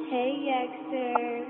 Hey, youngster.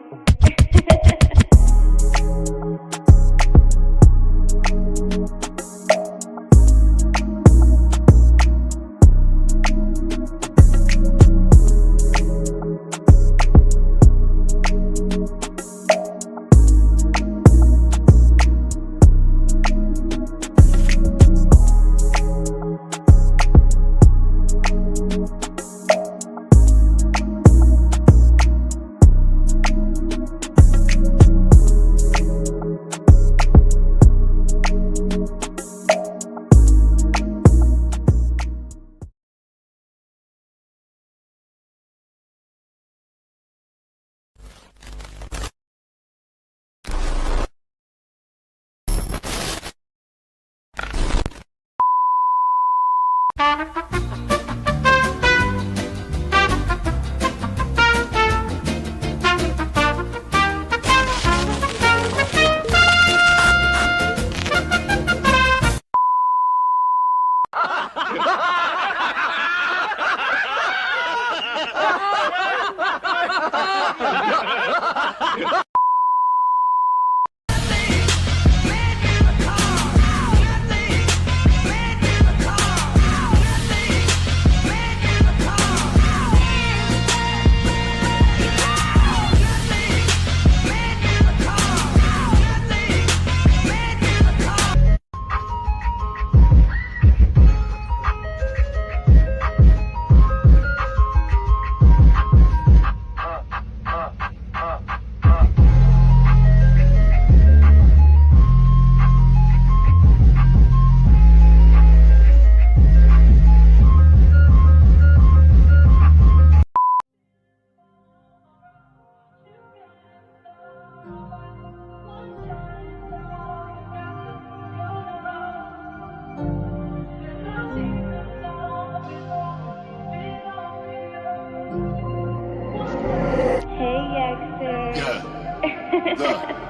Hey, youngster.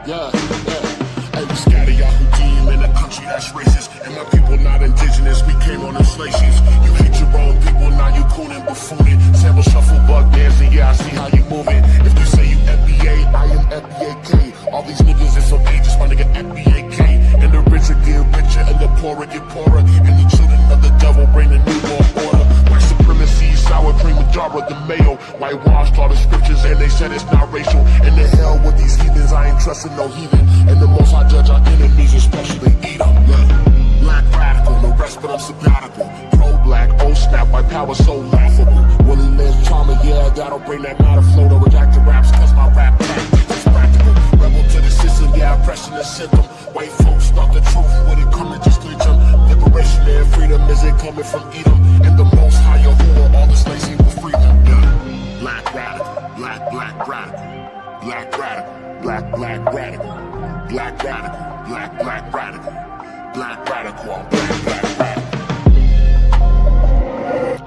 Yeah. Hey, we scatter Yahoo team in a country that's racist. And my people not indigenous, we came on the slave ships. You hate your own people, now you cooning, buffooning. Sample shuffle, bug dancing, yeah, I see how you moving. If you say you FBA, I am FBAK. All these niggas is so ages, my nigga FBAK. And the richer get richer, and the poorer get poorer. And the children of the devil bring the new world order. White supremacy, sour cream with Jabra the mayo. Whitewashed all the scriptures, and they said it's not racial. And the hell with these heathens, I ain't trusting no heathen. And the most I judge our enemies, especially eat them. Yeah. Black radical, no rest but I'm sabbatical. Pro-black, oh snap, my power so laughable. Willie Lynch, trauma, yeah, that'll bring that matter flow to reject the raps, cause my rap tactics is practical. Rebel to the system, yeah, oppression is symptom. White folks start the truth when it come to just preach them. Liberation and freedom, is it coming from Edom? And the most higher who all the slaves he will free them. Yeah. Black radical, black radical. Black radical, black radical. Black radical, black radical. Black radical, black radical.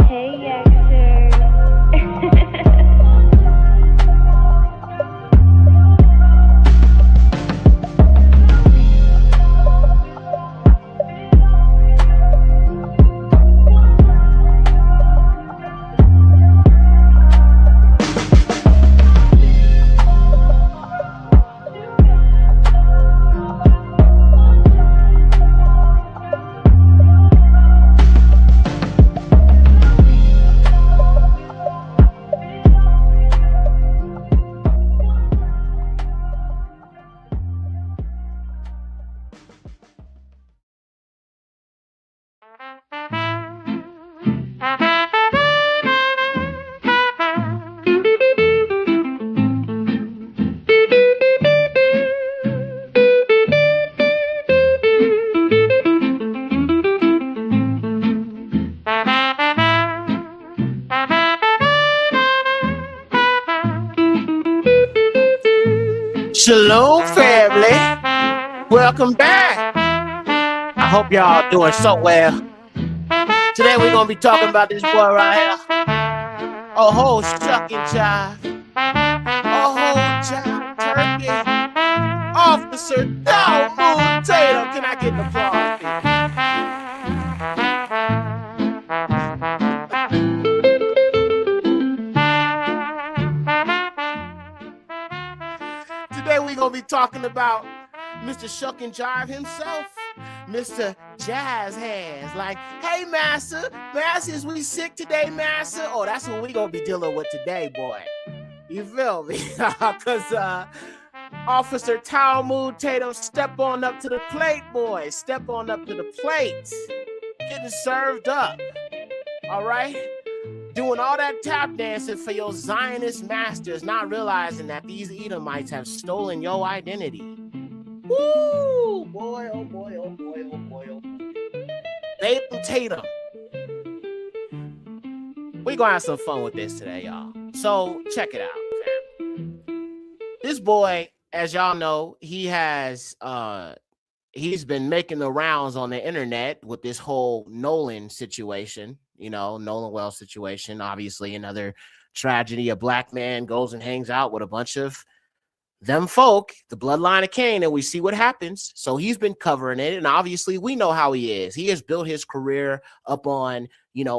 Hey, youngster. Shalom, family. Welcome back. I hope y'all doing so well. Today we're gonna be talking about this boy right here. A whole shucking jive. A whole jive turkey. Officer Tatum. Can I get an applause, people? Today we're going to be talking about Mr. Shuck and Jive himself, Mr. Jazz Hands. Like, hey, Master, is we sick today, Master? Oh, that's what we going to be dealing with today, boy. You feel me? Because Officer Tatum, step on up to the plate, boy. Step on up to the plate. Getting served up. All right? Doing all that tap dancing for your Zionist masters, not realizing that these Edomites have stolen your identity. Woo! Boy, oh boy, oh boy, oh boy, oh boy. Tatum. We're going to have some fun with this today, y'all. So, check it out, fam. This boy, as y'all know, he's been making the rounds on the internet with this whole Nolan situation, Nolan Wells situation. Obviously, another tragedy. A black man goes and hangs out with a bunch of them folk, the bloodline of Cain, and we see what happens. So he's been covering it, and obviously we know how he is. He has built his career up on,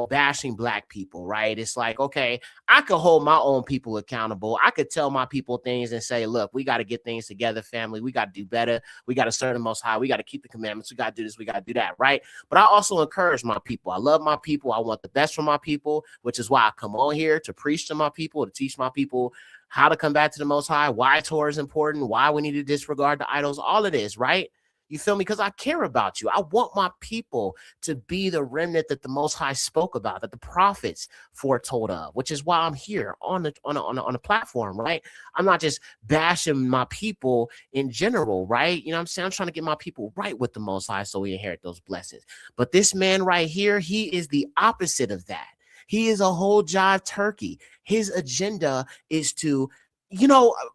bashing black people, right? It's like, okay, I could hold my own people accountable. I could tell my people things and say, look, we got to get things together, family. We got to do better. We got to serve the Most High. We got to keep the commandments. We got to do this. We got to do that, right? But I also encourage my people. I love my people. I want the best for my people, which is why I come on here to preach to my people, to teach my people how to come back to the Most High, why Torah is important, why we need to disregard the idols, all of this, right? You feel me? Because I care about you. I want my people to be the remnant that the Most High spoke about, that the prophets foretold of, which is why I'm here on the platform, right? I'm not just bashing my people in general, right? You know what I'm saying? I'm trying to get my people right with the Most High so we inherit those blessings. But this man right here, he is the opposite of that. He is a whole jive turkey. His agenda is to,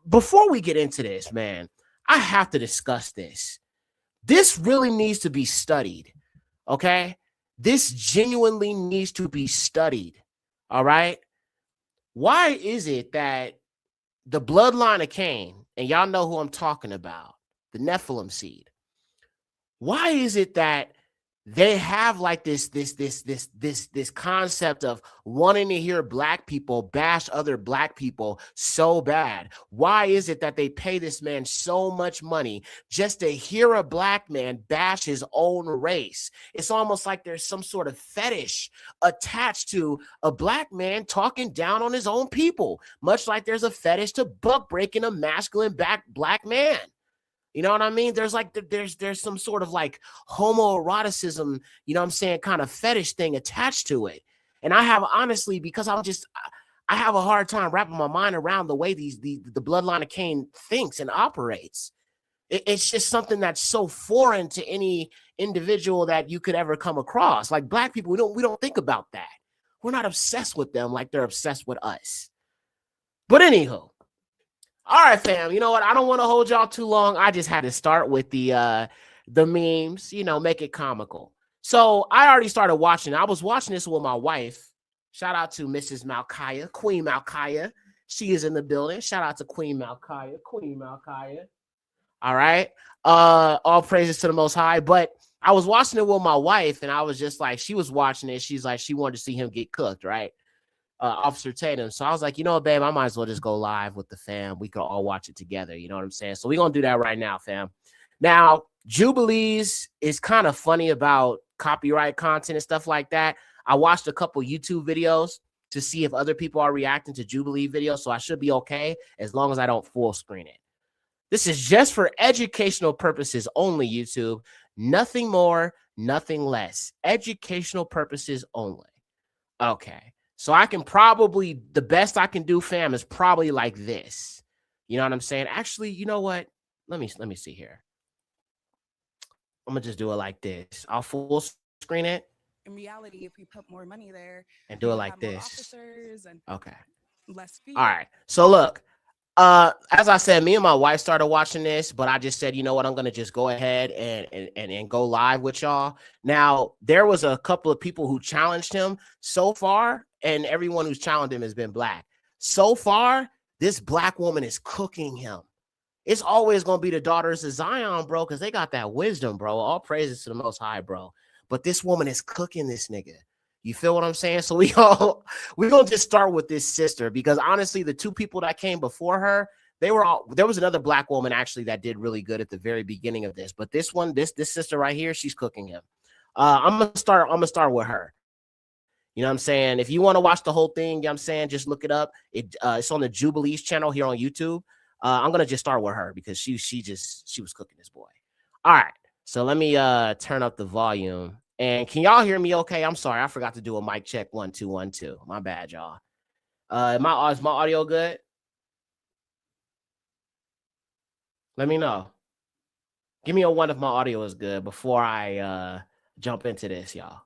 before we get into this, man, I have to discuss this. This really needs to be studied, okay? This genuinely needs to be studied, all right? Why is it that the bloodline of Cain, and y'all know who I'm talking about, the Nephilim seed, why is it that they have like this concept of wanting to hear black people bash other black people so bad? Why is it that they pay this man so much money just to hear a black man bash his own race? It's almost like there's some sort of fetish attached to a black man talking down on his own people, much like there's a fetish to buck breaking a masculine black man. You know what I mean? There's like, there's some sort of like homoeroticism, kind of fetish thing attached to it. And I have, honestly, because I have a hard time wrapping my mind around the way the bloodline of Cain thinks and operates. It's just something that's so foreign to any individual that you could ever come across. Like black people, we don't think about that. We're not obsessed with them like they're obsessed with us. But anywho. All right, fam. You know what? I don't want to hold y'all too long. I just had to start with the memes, make it comical. So I already started watching. I was watching this with my wife. Shout out to Mrs. Malkiah, Queen Malkiah. She is in the building. Shout out to Queen Malkiah. All right. All praises to the Most High. But I was watching it with my wife, and I was just like, she was watching it. She's like, she wanted to see him get cooked, right? Officer Tatum. So I was like, you know what, babe, I might as well just go live with the fam. We could all watch it together. You know what I'm saying? So we're going to do that right now, fam. Now, Jubilees is kind of funny about copyright content and stuff like that. I watched a couple YouTube videos to see if other people are reacting to Jubilee videos. So I should be okay as long as I don't full screen it. This is just for educational purposes only, YouTube. Nothing more, nothing less. Educational purposes only. Okay. So I can probably, the best I can do, fam, is probably like this. You know what I'm saying? Actually, you know what? Let me see here. I'm gonna just do it like this. I'll full screen it. In reality, if we put more money there and do it like this. Officers and okay. Less fees. All right. So look, as I said, me and my wife started watching this, but I just said, you know what? I'm gonna just go ahead and go live with y'all. Now, there was a couple of people who challenged him so far. And everyone who's challenged him has been black. So far, this black woman is cooking him. it's always gonna be the daughters of Zion, bro, because they got that wisdom, bro. All praises to the Most High, bro. But this woman is cooking this nigga. You feel what I'm saying? So we gonna just start with this sister, because honestly, the two people that came before her, they were all, there was another black woman actually that did really good at the very beginning of this, but this one, this sister right here, she's cooking him. I'm gonna start with her. You know what I'm saying? If you want to watch the whole thing, you know what I'm saying, just look it up. It's on the Jubilees channel here on YouTube. I'm gonna just start with her because she was cooking this boy. All right, so let me turn up the volume. And can y'all hear me okay? I'm sorry, I forgot to do a mic check. 1 2 1 2. My bad, y'all. Is my audio good? Let me know. Give me a 1 if my audio is good before I jump into this, y'all.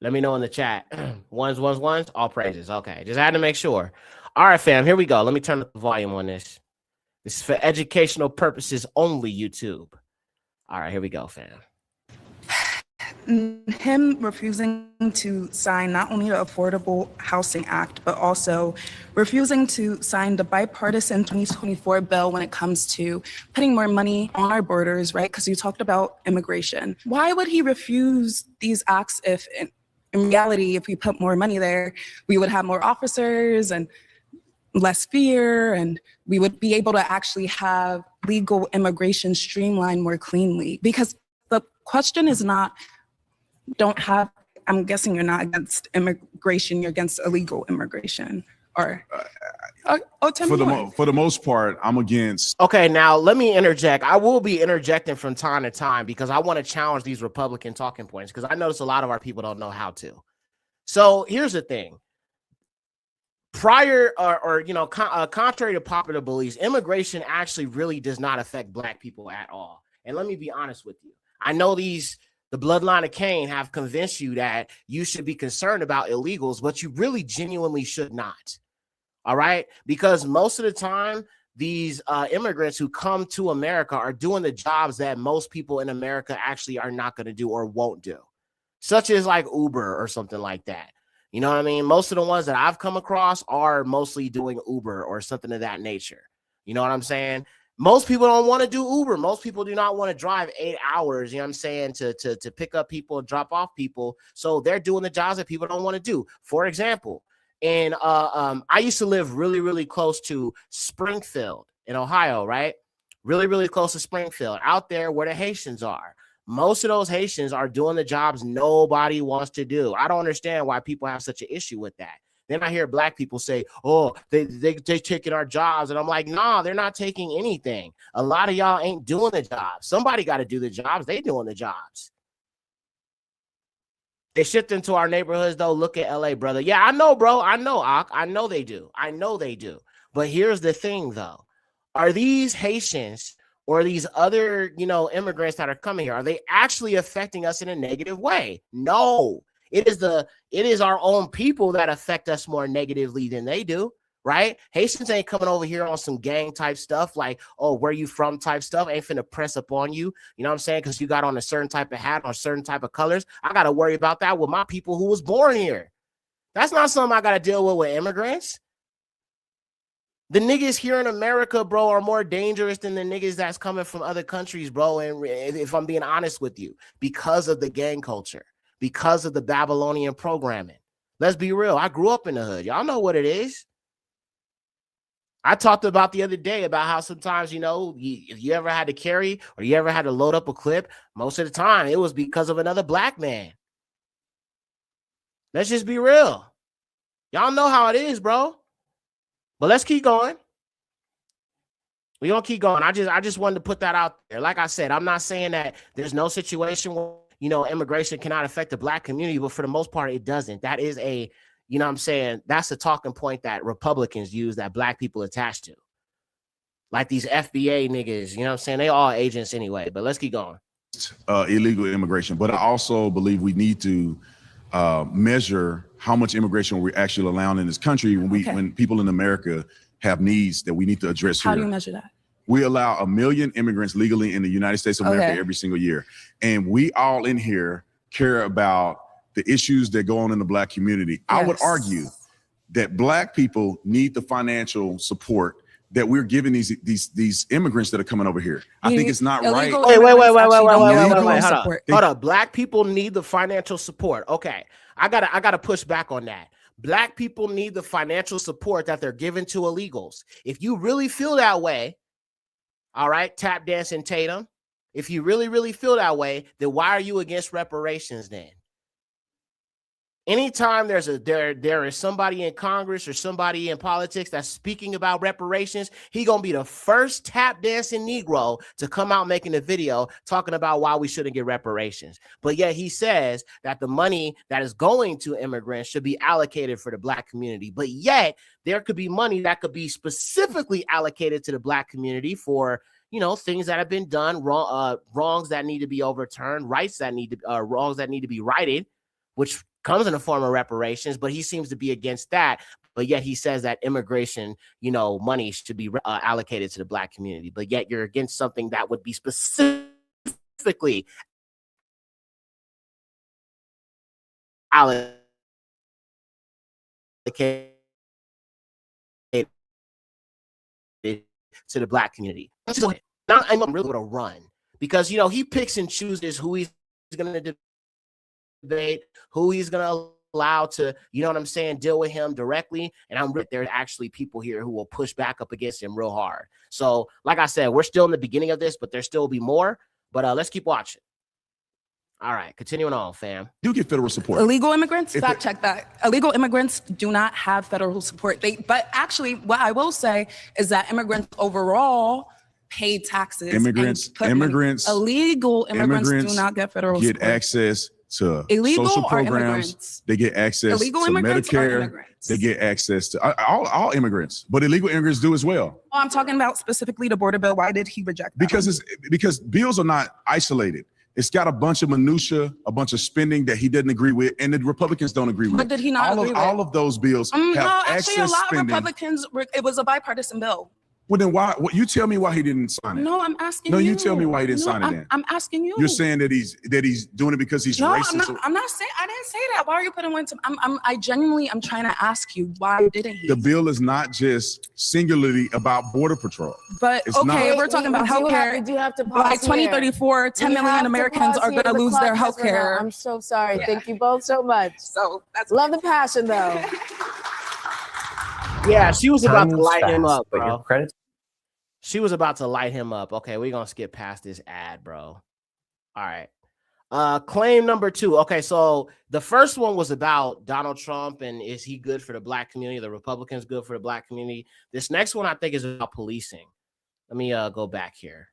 Let me know in the chat. Ones, all praises. Okay, just had to make sure. All right, fam, here we go. Let me turn up the volume on this. This is for educational purposes only, YouTube. All right, here we go, fam. Him refusing to sign not only the Affordable Housing Act, but also refusing to sign the bipartisan 2024 bill when it comes to putting more money on our borders, right? Because you talked about immigration. Why would he refuse these acts if in reality, if we put more money there, we would have more officers and less fear, and we would be able to actually have legal immigration streamlined more cleanly? Because the question is not, I'm guessing you're not against immigration, you're against illegal immigration, or for the most part, I'm against. Okay, now let me interject. I will be interjecting from time to time because I want to challenge these Republican talking points, because I notice a lot of our people don't know how to. So here's the thing. Prior or contrary to popular beliefs, immigration actually really does not affect black people at all. And let me be honest with you. I know the bloodline of Cain have convinced you that you should be concerned about illegals, but you really genuinely should not. All right? Because most of the time, these immigrants who come to America are doing the jobs that most people in America actually are not going to do or won't do, such as like Uber or something like that. You know what I mean? Most of the ones that I've come across are mostly doing Uber or something of that nature. You know what I'm saying? Most people don't want to do Uber. Most people do not want to drive 8 hours, you know what I'm saying, to pick up people and drop off people. So they're doing the jobs that people don't want to do. For example, and I used to live really, really close to Springfield in Ohio, right? Really, really close to Springfield, out there where the Haitians are. Most of those Haitians are doing the jobs nobody wants to do. I don't understand why people have such an issue with that. Then I hear black people say, oh, they taking our jobs. And I'm like, nah, they're not taking anything. A lot of y'all ain't doing the jobs. Somebody got to do the jobs. They doing the jobs. They shipped into our neighborhoods, though. Look at LA, brother. Yeah, I know, bro. I know, Ak. I know they do. I know they do. But here's the thing, though. Are these Haitians or these other, immigrants that are coming here, are they actually affecting us in a negative way? No. It is our own people that affect us more negatively than they do, right? Haitians ain't coming over here on some gang type stuff like, oh, where you from type stuff. Ain't finna press up on you. You know what I'm saying? Because you got on a certain type of hat or certain type of colors. I got to worry about that with my people who was born here. That's not something I got to deal with immigrants. The niggas here in America, bro, are more dangerous than the niggas that's coming from other countries, bro. And if I'm being honest with you, because of the gang culture, because of the Babylonian programming. Let's be real. I grew up in the hood. Y'all know what it is. I talked about the other day about how sometimes, if you ever had to carry or you ever had to load up a clip, most of the time it was because of another black man. Let's just be real. Y'all know how it is, bro. But let's keep going. We're going to keep going. I just wanted to put that out there. Like I said, I'm not saying that there's no situation where, immigration cannot affect the black community, but for the most part, it doesn't. That is that's a talking point that Republicans use that black people attach to. Like these FBA niggas, they all agents anyway, but let's keep going. Illegal immigration. But I also believe we need to measure how much immigration we're actually allowing in this country when people in America have needs that we need to address here. How do you measure that? We allow 1 million immigrants legally in the United States of America every single year. And we all in here care about the issues that go on in the black community. Yes. I would argue that Black people need the financial support that we're giving these immigrants that are coming over here. I think it's not right. Wait. Hold up. Black people need the financial support. Okay, I gotta push back on that. Black people need the financial support that they're giving to illegals. If you really feel that way, all right, tap dancing Tatum. If you really feel that way, then why are you against reparations then? Anytime there is somebody in Congress or somebody in politics that's speaking about reparations, he gonna be the first tap dancing Negro to come out making a video talking about why we shouldn't get reparations. But yet he says that the money that is going to immigrants should be allocated for the Black community. But yet there could be money that could be specifically allocated to the Black community for, you know, things that have been done, wrongs that need to be overturned, wrongs that need to be righted, which comes in the form of reparations, but he seems to be against that. But yet he says that immigration, you know, money should be allocated to the Black community. But yet you're against something that would be specifically allocated to the Black community. Now I'm really going to run because, you know, he picks and chooses who he's going to debate, who he's going to allow to, you know what I'm saying, deal with him directly. And there's actually people here who will push back up against him real hard. So like I said, we're still in the beginning of this, but there still will be more. But let's keep watching. All right, continuing on, fam. You get federal support. Illegal immigrants, fact check that. Illegal immigrants do not have federal support. But actually, what I will say is that immigrants overall pay taxes. Illegal immigrants do not get federal support. Get access to illegal social programs. Immigrants. They get access illegal to Medicare. They get access to all immigrants, but illegal immigrants do as well. Oh, I'm talking about specifically the border bill. Why did he reject that? Because bills are not isolated. It's got a bunch of minutia, a bunch of spending that he doesn't agree with, and the Republicans don't agree with. But did he not agree with? All of those bills have access actually, a lot spending. of Republicans, it was a bipartisan bill. Well, then why? You tell me why he didn't sign it. No, I'm asking you. No, you tell me why he didn't sign it then. I'm asking you. You're saying that he's doing it because he's racist. I'm not saying, I didn't say that. Why are you putting one to, I genuinely, I'm trying to ask you, why didn't he? The bill is not just singularly about border patrol. But it's okay, we're talking about healthcare. We do have to by 2034, 10 million Americans are going to lose their healthcare. I'm so sorry. Yeah. Thank you both so much. So that's love the passion though. Yeah, she was about to light him up, bro. Wait, credits? She was about to light him up. Okay, we're going to skip past this ad, bro. All right. Claim number 2. Okay, so the first one was about Donald Trump and is he good for the Black community? The Republicans good for the Black community? This next one I think is about policing. Let me go back here.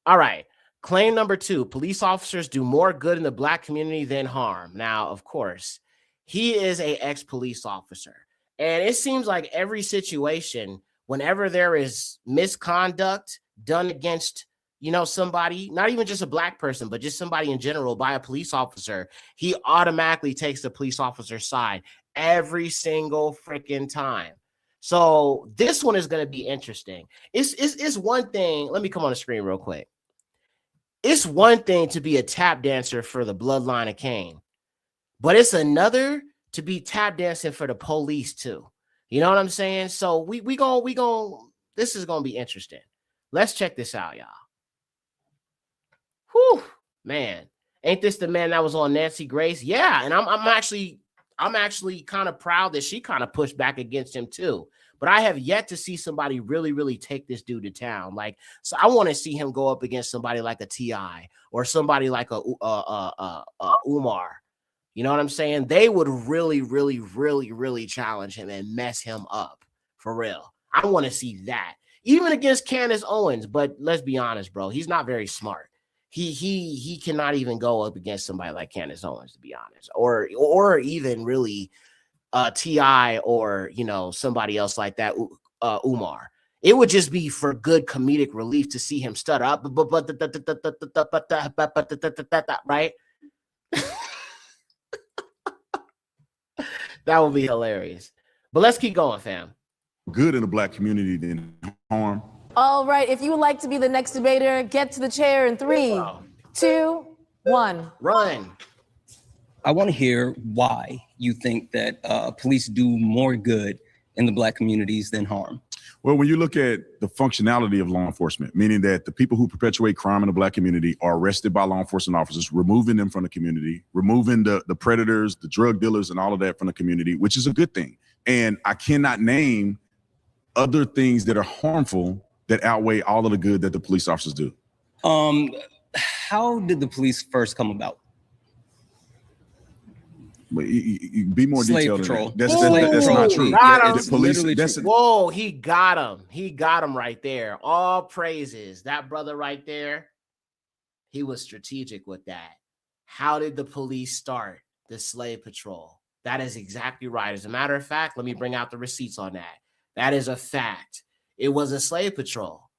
All right. Claim number 2. Police officers do more good in the Black community than harm. Now, of course, he is an ex-police officer. And it seems like every situation, whenever there is misconduct done against, you know, somebody, not even just a Black person, but just somebody in general by a police officer, he automatically takes the police officer's side every single freaking time. So this one is going to be interesting. It's one thing. Let me come on the screen real quick. It's one thing to be a tap dancer for the bloodline of Cain, but it's another to be tap dancing for the police too. You know what I'm saying? So we gon' this is gonna be interesting. Let's check this out, y'all. Whew, man. Ain't this the man that was on Nancy Grace? Yeah, and I'm actually kind of proud that she kind of pushed back against him too. But I have yet to see somebody really take this dude to town. Like, so I want to see him go up against somebody like a T.I. or somebody like a Umar. You know what I'm saying? They would really challenge him and mess him up for real. I want to see that. Even against Candace Owens, but let's be honest, bro. He's not very smart. He cannot even go up against somebody like Candace Owens, to be honest, or even really T.I. or, you know, somebody else like that, Umar. It would just be for good comedic relief to see him stutter up, right? That would be hilarious. But let's keep going, fam. Good in the Black community than harm. All right. If you would like to be the next debater, get to the chair in 3, 2, 1. Run. I want to hear why you think that police do more good in the Black communities than harm? Well, when you look at the functionality of law enforcement, meaning that the people who perpetuate crime in the Black community are arrested by law enforcement officers, removing them from the community, removing the predators, the drug dealers, and all of that from the community, which is a good thing. And I cannot name other things that are harmful that outweigh all of the good that the police officers do. How did the police first come about? But you be more Slave detailed. patrol. That's not true. Got The police. That's Whoa, he got him. He got him right there. All praises. That brother right there, he was strategic with that. How did the police start the slave patrol? That is exactly right. As a matter of fact, let me bring out the receipts on that. That is a fact. It was a slave patrol.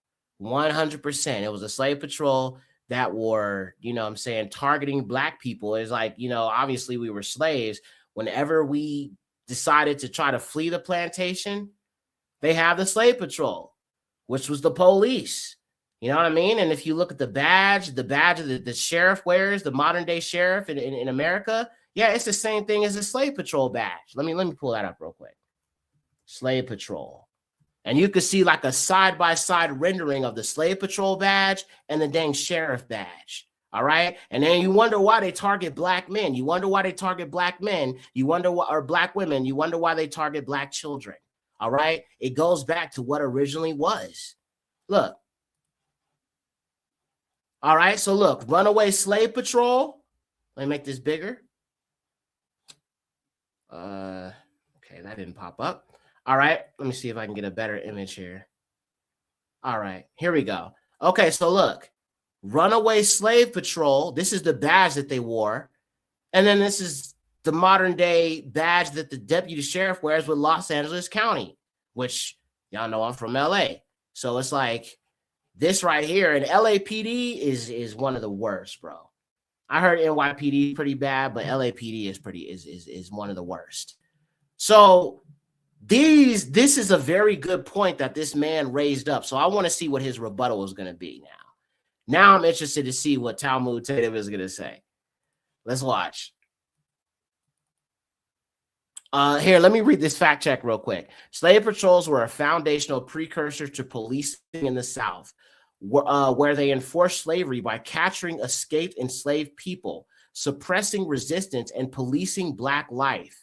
100%. It was a slave patrol that were, you know what I'm saying, targeting Black people. It's like, you know, obviously we were slaves. Whenever we decided to try to flee the plantation, they have the slave patrol, which was the police. You know what I mean? And if you look at the badge of the sheriff wears, the modern day sheriff in America, yeah, it's the same thing as a slave patrol badge. Let me pull that up real quick. Slave patrol. And you could see like a side-by-side rendering of the slave patrol badge and the dang sheriff badge. All right. And then you wonder why they target Black men. You wonder why they target Black men. You wonder why, or Black women. You wonder why they target Black children. All right. It goes back to what originally was. Look. All right. So look, runaway slave patrol. Let me make this bigger. Okay, that didn't pop up. All right, let me see if I can get a better image here. All right, here we go. Okay, so look, runaway slave patrol. This is the badge that they wore. And then this is the modern day badge that the deputy sheriff wears with Los Angeles County, which y'all know I'm from LA. So it's like this right here. And LAPD is one of the worst, bro. I heard NYPD pretty bad, but LAPD is one of the worst. So this is a very good point that this man raised up. So I want to see what his rebuttal is going to be now. Now I'm interested to see what Talmud Tatum is going to say. Let's watch. Here, let me read this fact check real quick. Slave patrols were a foundational precursor to policing in the South, where they enforced slavery by capturing escaped enslaved people, suppressing resistance, and policing Black life.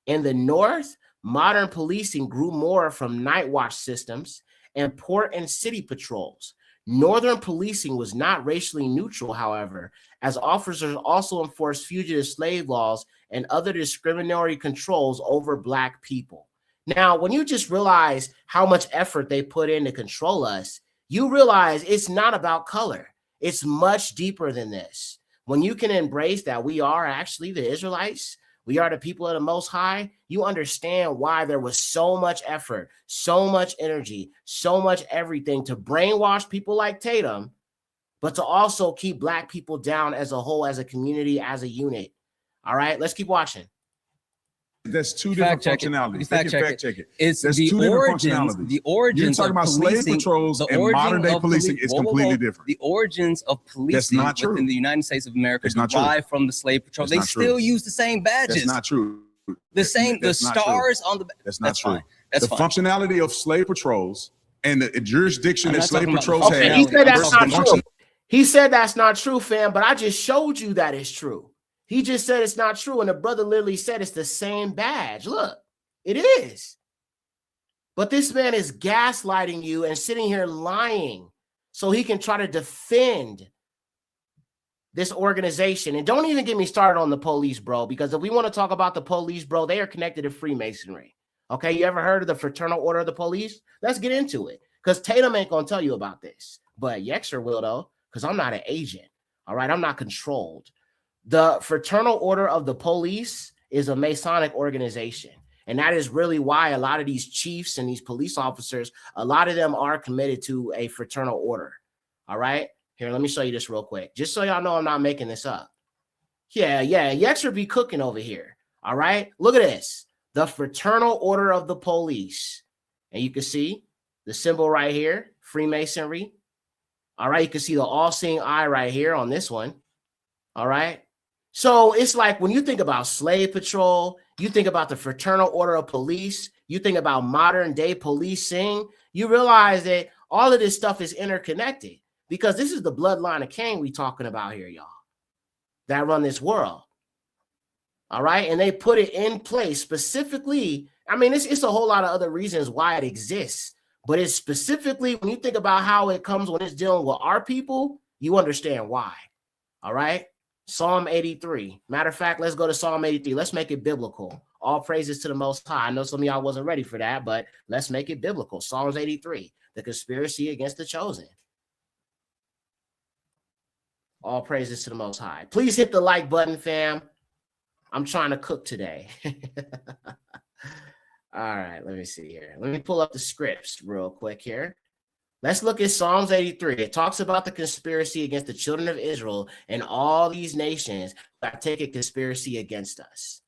In the North, modern policing grew more from night watch systems and port and city patrols. Northern policing was not racially neutral, however, as officers also enforced fugitive slave laws and other discriminatory controls over Black people. Now, when you just realize how much effort they put in to control us, you realize it's not about color. It's much deeper than this. When you can embrace that we are actually the Israelites, we are the people of the Most High, you understand why there was so much effort, so much energy, so much everything to brainwash people like Tatum, but to also keep Black people down as a whole, as a community, as a unit. All right, let's keep watching. That's two different functionalities. Fact check it. It's There's the two different origins. functionalities. The origins. You're talking about slave patrols and modern day policing is completely different. The origins of policing within the United States of America derive from the slave patrol. They still use the same badges. That's not true. The stars on the. That's not true. That's the fine. functionality of slave patrols and the jurisdiction that slave patrols have. Okay, he said that's not true. He said that's not true, fam. But I just showed you that it's true. He just said it's not true, and the brother literally said it's the same badge. Look, it is. But this man is gaslighting you and sitting here lying so he can try to defend this organization. And don't even get me started on the police, bro, because if we want to talk about the police, bro, they are connected to Freemasonry. Okay, you ever heard of the Fraternal Order of the Police? Let's get into it, because Tatum ain't going to tell you about this. But Yexer will, though, because I'm not an agent. All right, I'm not controlled. The Fraternal Order of the Police is a Masonic organization. And that is really why a lot of these chiefs and these police officers, a lot of them are committed to a fraternal order. All right. Here, let me show you this real quick, just so y'all know I'm not making this up. Yeah. Yexer be cooking over here. All right. Look at this. The Fraternal Order of the Police. And you can see the symbol right here, Freemasonry. All right. You can see the all-seeing eye right here on this one. All right. So it's like when you think about slave patrol, you think about the Fraternal Order of Police, you think about modern day policing, you realize that all of this stuff is interconnected because this is the bloodline of Cain we talking about here, y'all, that run this world. All right. And they put it in place specifically. I mean, it's a whole lot of other reasons why it exists, but it's specifically when you think about how it comes when it's dealing with our people, you understand why. All right. Psalm 83. Matter of fact, let's go to Psalm 83. Let's make it biblical. All praises to the Most High. I know some of y'all wasn't ready for that, but let's make it biblical. Psalms 83, the conspiracy against the chosen. All praises to the Most High. Please hit the like button, fam. I'm trying to cook today. All right, let me see here. Let me pull up the scripts real quick here. Let's look at Psalms 83. It talks about the conspiracy against the children of Israel and all these nations that take a conspiracy against us.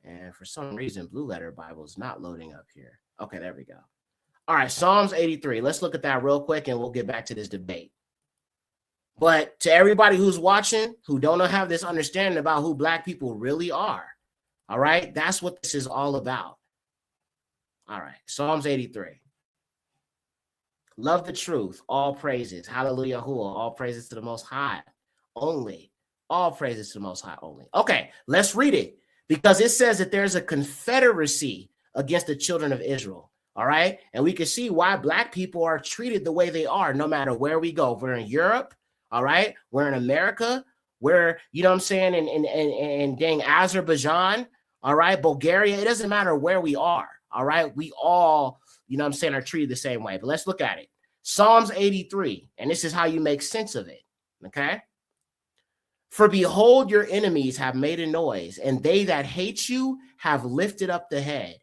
And for some reason, Blue Letter Bible is not loading up here. Okay, there we go. All right, Psalms 83. Let's look at that real quick and we'll get back to this debate. But to everybody who's watching, who don't have this understanding about who Black people really are, all right, that's what this is all about. All right, Psalms 83. Love the truth, all praises. Hallelujah, all praises to the Most High only. All praises to the Most High only. Okay, let's read it because it says that there's a confederacy against the children of Israel. All right, and we can see why Black people are treated the way they are no matter where we go. If we're in Europe, all right, we're in America, we're, you know what I'm saying, and dang Azerbaijan, all right, Bulgaria, it doesn't matter where we are, all right, we all, you know what I'm saying, are treated the same way. But let's look at it. Psalms 83, and this is how you make sense of it, okay? For behold, your enemies have made a noise, and they that hate you have lifted up the head.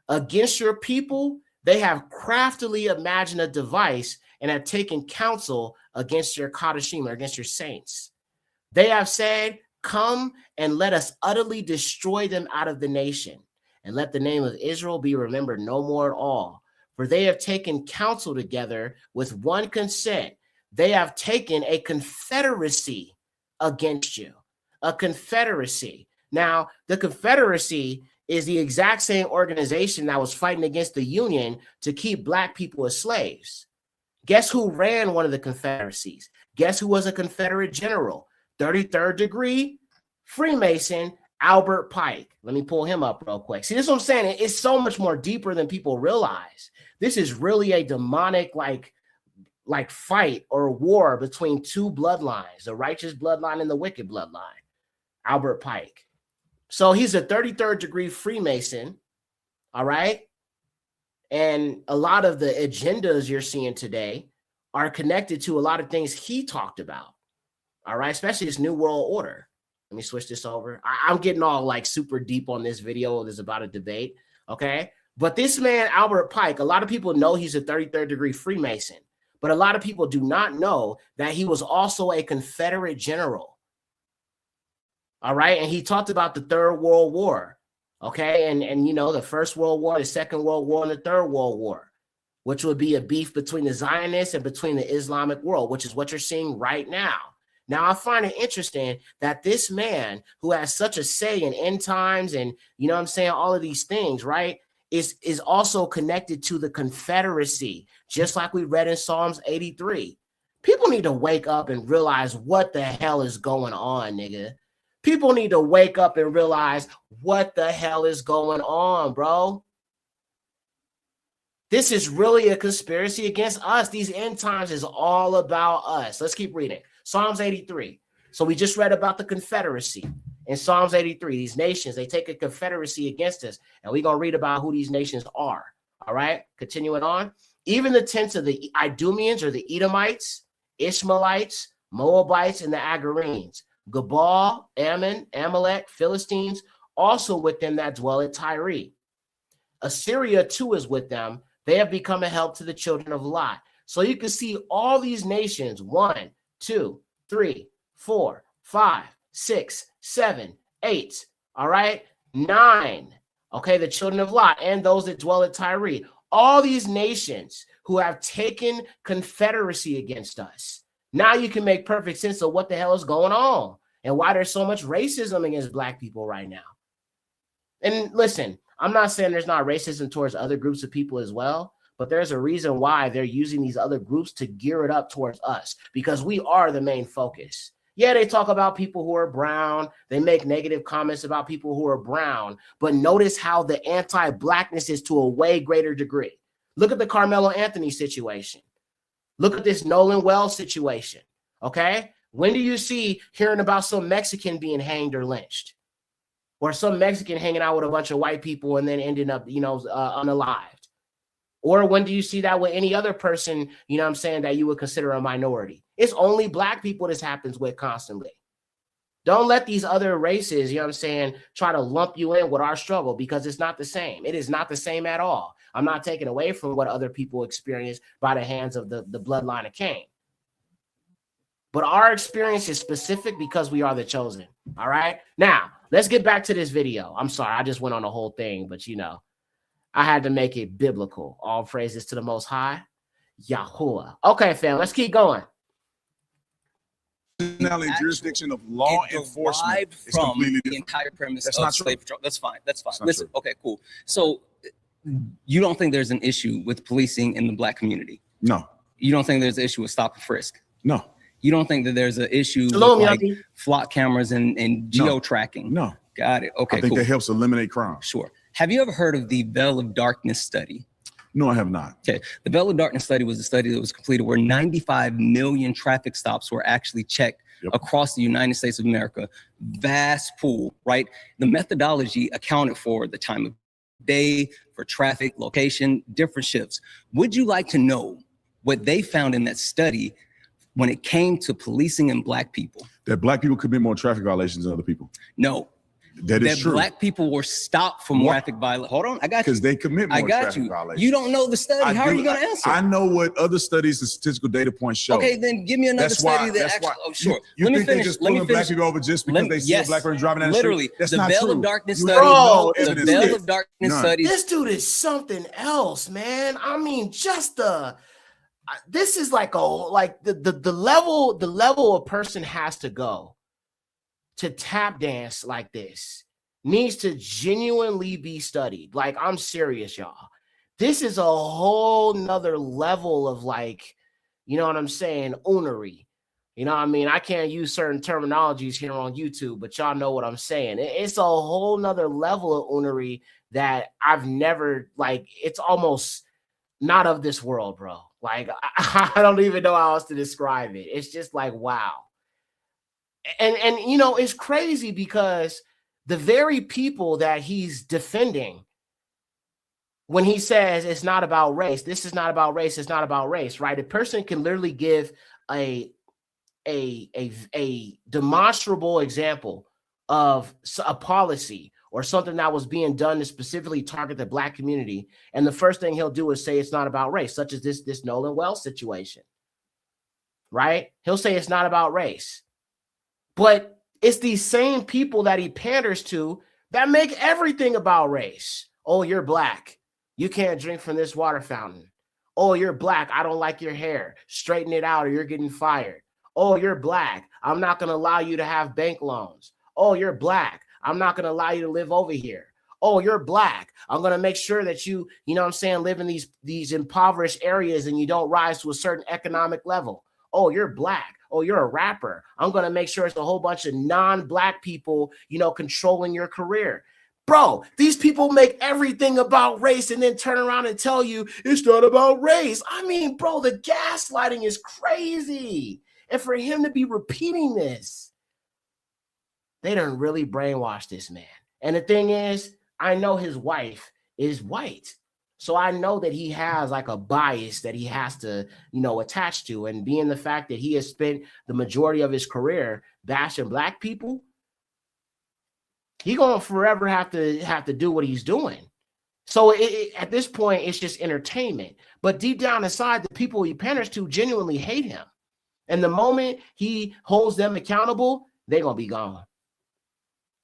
Against your people, they have craftily imagined a device and have taken counsel against your Kadashim, or against your saints. They have said, come and let us utterly destroy them out of the nation, and let the name of Israel be remembered no more at all. For they have taken counsel together with one consent. They have taken a confederacy against you. A confederacy. Now, the confederacy is the exact same organization that was fighting against the Union to keep Black people as slaves. Guess who ran one of the confederacies? Guess who was a Confederate general? 33rd degree Freemason Albert Pike. Let me pull him up real quick. See, this is what I'm saying. It's so much more deeper than people realize. This is really a demonic like fight or war between two bloodlines, the righteous bloodline and the wicked bloodline. Albert Pike. So he's a 33rd degree Freemason, all right? And a lot of the agendas you're seeing today are connected to a lot of things he talked about, all right? Especially this New World Order. Let me switch this over. I'm getting all like super deep on this video. This is about a debate, okay? But this man, Albert Pike, a lot of people know he's a 33rd degree Freemason, but a lot of people do not know that he was also a Confederate general, all right? And he talked about the Third World War, okay? And you know, the First World War, the Second World War, and the Third World War, which would be a beef between the Zionists and between the Islamic world, which is what you're seeing right now. Now, I find it interesting that this man who has such a say in end times and, you know what I'm saying, all of these things, right, is also connected to the Confederacy, just like we read in Psalms 83. People need to wake up and realize what the hell is going on, nigga. People need to wake up and realize what the hell is going on, bro. This is really a conspiracy against us. These end times is all about us. Let's keep reading. Psalms 83. So we just read about the Confederacy in Psalms 83. These nations, they take a confederacy against us. And we're going to read about who these nations are. All right. Continuing on. Even the tents of the Idumeans or the Edomites, Ishmaelites, Moabites, and the Agarenes, Gabal, Ammon, Amalek, Philistines, also with them that dwell at Tyre. Assyria too is with them. They have become a help to the children of Lot. So you can see all these nations, 1, 2, 3, 4, 5, 6, 7, 8, all right, 9, okay, the children of Lot and those that dwell at Tyre. All these nations who have taken confederacy against us. Now you can make perfect sense of what the hell is going on. and why there's so much racism against black people right now. And listen, I'm not saying there's not racism towards other groups of people as well, but there's a reason why they're using these other groups to gear it up towards us, because we are the main focus. Yeah, they talk about people who are brown. They make negative comments about people who are brown, but notice how the anti-blackness is to a way greater degree. Look at the Carmelo Anthony situation. Look at this Nolan Wells situation, okay? When do you see hearing about some Mexican being hanged or lynched? Or some Mexican hanging out with a bunch of white people and then ending up, unalived? Or when do you see that with any other person, that you would consider a minority? It's only black people this happens with constantly. Don't let these other races, try to lump you in with our struggle, because it's not the same. It is not the same at all. I'm not taking away from what other people experience by the hands of the bloodline of Cain. But our experience is specific because we are the chosen. All right. Now, let's get back to this video. I'm sorry, I just went on the whole thing, but I had to make it biblical. All praises to the Most High, Yahuwah. Okay, fam, let's keep going. Jurisdiction of law enforcement is from completely the different. entire premise That's of not slave true. patrol. That's fine. not Listen, true. okay, cool. So you don't think there's an issue with policing in the black community? No, You don't think there's an issue with stop and frisk? no, You don't think that there's an issue Shalom, with like Yaki. flock cameras and geo tracking? no. Got it. Okay, I think cool. that helps eliminate crime. Sure. Have you ever heard of the Veil of Darkness study? No, I have not. Okay. The Veil of Darkness study was a study that was completed where 95 million traffic stops were actually checked across the United States of America. Vast pool, right? The methodology accounted for the time of day, for traffic, location, different shifts. Would you like to know what they found in that study when it came to policing and black people? That black people commit more traffic violations than other people. No. That is true. Black people were stopped from traffic violence. Hold on, I got you. Because they commit more I got traffic you. violations. You don't know the study. How are you going to answer? I know what other studies and statistical data points show. Okay, then give me another study that actually. Oh, sure. You Let me think they finish. just Let me pulling black finish. people over just because they see a black person driving down the Literally, street? That's the not Veil true. of Darkness You study. have no The evidence Veil of of Darkness None. study. This dude is something else, man. I mean, just this is like the level a person has to go to tap dance like this needs to genuinely be studied. Like, I'm serious, y'all. This is a whole nother level of oonery. I can't use certain terminologies here on YouTube, but y'all know what I'm saying. It's a whole nother level of oonery that I've never, it's almost not of this world, bro. Like, I don't even know how else to describe it. It's just like, wow. And it's crazy because the very people that he's defending, when he says it's not about race, this is not about race, it's not about race, right? A person can literally give a demonstrable example of a policy or something that was being done to specifically target the black community, and the first thing he'll do is say it's not about race, such as this Nolan Wells situation, right? He'll say it's not about race, but it's these same people that he panders to that make everything about race. Oh, you're black, you can't drink from this water fountain. Oh, you're black, I don't like your hair, straighten it out or you're getting fired. Oh, you're black, I'm not going to allow you to have bank loans. Oh, you're black, I'm not going to allow you to live over here. Oh, you're black, I'm going to make sure that you live in these impoverished areas and you don't rise to a certain economic level. Oh, you're black. Oh, you're a rapper, I'm going to make sure it's a whole bunch of non-black people, controlling your career. Bro, these people make everything about race and then turn around and tell you it's not about race. I mean, bro, the gaslighting is crazy. And for him to be repeating this, they done really brainwashed this man. And the thing is, I know his wife is white. So I know that he has like a bias that he has to, attach to. And being the fact that he has spent the majority of his career bashing black people, he gonna forever have to do what he's doing. So at this point, it's just entertainment. But deep down inside, the people he panders to genuinely hate him. And the moment he holds them accountable, they're gonna be gone.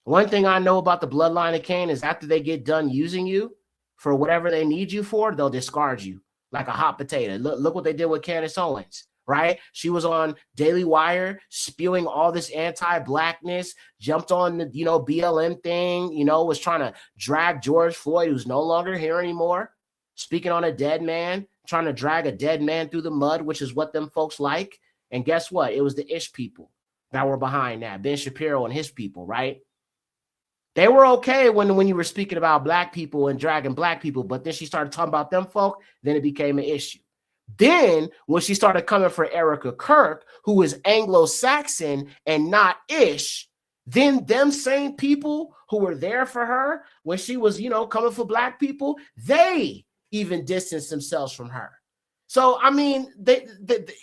One thing I know about the bloodline of Cain is after they get done using you for whatever they need you for, they'll discard you like a hot potato. Look what they did with Candace Owens, right? She was on Daily Wire spewing all this anti-blackness, jumped on the, BLM thing, was trying to drag George Floyd, who's no longer here anymore, speaking on a dead man, trying to drag a dead man through the mud, which is what them folks like. And guess what? It was the Ish people that were behind that, Ben Shapiro and his people, right? They were okay when you were speaking about black people and dragging black people, but then she started talking about them folk, then it became an issue. Then when she started coming for Erica Kirk, who is Anglo-Saxon and not Ish, then them same people who were there for her when she was, coming for black people, they even distanced themselves from her. So, I mean,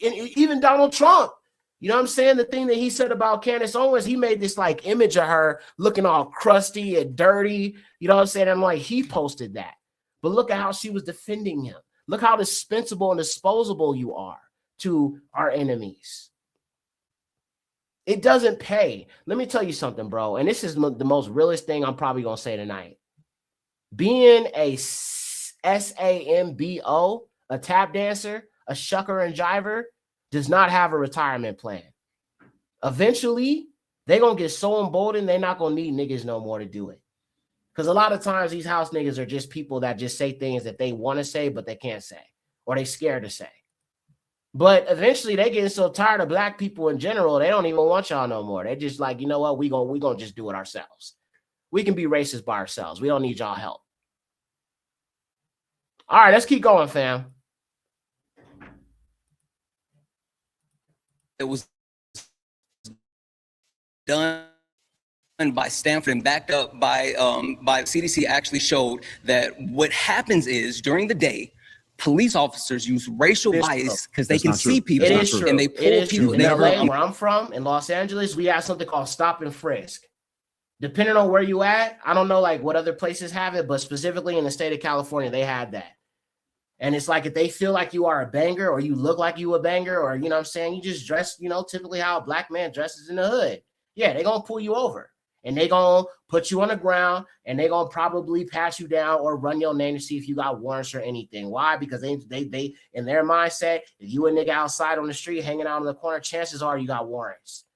even Donald Trump, you know what I'm saying? The thing that he said about Candace Owens, he made this like image of her looking all crusty and dirty. You know what I'm saying? I'm like, he posted that. But look at how she was defending him. Look how dispensable and disposable you are to our enemies. It doesn't pay. Let me tell you something, bro. And this is the most realest thing I'm probably going to say tonight. Being a SAMBO, a tap dancer, a shucker and jiver, does not have a retirement plan. Eventually, they're going to get so emboldened, they're not going to need niggas no more to do it. Because a lot of times these house niggas are just people that just say things that they want to say, but they can't say, or they scared to say. But eventually they getting so tired of black people in general, they don't even want y'all no more. They just like, you know what? We gonna just do it ourselves. We can be racist by ourselves. We don't need y'all help. All right, let's keep going, fam. It was done by Stanford and backed up by CDC actually showed that what happens is during the day, police officers use racial bias because they can see people and they pull people. In LA, where I'm from, in Los Angeles, we have something called stop and frisk. Depending on where you at, I don't know like what other places have it, but specifically in the state of California, they had that. And it's like if they feel like you are a banger or you look like you a banger or, you know what I'm saying, you just dress, typically how a black man dresses in the hood. Yeah, they're going to pull you over and they're going to put you on the ground and they're going to probably pass you down or run your name to see if you got warrants or anything. Why? Because they in their mindset, if you a nigga outside on the street hanging out in the corner, chances are you got warrants.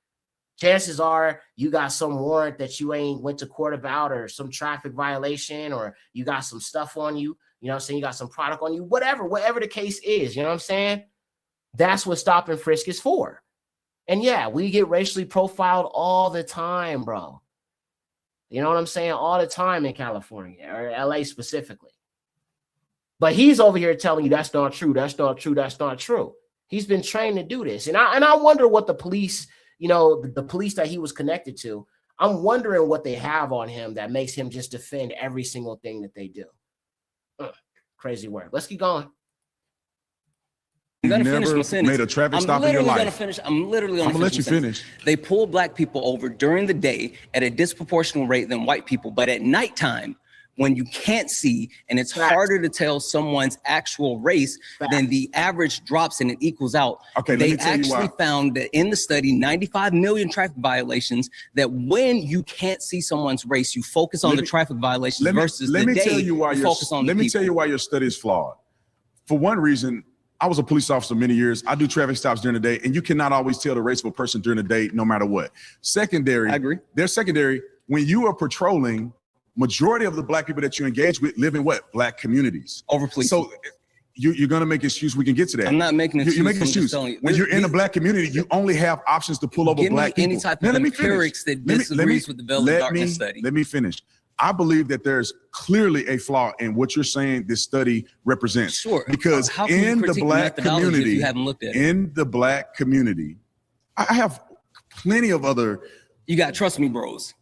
Chances are you got some warrant that you ain't went to court about or some traffic violation or you got some stuff on you. You know what I'm saying? You got some product on you, whatever the case is, you know what I'm saying? That's what stop and frisk is for. And yeah, we get racially profiled all the time, bro. You know what I'm saying? All the time in California or LA specifically. But he's over here telling you that's not true. That's not true. That's not true. He's been trained to do this. And I wonder what the police, the police that he was connected to, I'm wondering what they have on him that makes him just defend every single thing that they do. Crazy work. Let's keep going. I'm gonna finish my sentence. Made a traffic stop in your life. I'm literally gonna let you finish. They pull black people over during the day at a disproportional rate than white people, but at nighttime, when you can't see and it's harder to tell someone's actual race, then the average drops and it equals out. Okay, they actually found that in the study, 95 million traffic violations, that when you can't see someone's race, you focus on the traffic violations versus the day you focus on the people. Let me tell you why your study is flawed. For one reason, I was a police officer many years. I do traffic stops during the day, and you cannot always tell the race of a person during the day, no matter what. Secondary, I agree. They're secondary. When you are patrolling, majority of the black people that you engage with live in what? Black communities. Over police. So you're going to make excuse. We can get to that. I'm not making an excuse. You're making an excuse. When you're in a black community, you only have options to pull over black people. Any type of empirics that disagrees with the Veil of Darkness study. Let me finish. I believe that there's clearly a flaw in what you're saying this study represents. Sure. Because in the black community, if you haven't looked at it? In the black community, I have plenty of other. You got trust me, bros.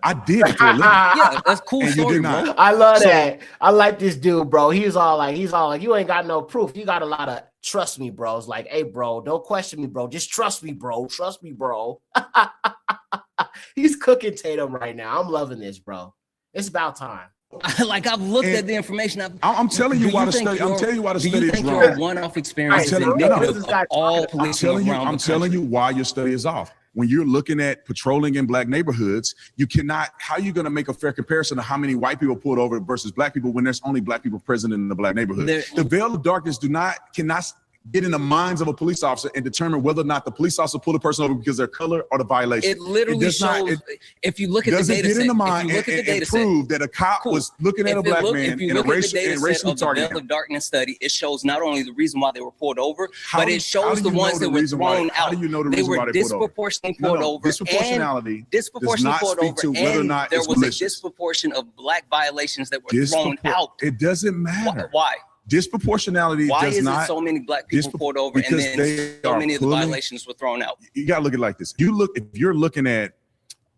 I did it for a living. Yeah, that's cool story, bro. I love that. I like this dude, bro. He's all like, you ain't got no proof. You got a lot of trust me, bros. Like, hey, bro, don't question me, bro. Just trust me, bro. Trust me, bro. He's cooking Tatum right now. I'm loving this, bro. It's about time. Like I've looked at the information. I'm telling you why the study. I'm telling you why the study is wrong. Your one-off experience is indicative of all police around the country. I'm telling you why your study is off. When you're looking at patrolling in black neighborhoods, you cannot. How are you going to make a fair comparison of how many white people pulled over versus black people when there's only black people present in the black neighborhood? The Veil of Darkness get in the minds of a police officer and determine whether or not the police officer pulled a person over because of their color or the violation. It literally does not- shows. If you look at the Doesn't data get set, in the if mind you look at the and data set, prove that a cop cool. was looking at a black man if you in a look at the racial data and set racially of the targeted Veil him. of Darkness study, it shows not only the reason why they were pulled over, How but do- it how shows do the you know ones the that were reason why- thrown how out. do you know the They reason were why they pulled over? disproportionately No, pulled no, over. disproportionality And disproportionately does not pulled speak over. to whether or And not there it's was a malicious. disproportion of black violations that were thrown out. It doesn't matter. Why? Disproportionality Why does is not. it so many black people pulled over and because then they so are many of the pulling- violations were thrown out? You got to look at it like this. If you're looking at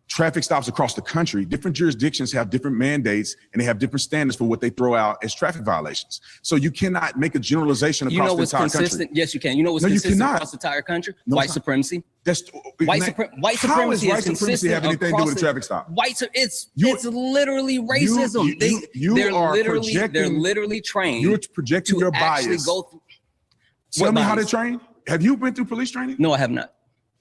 traffic stops across the country, different jurisdictions have different mandates and they have different standards for what they throw out as traffic violations. So you cannot make a generalization You across know the what's entire consistent? country. Yes, you can. You know what's No, you consistent cannot. across the entire country? No, White it's not. supremacy. That's White how supremacy is is white supremacy consistent have anything to do across with a the- traffic stop? It's literally racism. They're literally trained. You're projecting to your actually bias. go through. Tell What me how they bias? train. Have you been through police training? No, I have not.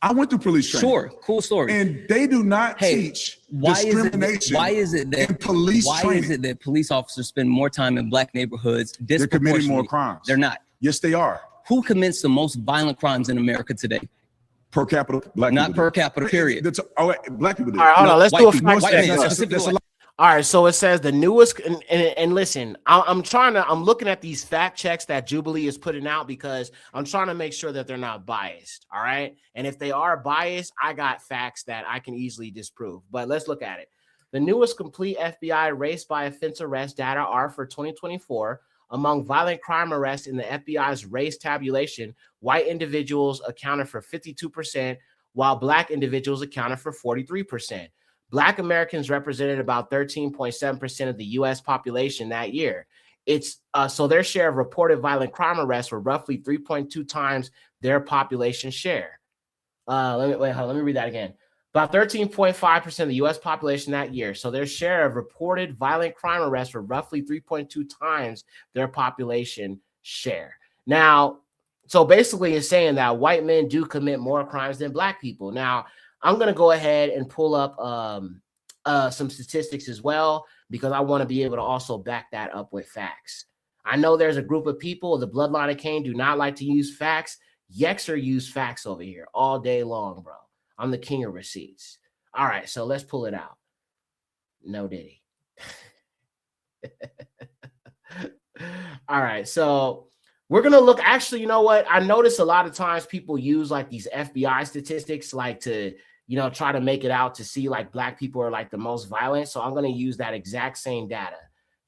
I went through police training. Sure, cool story. And they do not teach discrimination. Why is it that in police why training. is it that police officers spend more time in black neighborhoods? They're committing more disproportionately? crimes. They're not. Yes, they are. Who commits the most violent crimes in America today? Per capita, black Not people per do. capita, period. Black people do. All right, hold on. Let's do a people, fact white check. men, though. specifically That's a white- All right, so it says the newest, and listen, I'm looking at these fact checks that Jubilee is putting out because I'm trying to make sure that they're not biased. All right, and if they are biased, I got facts that I can easily disprove. But let's look at it. The newest complete FBI race by offense arrest data are for 2024. Among violent crime arrests in the FBI's race tabulation, white individuals accounted for 52%, while black individuals accounted for 43%. Black Americans represented about 13.7% of the U.S. population that year. It's so their share of reported violent crime arrests were roughly 3.2 times their population share. Let me read that again. About 13.5% of the U.S. population that year. So their share of reported violent crime arrests were roughly 3.2 times their population share. Now, so basically it's saying that white men do commit more crimes than black people. Now, I'm going to go ahead and pull up some statistics as well, because I want to be able to also back that up with facts. I know there's a group of people, the bloodline of Cain, do not like to use facts. Yexer use facts over here all day long, bro. I'm the king of receipts. All right, so let's pull it out. No diddy. All right, so we're going to look, actually, you know what? I notice a lot of times people use like these FBI statistics, like to, try to make it out to see like black people are like the most violent. So I'm going to use that exact same data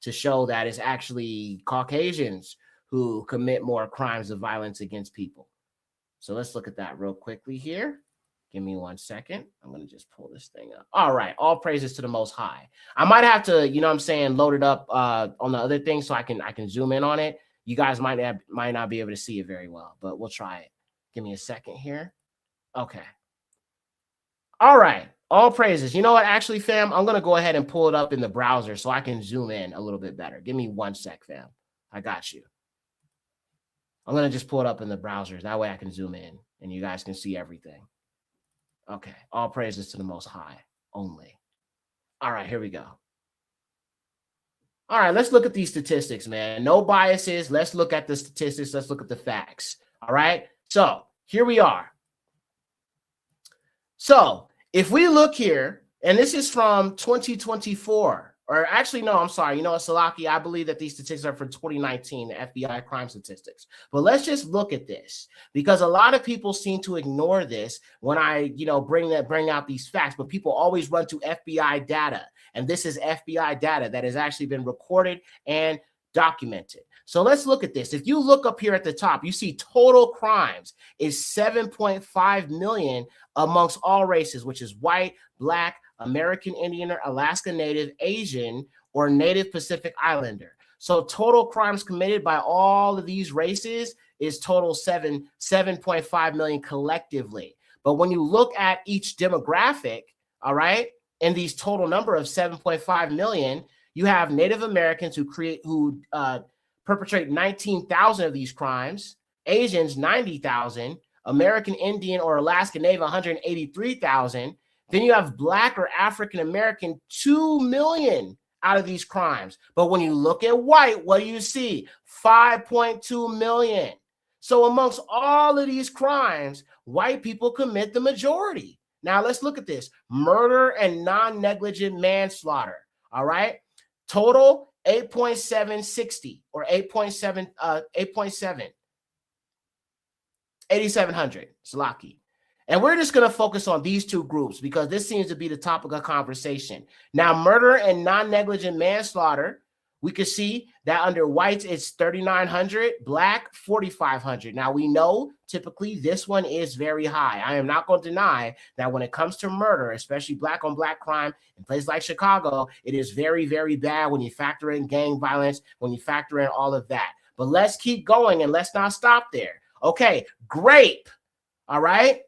to show that it's actually Caucasians who commit more crimes of violence against people. So let's look at that real quickly here. Give me 1 second. I'm going to just pull this thing up. All right. All praises to the Most High. I might have to, load it up on the other thing so I can zoom in on it. You guys might not be able to see it very well, but we'll try it. Give me a second here. Okay. All right. All praises. You know what? Actually, fam, I'm going to go ahead and pull it up in the browser so I can zoom in a little bit better. Give me 1 sec, fam. I got you. I'm going to just pull it up in the browser. That way I can zoom in and you guys can see everything. Okay. All praises to the Most High only. All right. Here we go. All right. Let's look at these statistics, man. No biases. Let's look at the statistics. Let's look at the facts. All right. So here we are. So if we look here, and this is from 2024, or actually, no, I'm sorry. You know what, Salaki? I believe that these statistics are for 2019, the FBI crime statistics. But let's just look at this, because a lot of people seem to ignore this when I, bring out these facts. But people always run to FBI data, and this is FBI data that has actually been recorded and documented. So let's look at this. If you look up here at the top, you see total crimes is 7.5 million amongst all races, which is white, black, American Indian, or Alaska Native, Asian, or Native Pacific Islander. So total crimes committed by all of these races is total 7.5 million collectively. But when you look at each demographic, all right, in these total number of 7.5 million, you have Native Americans who perpetrate 19,000 of these crimes, Asians 90,000, American Indian or Alaska Native 183,000. Then you have Black or African American 2 million out of these crimes. But when you look at white, what do you see? 5.2 million. So amongst all of these crimes, white people commit the majority. Now let's look at this. Murder and non-negligent manslaughter. All right. Total 8.760 or 8.7, 8,700. Slaki. And we're just going to focus on these two groups because this seems to be the topic of conversation. Now, murder and non-negligent manslaughter, we can see that under whites, it's 3,900, black, 4,500. Now, we know typically this one is very high. I am not going to deny that when it comes to murder, especially black on black crime in places like Chicago, it is very, very bad when you factor in gang violence, when you factor in all of that. But let's keep going and let's not stop there. Okay, grape. All right.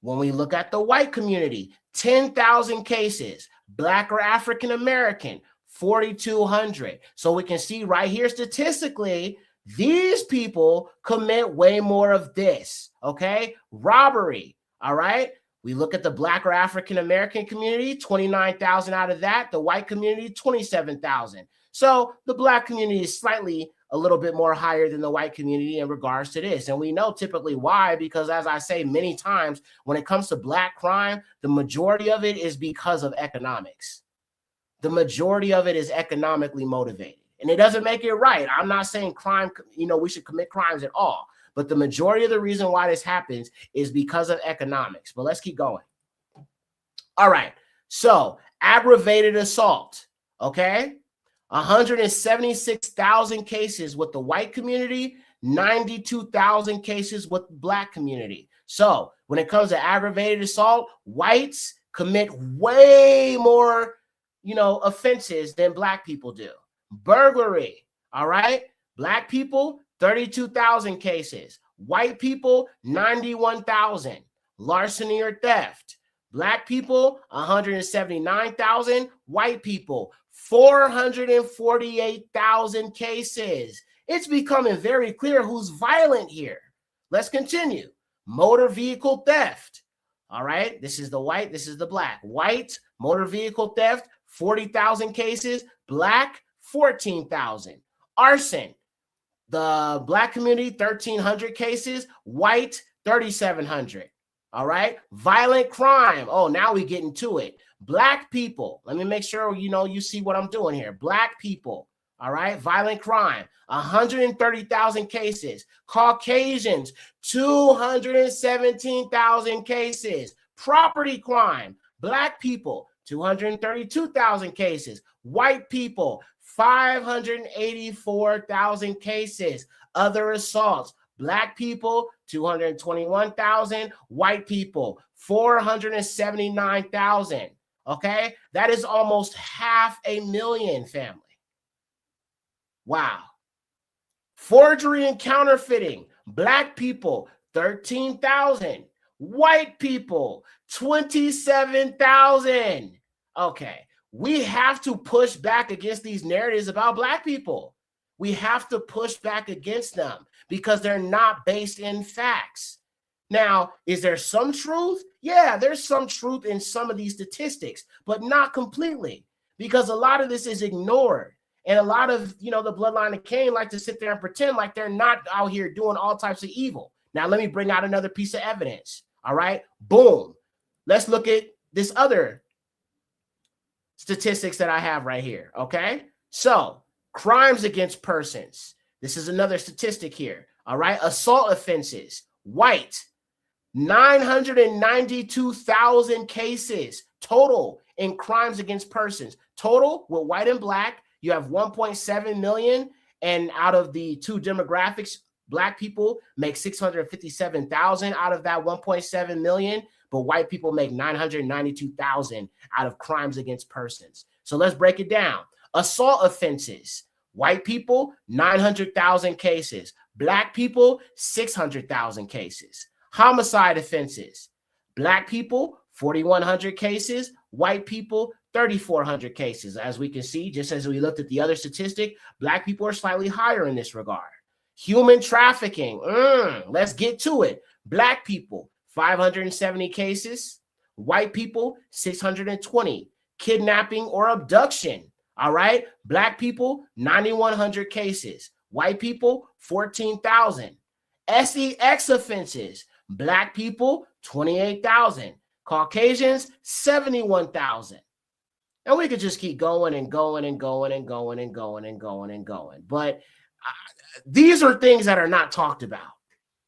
When we look at the white community, 10,000 cases, black or African American, 4,200. So we can see right here statistically, these people commit way more of this. Okay. Robbery. All right. We look at the black or African American community, 29,000 out of that. The white community, 27,000. So the black community is slightly a little bit more higher than the white community in regards to this. And we know typically why, because as I say many times, when it comes to black crime, the majority of it is because of economics. The majority of it is economically motivated. And it doesn't make it right. I'm not saying crime, we should commit crimes at all. But the majority of the reason why this happens is because of economics. But let's keep going. All right. So aggravated assault. Okay. 176,000 cases with the white community, 92,000 cases with the black community. So when it comes to aggravated assault, whites commit way more, offenses than black people do. Burglary, all right? Black people, 32,000 cases. White people, 91,000. Larceny or theft. Black people, 179,000. White people, 448,000 cases. It's becoming very clear who's violent here. Let's continue. Motor vehicle theft. All right. This is the white. This is the black. White motor vehicle theft, 40,000 cases. Black, 14,000. Arson. The black community, 1,300 cases. White, 3,700. All right. Violent crime. Oh, now we get into it. Black people. Let me make sure you see what I'm doing here. Black people. All right. Violent crime. 130,000 cases. Caucasians. 217,000 cases. Property crime. Black people. 232,000 cases. White people. 584,000 cases. Other assaults. Black people, 221,000. White people, 479,000. Okay, that is almost 500,000, family. Wow. Forgery and counterfeiting. Black people, 13,000. White people, 27,000. Okay, we have to push back against these narratives about black people. We have to push back against them because they're not based in facts. Now, is there some truth? Yeah, there's some truth in some of these statistics, but not completely, because a lot of this is ignored. And a lot of, the bloodline of Cain like to sit there and pretend like they're not out here doing all types of evil. Now, let me bring out another piece of evidence. All right, boom. Let's look at this other statistics that I have right here. Okay, so crimes against persons. This is another statistic here. All right. Assault offenses. White. 992,000 cases total in crimes against persons. Total with white and black, you have 1.7 million. And out of the two demographics, black people make 657,000 out of that 1.7 million. But white people make 992,000 out of crimes against persons. So let's break it down. Assault offenses. White people, 900,000 cases. Black people, 600,000 cases. Homicide offenses. Black people, 4,100 cases. White people, 3,400 cases. As we can see, just as we looked at the other statistic, black people are slightly higher in this regard. Human trafficking. Let's get to it. Black people, 570 cases. White people, 620. Kidnapping or abduction. All right. Black people, 9,100 cases. White people, 14,000. SEX offenses, Black people, 28,000. Caucasians, 71,000. And we could just keep going and going and going and going and going and going and going. But these are things that are not talked about.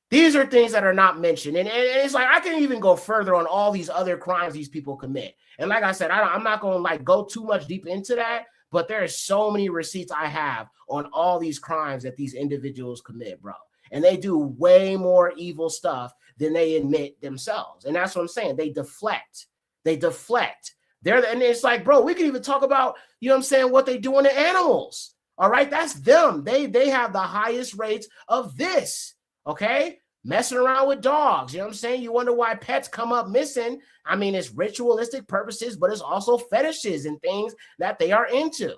These are things that are not mentioned. And it's like, I can even go further on all these other crimes these people commit. And like I said, I'm not going to like go too much deep into that, but there are so many receipts I have on all these crimes that these individuals commit, bro. And they do way more evil stuff than they admit themselves. And that's what I'm saying. They deflect. They deflect. And it's like, bro, we can even talk about, you know what I'm saying, what they do on the animals. All right, that's them. They have the highest rates of this. Okay, messing around with dogs. You know what I'm saying? You wonder why pets come up missing. I mean, it's ritualistic purposes, but it's also fetishes and things that they are into.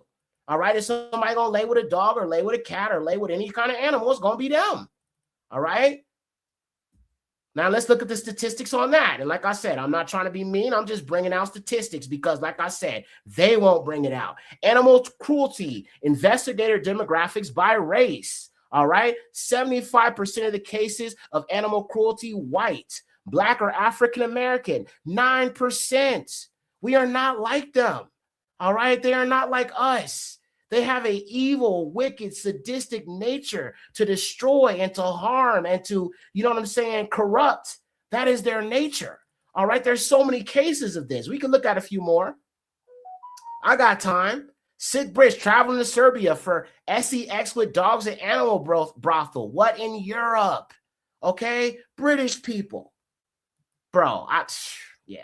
All right, if somebody gonna lay with a dog or lay with a cat or lay with any kind of animal, it's gonna be them. All right. Now let's look at the statistics on that. And like I said, I'm not trying to be mean. I'm just bringing out statistics because, like I said, they won't bring it out. Animal cruelty, investigator demographics by race. All right. 75% of the cases of animal cruelty, white, Black or African-American, 9%. We are not like them. All right. They are not like us. They have an evil, wicked, sadistic nature to destroy and to harm and to, you know what I'm saying, corrupt. That is their nature. All right. There's so many cases of this. We can look at a few more. I got time. Sick Brits traveling to Serbia for SEX with dogs and animal brothel. What in Europe? Okay. British people. Bro, yeah.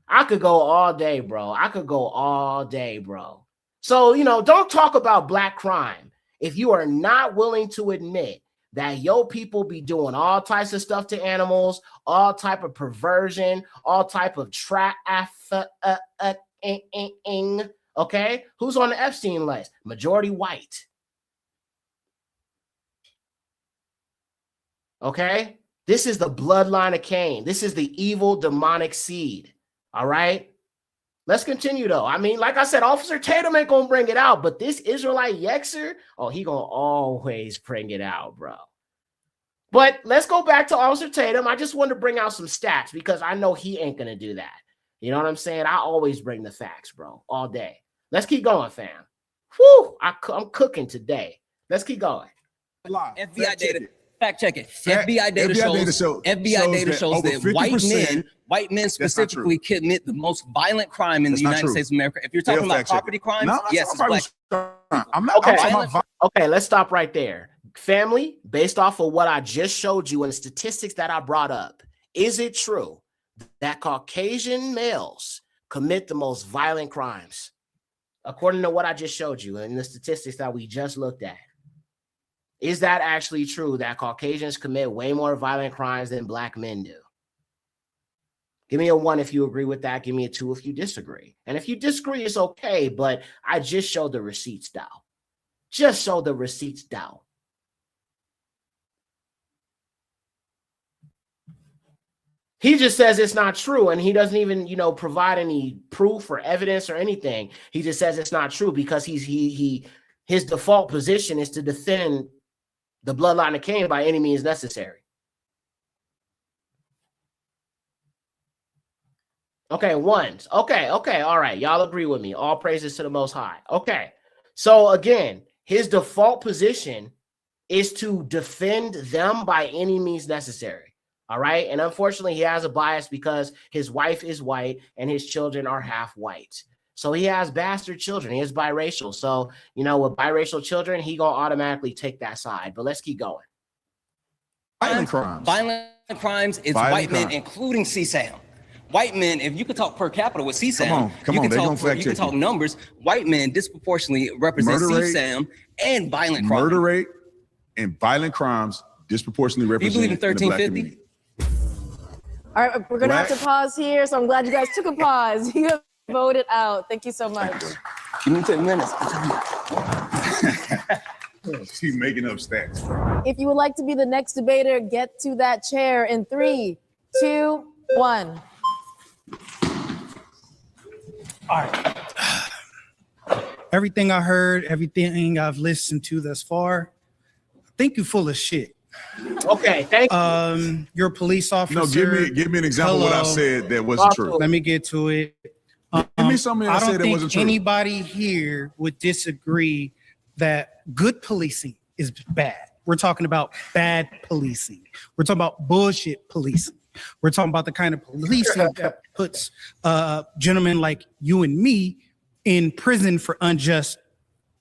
I could go all day, bro. I could go all day, bro. So, you know, don't talk about Black crime if you are not willing to admit that your people be doing all types of stuff to animals, all type of perversion, all type of okay? Who's on the Epstein list? Majority white. Okay? This is the bloodline of Cain. This is the evil demonic seed. All right? Let's continue, though. I mean, like I said, Officer Tatum ain't going to bring it out, but this Israelite Yexer, oh, he going to always bring it out, bro. But let's go back to Officer Tatum. I just wanted to bring out some stats because I know he ain't going to do that. You know what I'm saying? I always bring the facts, bro, all day. Let's keep going, fam. Whew, I'm cooking today. Let's keep going. FBI data. Fact check it. FBI data shows that white men specifically commit the most violent crime in the United States of America. If you're talking about property crimes, yes, it's Black. I'm not okay, let's stop right there. Family, based off of what I just showed you and the statistics that I brought up, is it true that Caucasian males commit the most violent crimes? According to what I just showed you and the statistics that we just looked at. Is that actually true that Caucasians commit way more violent crimes than Black men do? Give me a 1 if you agree with that. Give me a 2 if you disagree. And if you disagree, it's okay, but I just showed the receipts down. Just show the receipts down. He just says it's not true, and he doesn't even, you know, provide any proof or evidence or anything. He just says it's not true because his default position is to defend the bloodline of Cain by any means necessary. Okay, ones. Okay, all right. Y'all agree with me. All praises to the Most High. Okay, so again, his default position is to defend them by any means necessary. All right, and unfortunately, he has a bias because his wife is white and his children are half white. So he has bastard children. He is biracial. So, you know, with biracial children, he gonna automatically take that side. But let's keep going. Violent crimes. Violent crimes is white men, including CSAM. White men, if you could talk per capita with CSAM, you can talk numbers. White men disproportionately represent CSAM and violent crime. Murder rate and violent crimes disproportionately represent. Do you believe in 1350? All right, we're gonna have to pause here. So I'm glad you guys took a pause. You have voted out. Thank you so much. Give me 10 minutes. She's making up stats. If you would like to be the next debater, get to that chair in 3, 2, 1. All right. Everything I heard, everything I've listened to thus far, I think you're full of shit. Okay, thank you. You're a police officer. No, give me an example of what I Hello. said that wasn't true. Let me get to it. Give me something I I said don't that think wasn't true. anybody here would disagree that good policing is bad. We're talking about bad policing. We're talking about bullshit policing. We're talking about the kind of policing that puts gentlemen like you and me in prison for unjust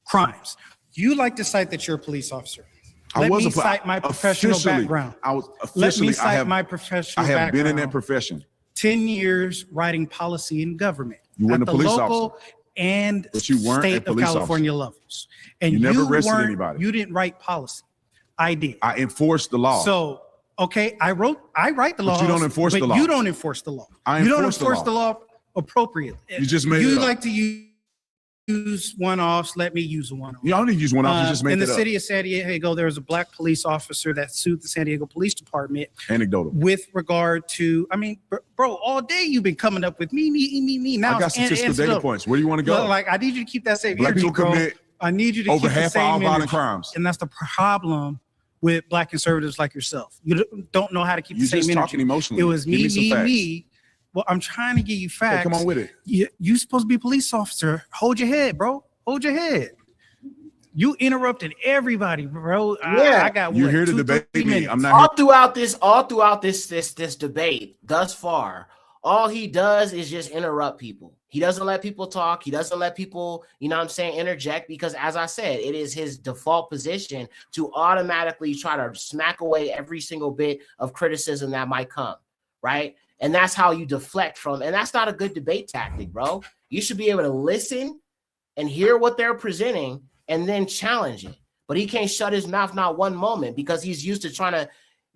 crimes. You like to cite that you're a police officer. Let me cite my professional background. Let me cite my professional background. I have been in that profession. 10 years writing policy in government. You weren't at a the police local officer. And But you weren't a state of police California levels. And You never arrested weren't- anybody. You didn't write policy. I did. I enforced the law. So, okay, I write the law. But you don't enforce the law. You don't enforce the law. I You don't enforce the enforce law. the law appropriately. You just made it You up. like to use one-offs. Let me use a one-off. You don't need to use one off. You just made in it the up. city of San Diego, there was a black police officer that sued the San Diego Police Department Anecdotal. with regard to, I mean, bro, all day you've been coming up with me. Now I got it's statistical data anecdotal. points. Where do you want to go? Like, I need you to keep that same Black energy, people bro. commit I need you to over keep the half of same all violent energy. crimes. And that's the problem with black conservatives like yourself. You don't know how to keep You the same just energy. talking emotionally. It was Give me some facts. me. Well, I'm trying to give you facts. Hey, come on with it. You supposed to be a police officer. Hold your head, bro. Hold your head. You interrupted everybody, bro. Yeah. I got You're what, here to 2-3 debate me. minutes. I'm not here. All throughout this debate thus far, all he does is just interrupt people. He doesn't let people talk. He doesn't let people, you know what I'm saying, interject, because as I said, it is his default position to automatically try to smack away every single bit of criticism that might come, right? And that's how you deflect from, and that's not a good debate tactic, bro. You should be able to listen and hear what they're presenting and then challenge it. But he can't shut his mouth not one moment because he's used to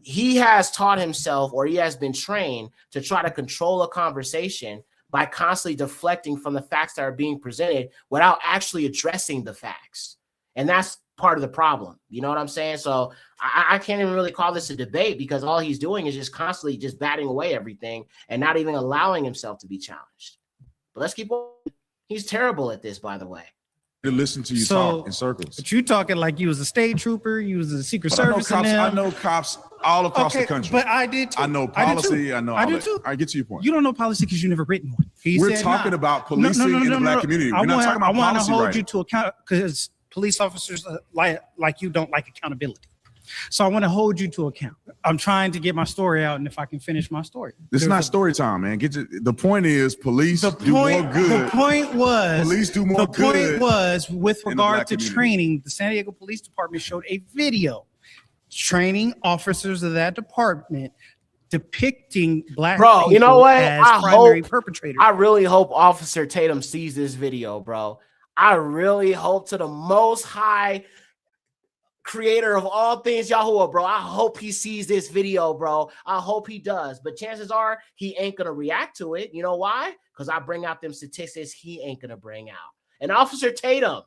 he has taught himself, or he has been trained to try to control a conversation by constantly deflecting from the facts that are being presented without actually addressing the facts. And that's part of the problem. You know what I'm saying? So I can't even really call this a debate because all he's doing is just constantly just batting away everything and not even allowing himself to be challenged. But let's keep on. He's terrible at this, by the way. To listen to you talk in circles. But you talking like you was a state trooper, you was a Secret But Service. I know cops all across the country. But I did too. I know I do policy. too. I know I all do that. too. All right, get to your point. You don't know policy because you never written one. We're talking about policing in the black community. We're not talking about policy I want to hold writing. you to account because police officers like you don't like accountability. So I want to hold you to account. I'm trying to get my story out, and if I can finish my story. This is not story time, man. The point is police do more good. The point was Police do more The point good was with in the regard black to community. training, the San Diego Police Department showed a video training officers of that department depicting black Bro, people you know what? as primary perpetrators. I really hope Officer Tatum sees this video, bro. I really hope to the Most High Creator of all things, Yahuwah, bro. I hope he sees this video, bro. I hope he does. But chances are he ain't gonna react to it. You know why? Because I bring out them statistics he ain't gonna bring out. And Officer Tatum,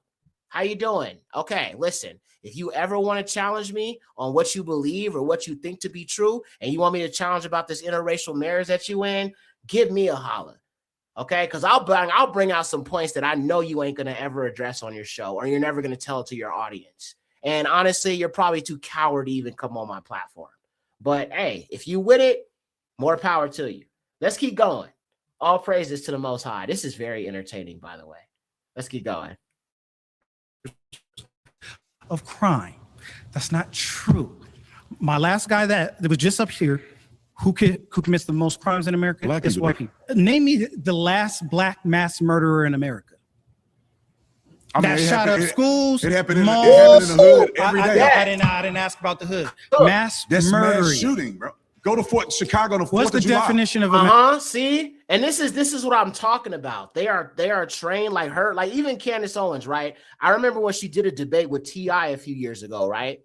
how you doing? Okay, listen. If you ever want to challenge me on what you believe or what you think to be true, and you want me to challenge about this interracial marriage that you in, give me a holler. Okay, because I'll bring out some points that I know you ain't gonna ever address on your show, or you're never gonna tell it to your audience. And honestly, you're probably too coward to even come on my platform. But hey, if you with it, more power to you. Let's keep going. All praises to the Most High. This is very entertaining, by the way. Let's keep going. Of crime. That's not true. My last guy that was just up here, who commits the most crimes in America? Black is people. white people. Name me the last black mass murderer in America. I mean, That it shot up happened- schools. It happened in the malls. hood every day. I didn't ask about the hood. Mass That's murdering. mass shooting, bro. Go to Chicago to 4th What's the of July. definition of a See, and this is what I'm talking about. They are trained like her, like even Candace Owens, right? I remember when she did a debate with T.I. a few years ago, right?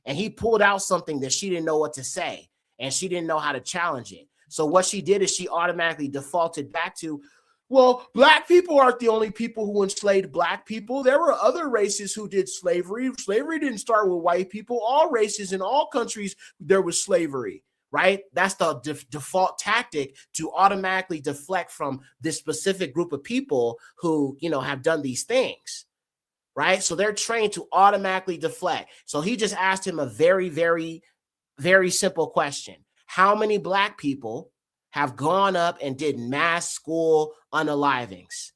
And he pulled out something that she didn't know what to say, and she didn't know how to challenge it. So what she did is she automatically defaulted back to, well, black people aren't the only people who enslaved black people. There were other races who did slavery. Slavery didn't start with white people. All races in all countries, there was slavery. Right? That's the default tactic to automatically deflect from this specific group of people who, have done these things. Right? So they're trained to automatically deflect. So he just asked him a very, very very simple question. How many black people have gone up and did mass school unalivings?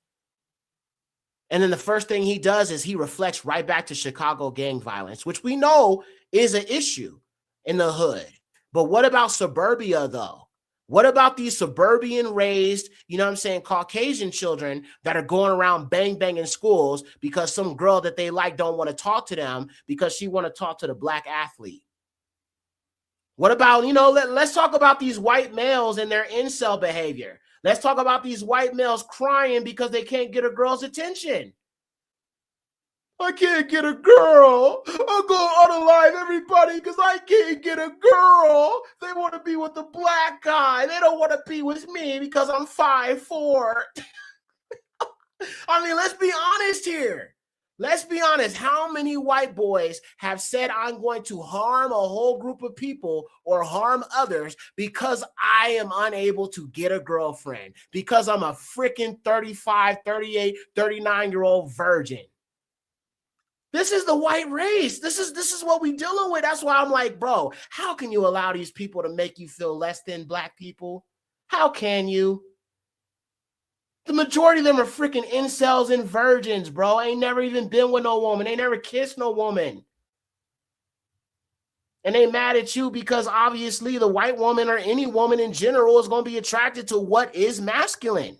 And then the first thing he does is he reflects right back to Chicago gang violence, which we know is an issue in the hood. But what about suburbia, though? What about these suburban raised, you know what I'm saying, Caucasian children that are going around banging schools because some girl that they like don't want to talk to them because she want to talk to the black athlete? What about, you know, let's talk about these white males and their incel behavior. Let's talk about these white males crying because they can't get a girl's attention. I can't get a girl. I'll go unalive everybody because I can't get a girl. They want to be with the black guy. They don't want to be with me because I'm 5'4". I mean, let's be honest here. Let's be honest. How many white boys have said, I'm going to harm a whole group of people or harm others because I am unable to get a girlfriend, because I'm a freaking 35, 38, 39-year-old virgin? This is the white race. This is what we dealing with. That's why I'm like, bro, how can you allow these people to make you feel less than black people? How can you? The majority of them are freaking incels and virgins, bro. Ain't never even been with no woman. They never kissed no woman. And they mad at you because obviously the white woman or any woman in general is going to be attracted to what is masculine.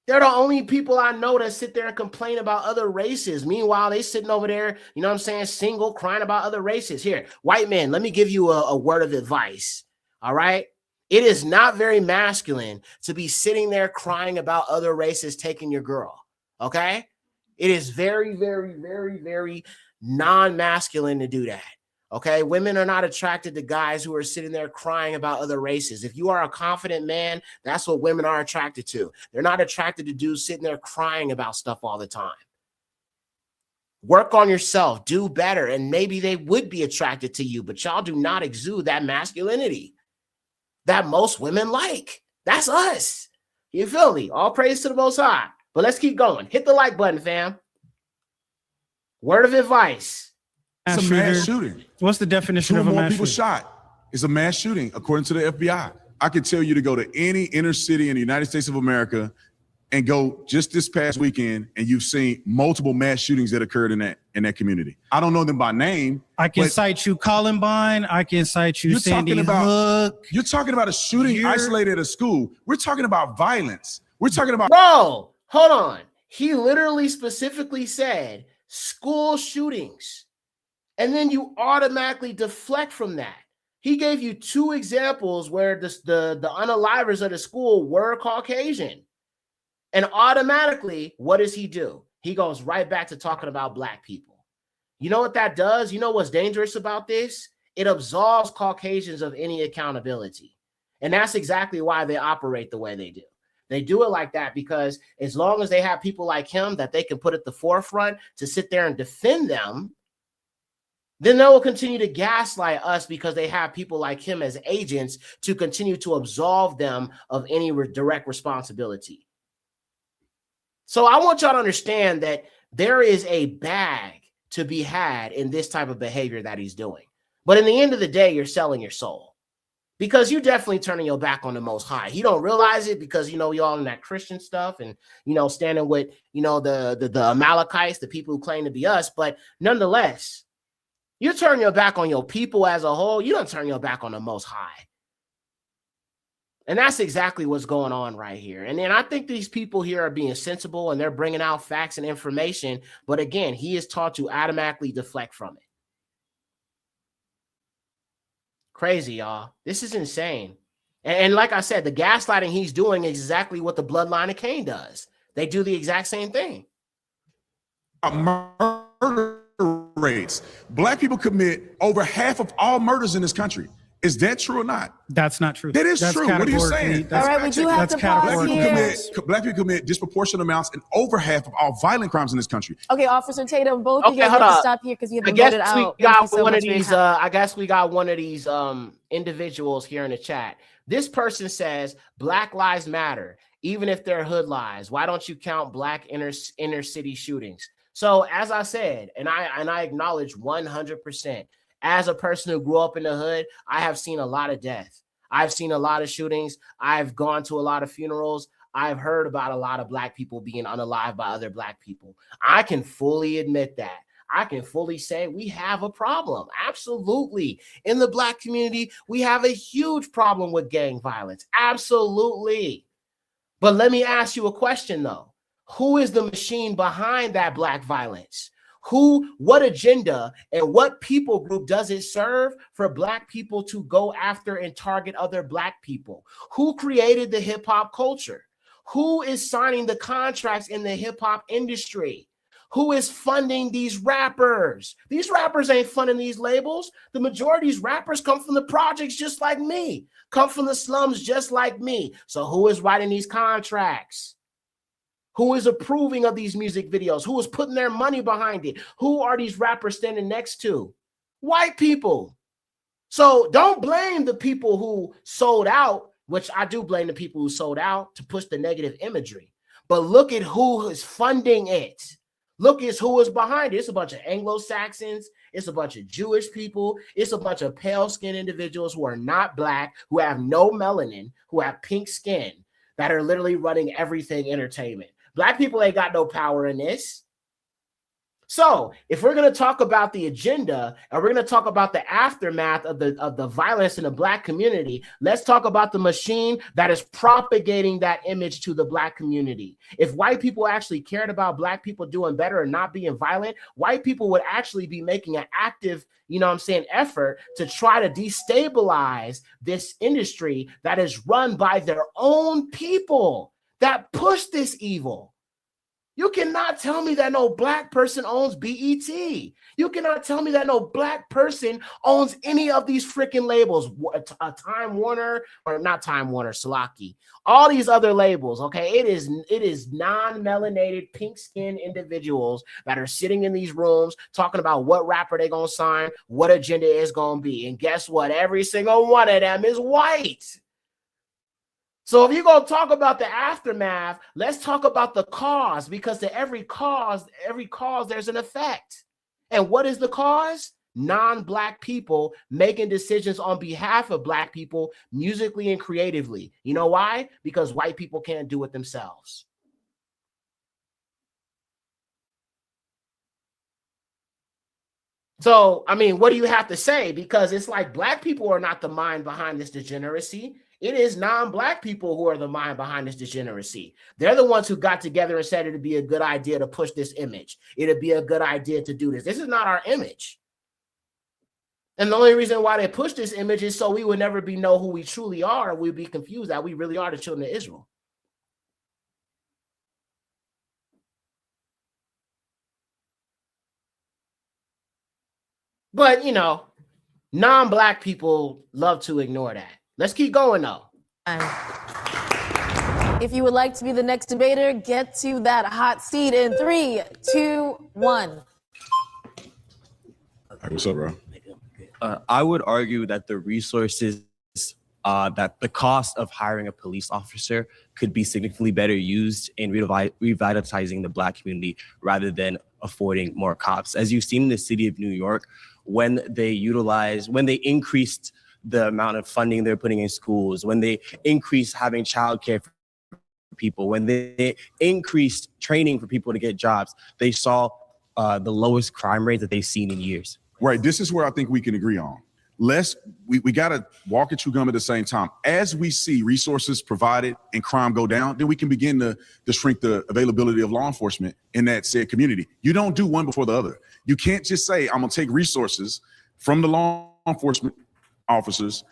They're the only people I know that sit there and complain about other races. Meanwhile, they sitting over there, you know what I'm saying, single, crying about other races. Here, white men, let me give you a word of advice, all right? It is not very masculine to be sitting there crying about other races taking your girl, okay? It is very, very, very, very non-masculine to do that, okay? Women are not attracted to guys who are sitting there crying about other races. If you are a confident man, that's what women are attracted to. They're not attracted to dudes sitting there crying about stuff all the time. Work on yourself, do better, and maybe they would be attracted to you, but y'all do not exude that masculinity that most women like. That's us. You feel me? All praise to the Most High. But let's keep going. Hit the like button, fam. Word of advice. It's a mass shooting. What's the definition of a mass people shooting? shot. It's a mass shooting, according to the FBI. I could tell you to go to any inner city in the United States of America and go just this past weekend, and you've seen multiple mass shootings that occurred in that community. I don't know them by name. I can cite you Columbine. I can cite you Sandy Hook. You're talking about a shooting isolated at a school. We're talking about violence. We're talking about— Bro, hold on. He literally specifically said school shootings. And then you automatically deflect from that. He gave you two examples where the unalivers of the school were Caucasian. And automatically, what does he do? He goes right back to talking about black people. You know what that does? You know what's dangerous about this? It absolves Caucasians of any accountability. And that's exactly why they operate the way they do. They do it like that because as long as they have people like him that they can put at the forefront to sit there and defend them, then they will continue to gaslight us because they have people like him as agents to continue to absolve them of any direct responsibility. So I want y'all to understand that there is a bag to be had in this type of behavior that he's doing. But in the end of the day, you're selling your soul because you're definitely turning your back on the Most High. You don't realize it because, you know, y'all in that Christian stuff and, you know, standing with, you know, the Amalekites, the people who claim to be us. But nonetheless, you turn your back on your people as a whole. You don't turn your back on the Most High. And that's exactly what's going on right here. And then I think these people here are being sensible and they're bringing out facts and information. But again, he is taught to automatically deflect from it. Crazy, y'all. This is insane. And like I said, the gaslighting he's doing is exactly what the bloodline of Cain does. They do the exact same thing. Murder rates. Black people commit over half of all murders in this country. Is that true or not? That's not true. That is true. What are you saying? All right, we do have to pause here. Black people commit disproportionate amounts and over half of all violent crimes in this country. Okay, Officer Tatum, both of you guys have to stop here because you have been voted out. I guess we got one of these individuals here in the chat. This person says Black Lives Matter, even if they're hood lies. Why don't you count black inner city shootings? So as I said, and I acknowledge 100%, As a person who grew up in the hood, I have seen a lot of death. I've seen a lot of shootings. I've gone to a lot of funerals. I've heard about a lot of Black people being unalived by other Black people. I can fully admit that. I can fully say we have a problem. Absolutely. In the Black community, we have a huge problem with gang violence. Absolutely. But let me ask you a question, though. Who is the machine behind that Black violence? What agenda and what people group does it serve for Black people to go after and target other Black people? Who created the hip hop culture? Who is signing the contracts in the hip hop industry? Who is funding these rappers? These rappers ain't funding these labels. The majority of these rappers come from the projects just like me, come from the slums just like me. So who is writing these contracts? Who is approving of these music videos? Who is putting their money behind it? Who are these rappers standing next to? White people. So don't blame the people who sold out, which I do blame the people who sold out to push the negative imagery. But look at who is funding it. Look at who is behind it. It's a bunch of Anglo-Saxons. It's a bunch of Jewish people. It's a bunch of pale-skinned individuals who are not Black, who have no melanin, who have pink skin, that are literally running everything entertainment. Black people ain't got no power in this. So if we're going to talk about the agenda and we're going to talk about the aftermath of the violence in the Black community, let's talk about the machine that is propagating that image to the Black community. If white people actually cared about Black people doing better and not being violent, white people would actually be making an active, effort to try to destabilize this industry that is run by their own people that push this evil. You cannot tell me that no Black person owns BET. You cannot tell me that no Black person owns any of these freaking labels. Time Warner, or not Time Warner, Salaki. All these other labels, okay? It is non-melanated, pink-skinned individuals that are sitting in these rooms talking about what rapper they're going to sign, what agenda is going to be. And guess what? Every single one of them is white. So if you're going to talk about the aftermath, let's talk about the cause, because to every cause, there's an effect. And what is the cause? Non-Black people making decisions on behalf of Black people musically and creatively. You know why? Because white people can't do it themselves. So, what do you have to say? Because it's like Black people are not the mind behind this degeneracy. It is non-Black people who are the mind behind this degeneracy. They're the ones who got together and said it'd be a good idea to push this image. It'd be a good idea to do this. This is not our image. And the only reason why they push this image is so we would never know who we truly are. We'd be confused that we really are the children of Israel. But, non-Black people love to ignore that. Let's keep going, though. If you would like to be the next debater, get to that hot seat in 3, 2, 1. What's up, bro? I would argue that the resources, that the cost of hiring a police officer could be significantly better used in revitalizing the Black community rather than affording more cops. As you've seen in the city of New York, when they increased the amount of funding they're putting in schools, when they increased having childcare for people, when they increased training for people to get jobs, they saw the lowest crime rate that they've seen in years. Right. This is where I think we can agree on. We got to walk and chew gum at the same time. As we see resources provided and crime go down, then we can begin to shrink the availability of law enforcement in that said community. You don't do one before the other. You can't just say, I'm going to take resources from the law enforcement officers.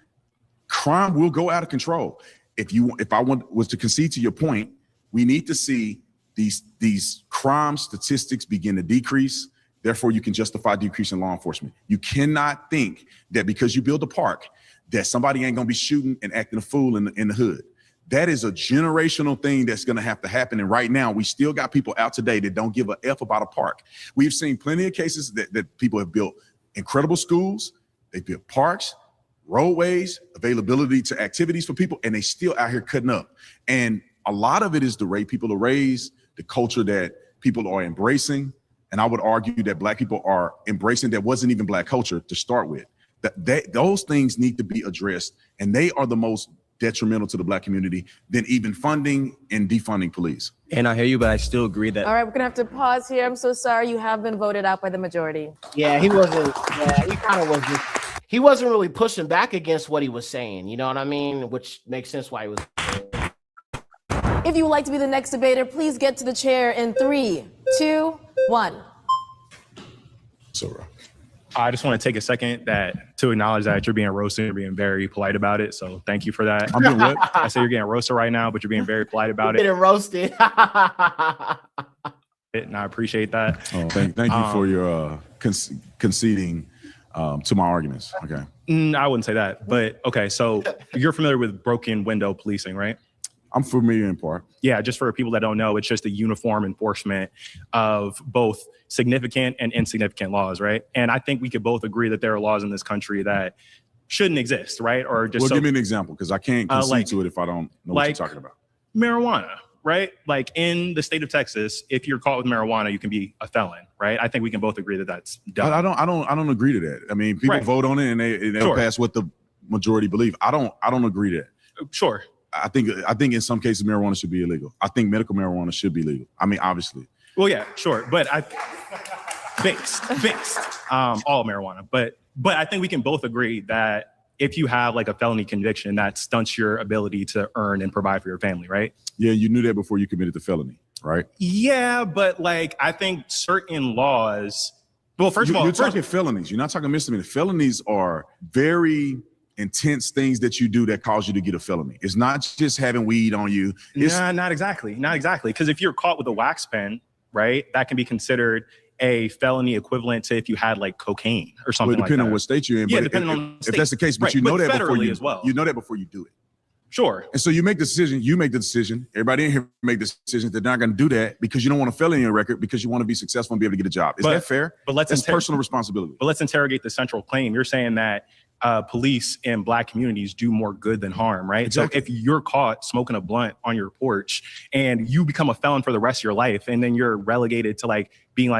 Crime will go out of control. If I was to concede to your point, we need to see these crime statistics begin to decrease. Therefore, you can justify decrease in law enforcement. You cannot think that because you build a park that somebody ain't gonna be shooting and acting a fool in the hood. That is a generational thing that's gonna have to happen. And right now, we still got people out today that don't give a F about a park. We've seen plenty of cases that people have built incredible schools, they built parks, roadways, availability to activities for people, and they still out here cutting up. And a lot of it is the way people are raised, the culture that people are embracing. And I would argue that black people are embracing that wasn't even black culture to start with. Those things need to be addressed, and they are the most detrimental to the black community than even funding and defunding police. And I hear you, but I still agree that. All right, we're gonna have to pause here. I'm so sorry. You have been voted out by the majority. Yeah, he wasn't. Yeah, he kind of wasn't. He wasn't really pushing back against what he was saying. You know what I mean? Which makes sense why he was. If you would like to be the next debater, please get to the chair in 3, 2, 1. So, I just want to take a second to acknowledge that you're being roasted. You're being very polite about it. So thank you for that. I'm doing what? I say you're getting roasted right now, but you're being very polite about it. Getting roasted. And I appreciate that. Oh, thank you for your conceding to my arguments. Okay. I wouldn't say that, but okay. So you're familiar with broken window policing, right? I'm familiar in part. Yeah, just for people that don't know, it's just a uniform enforcement of both significant and insignificant laws, right? And I think we could both agree that there are laws in this country that shouldn't exist, right? Or just give me an example, because I can't concede to it if I don't know what you're talking about. Marijuana, right? Like in the state of Texas, if you're caught with marijuana, you can be a felon, right? I think we can both agree that that's dumb. I don't agree to that. I mean, people vote on it and they'll pass what the majority believe. I don't agree to that. Sure. I think in some cases marijuana should be illegal. I think medical marijuana should be legal. I mean, obviously. Well, yeah, sure, but based all marijuana, but I think we can both agree that if you have like a felony conviction, that stunts your ability to earn and provide for your family, right? Yeah, you knew that before you committed the felony, right? Yeah, but like I think certain laws. Well, first of all, you're talking felonies. You're not talking misdemeanor. Felonies are very intense things that you do that cause you to get a felony. It's not just having weed on you. Not exactly. Because if you're caught with a wax pen, right, that can be considered a felony equivalent to if you had like cocaine or something like that. Depending on what state you're in. Yeah, but depending on the state. If that's the case, but right. you know that federally before you as well. You know that before you do it. Sure. And so you make the decision. You make the decision. Everybody in here make the decision. They're not going to do that because you don't want a felony on your record because you want to be successful and be able to get a job. Is that fair? But that's personal responsibility. But let's interrogate the central claim. You're saying that police in black communities do more good than harm, right? Exactly. So if you're caught smoking a blunt on your porch and you become a felon for the rest of your life, and then you're relegated to like being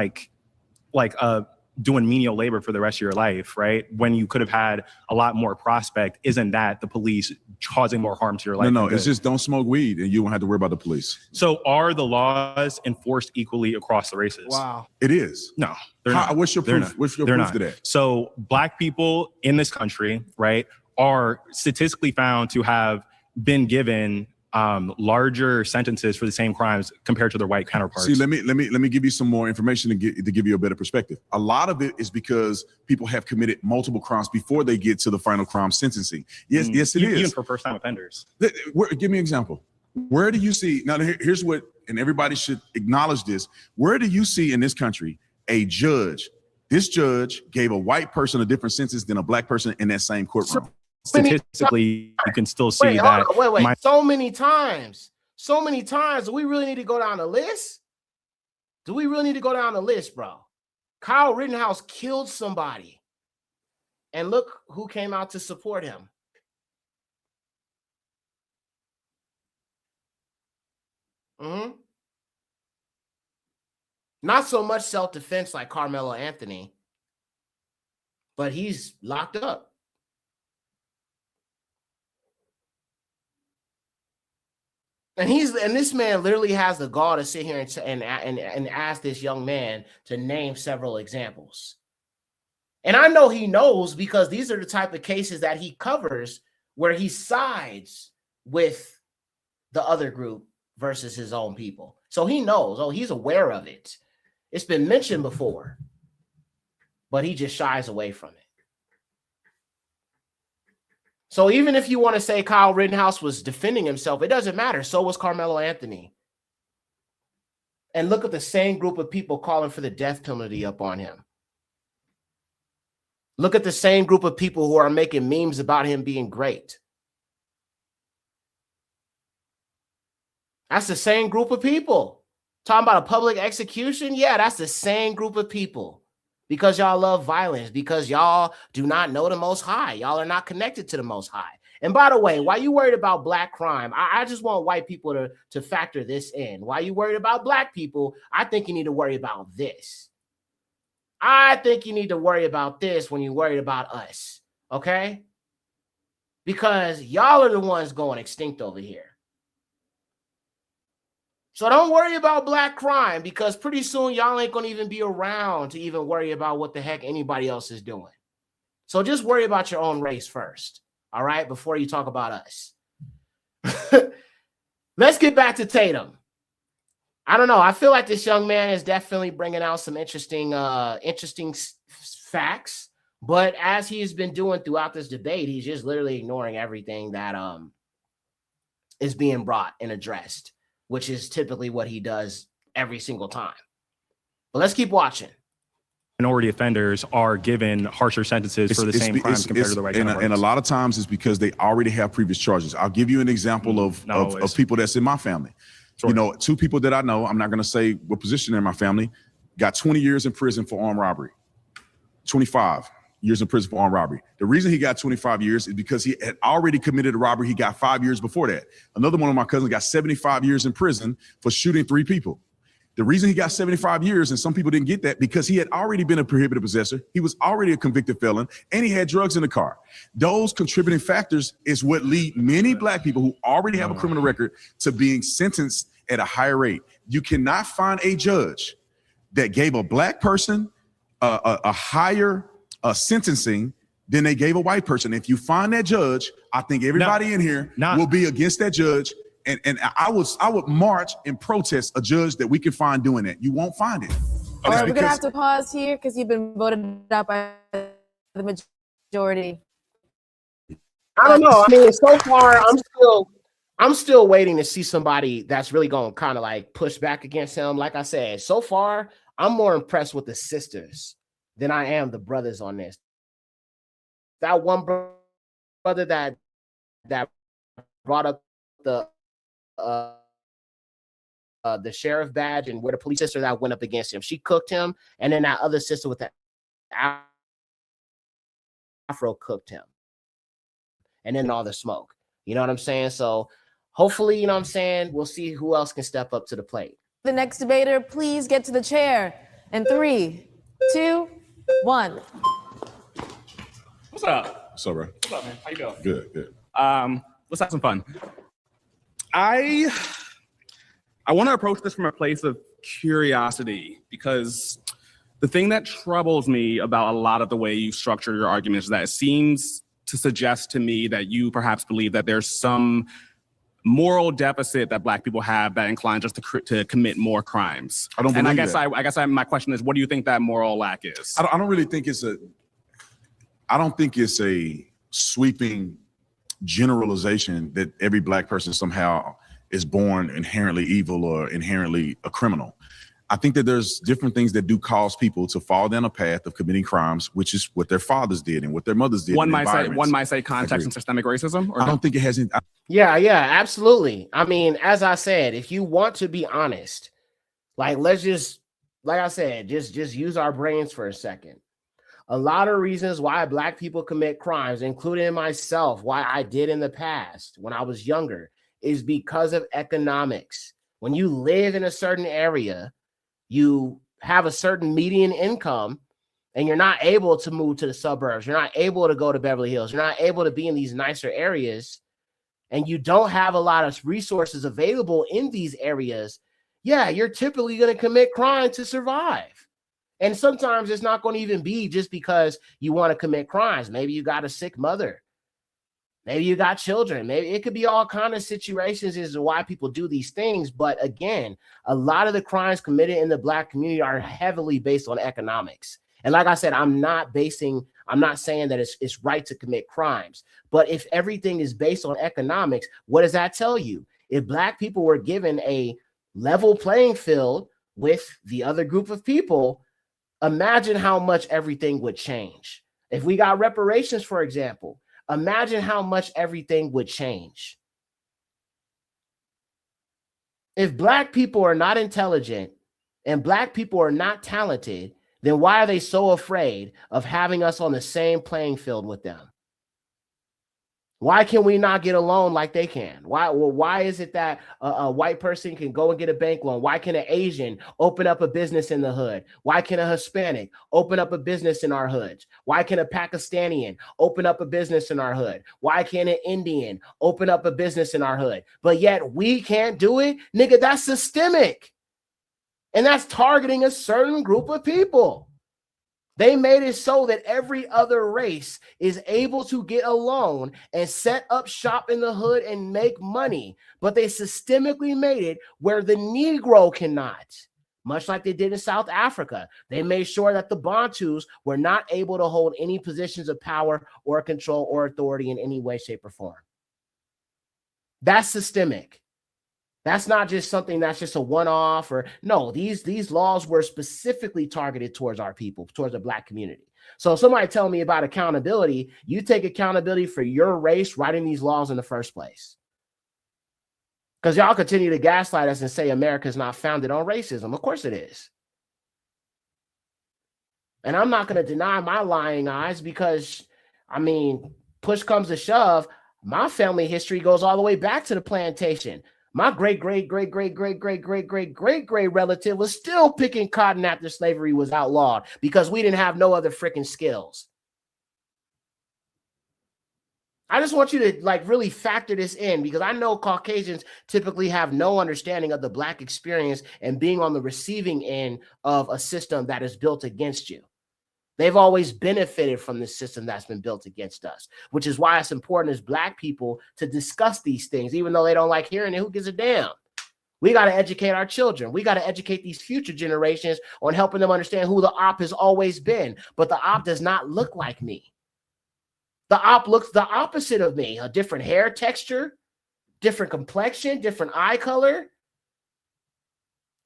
doing menial labor for the rest of your life, right? When you could have had a lot more prospect, isn't that the police causing more harm to your life? No, it's just don't smoke weed and you won't have to worry about the police. So are the laws enforced equally across the races? Wow. It is. No, they're not. What's your proof? What's your proof to that? So black people in this country, right, are statistically found to have been given larger sentences for the same crimes compared to their white counterparts. See, let me give you some more information to give you a better perspective. A lot of it is because people have committed multiple crimes before they get to the final crime sentencing. Yes, it is. Even for first-time offenders. Give me an example. Where do you see, now here's what, and everybody should acknowledge this. Where do you see in this country a judge, this judge gave a white person a different sentence than a black person in that same courtroom? Statistically, you can still see that. Wait. So many times. Do we really need to go down the list? Bro? Kyle Rittenhouse killed somebody. And look who came out to support him. Not so much self-defense like Carmelo Anthony, but he's locked up. And this man literally has the gall to sit here and ask this young man to name several examples. And I know he knows because these are the type of cases that he covers where he sides with the other group versus his own people. So he knows, he's aware of it. It's been mentioned before, but he just shies away from it. So even if you want to say Kyle Rittenhouse was defending himself, it doesn't matter. So was Carmelo Anthony. And look at the same group of people calling for the death penalty up on him. Look at the same group of people who are making memes about him being great. That's the same group of people. Talking about a public execution? Yeah, that's the same group of people. Because y'all love violence, because y'all do not know the Most High. Y'all are not connected to the Most High. And by the way, why you worried about black crime? I just want white people to factor this in. Why you worried about black people? I think you need to worry about this. I think you need to worry about this when you're worried about us, okay? Because y'all are the ones going extinct over here. So don't worry about black crime, because pretty soon y'all ain't going to even be around to even worry about what the heck anybody else is doing. So just worry about your own race first, all right, before you talk about us. Let's get back to Tatum. I don't know. I feel like this young man is definitely bringing out some interesting facts. But as he's been doing throughout this debate, he's just literally ignoring everything that is being brought and addressed, which is typically what he does every single time. But let's keep watching. Minority offenders are given harsher sentences for the same crimes compared to the right. And a lot of times it's because they already have previous charges. I'll give you an example of people that's in my family. Sure. You know, 2 people that I know, I'm not going to say what position they're in my family, got 20 years in prison for armed robbery. 25 years in prison for armed robbery. The reason he got 25 years is because he had already committed a robbery. He got 5 years before that. Another one of my cousins got 75 years in prison for shooting 3 people. The reason he got 75 years, and some people didn't get that, because he had already been a prohibited possessor. He was already a convicted felon, and he had drugs in the car. Those contributing factors is what lead many black people who already have a criminal record to being sentenced at a higher rate. You cannot find a judge that gave a black person a higher sentencing than they gave a white person. If you find that judge, I think everybody in here will be against that judge. And I would march and protest a judge that we can find doing that. You won't find it. All right, we're gonna have to pause here because you've been voted out by the majority. I don't know. I mean, so far, I'm still waiting to see somebody that's really going to kind of like push back against him. Like I said, so far, I'm more impressed with the sisters than I am the brothers on this. That one brother that brought up the sheriff badge and where the police sister that went up against him, she cooked him, and then that other sister with the afro cooked him, and then all the smoke. You know what I'm saying? So hopefully, you know what I'm saying, we'll see who else can step up to the plate. The next debater, please get to the chair. In 3, 2, 1. What's up? What's up, bro? What's up, man? How you doing? Good. Let's have some fun. I want to approach this from a place of curiosity, because the thing that troubles me about a lot of the way you structure your arguments is that it seems to suggest to me that you perhaps believe that there's some moral deficit that black people have that inclines us to commit more crimes. I don't believe that. I guess my question is, what do you think that moral lack is? I don't really think it's I don't think it's a sweeping generalization that every black person somehow is born inherently evil or inherently a criminal. I think that there's different things that do cause people to fall down a path of committing crimes, which is what their fathers did and what their mothers did. One might say context and systemic racism. Or I don't think it has. Yeah, absolutely. I mean, as I said, if you want to be honest, like let's just, like I said, just use our brains for a second. A lot of reasons why black people commit crimes, including myself, why I did in the past when I was younger, is because of economics. When you live in a certain area, you have a certain median income, and you're not able to move to the suburbs. You're not able to go to Beverly Hills. You're not able to be in these nicer areas, and you don't have a lot of resources available in these areas. Yeah, you're typically going to commit crime to survive. And sometimes it's not going to even be just because you want to commit crimes. Maybe you got a sick mother. Maybe you got children. Maybe it could be all kinds of situations as to why people do these things. But again, a lot of the crimes committed in the black community are heavily based on economics. And like I said, I'm not saying that it's right to commit crimes. But if everything is based on economics, what does that tell you? If black people were given a level playing field with the other group of people, imagine how much everything would change. If we got reparations, for example, imagine how much everything would change. If black people are not intelligent and black people are not talented, then why are they so afraid of having us on the same playing field with them? Why can we not get a loan like they can? Why is it that a white person can go and get a bank loan? Why can an Asian open up a business in the hood? Why can a Hispanic open up a business in our hoods? Why can a Pakistani open up a business in our hood? Why can an Indian open up a business in our hood? But yet we can't do it? Nigga, that's systemic. And that's targeting a certain group of people. They made it so that every other race is able to get a loan and set up shop in the hood and make money. But they systemically made it where the Negro cannot, much like they did in South Africa. They made sure that the Bantus were not able to hold any positions of power or control or authority in any way, shape, or form. That's systemic. That's not just something that's just a one-off or no, these laws were specifically targeted towards our people, towards the Black community. So if somebody tell me about accountability, you take accountability for your race writing these laws in the first place. Because y'all continue to gaslight us and say America is not founded on racism. Of course it is. And I'm not going to deny my lying eyes because, I mean, push comes to shove, my family history goes all the way back to the plantation. My great relative was still picking cotton after slavery was outlawed because we didn't have no other freaking skills. I just want you to like really factor this in because I know Caucasians typically have no understanding of the Black experience and being on the receiving end of a system that is built against you. They've always benefited from the system that's been built against us, which is why it's important as Black people to discuss these things, even though they don't like hearing it. Who gives a damn? We got to educate our children. We got to educate these future generations on helping them understand who the op has always been. But the op does not look like me. The op looks the opposite of me. A different hair texture, different complexion, different eye color.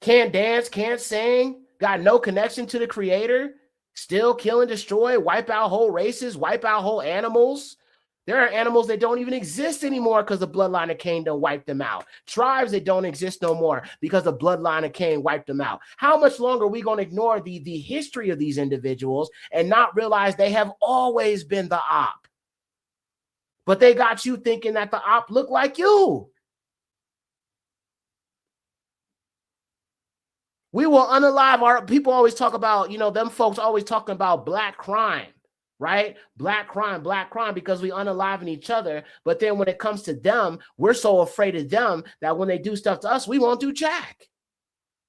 Can't dance, can't sing, got no connection to the creator. Still kill and destroy, wipe out whole races, wipe out whole animals. There are animals that don't even exist anymore because the bloodline of Cain don't wipe them out. Tribes that don't exist no more because the bloodline of Cain wiped them out. How much longer are we going to ignore the history of these individuals and not realize they have always been the op? But they got you thinking that the op look like you. We will unalive our people. Always talk about, you know, them folks always talking about Black crime, right? Black crime, because we unaliving each other. But then when it comes to them, we're so afraid of them that when they do stuff to us, we won't do jack.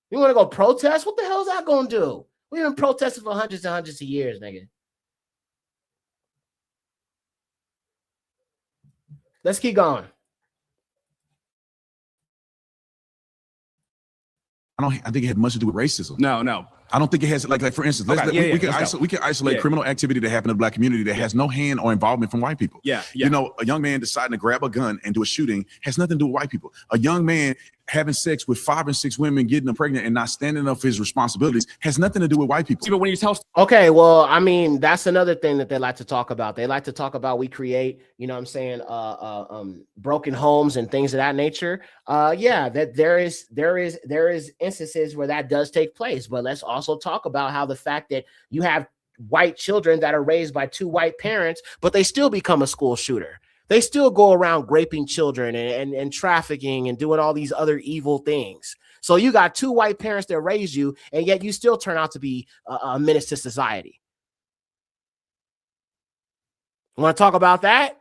You want to go protest? What the hell is that going to do? We've been protesting for hundreds and hundreds of years, nigga. Let's keep going. I think it had much to do with racism. No. I don't think it has, like for instance, we can isolate criminal activity that happened in the Black community that has no hand or involvement from white people. You know, a young man deciding to grab a gun and do a shooting has nothing to do with white people. A young man having sex with 5 and 6 women, getting them pregnant and not standing up for his responsibilities has nothing to do with white people. But when you tell, okay, well, I mean, that's another thing that they like to talk about. They like to talk about we create, you know what I'm saying, broken homes and things of that nature. Yeah, that there is instances where that does take place, but let's also talk about how the fact that you have white children that are raised by 2 white parents, but they still become a school shooter. They still go around raping children and trafficking and doing all these other evil things. So you got 2 white parents that raise you, and yet you still turn out to be a menace to society. Want to talk about that?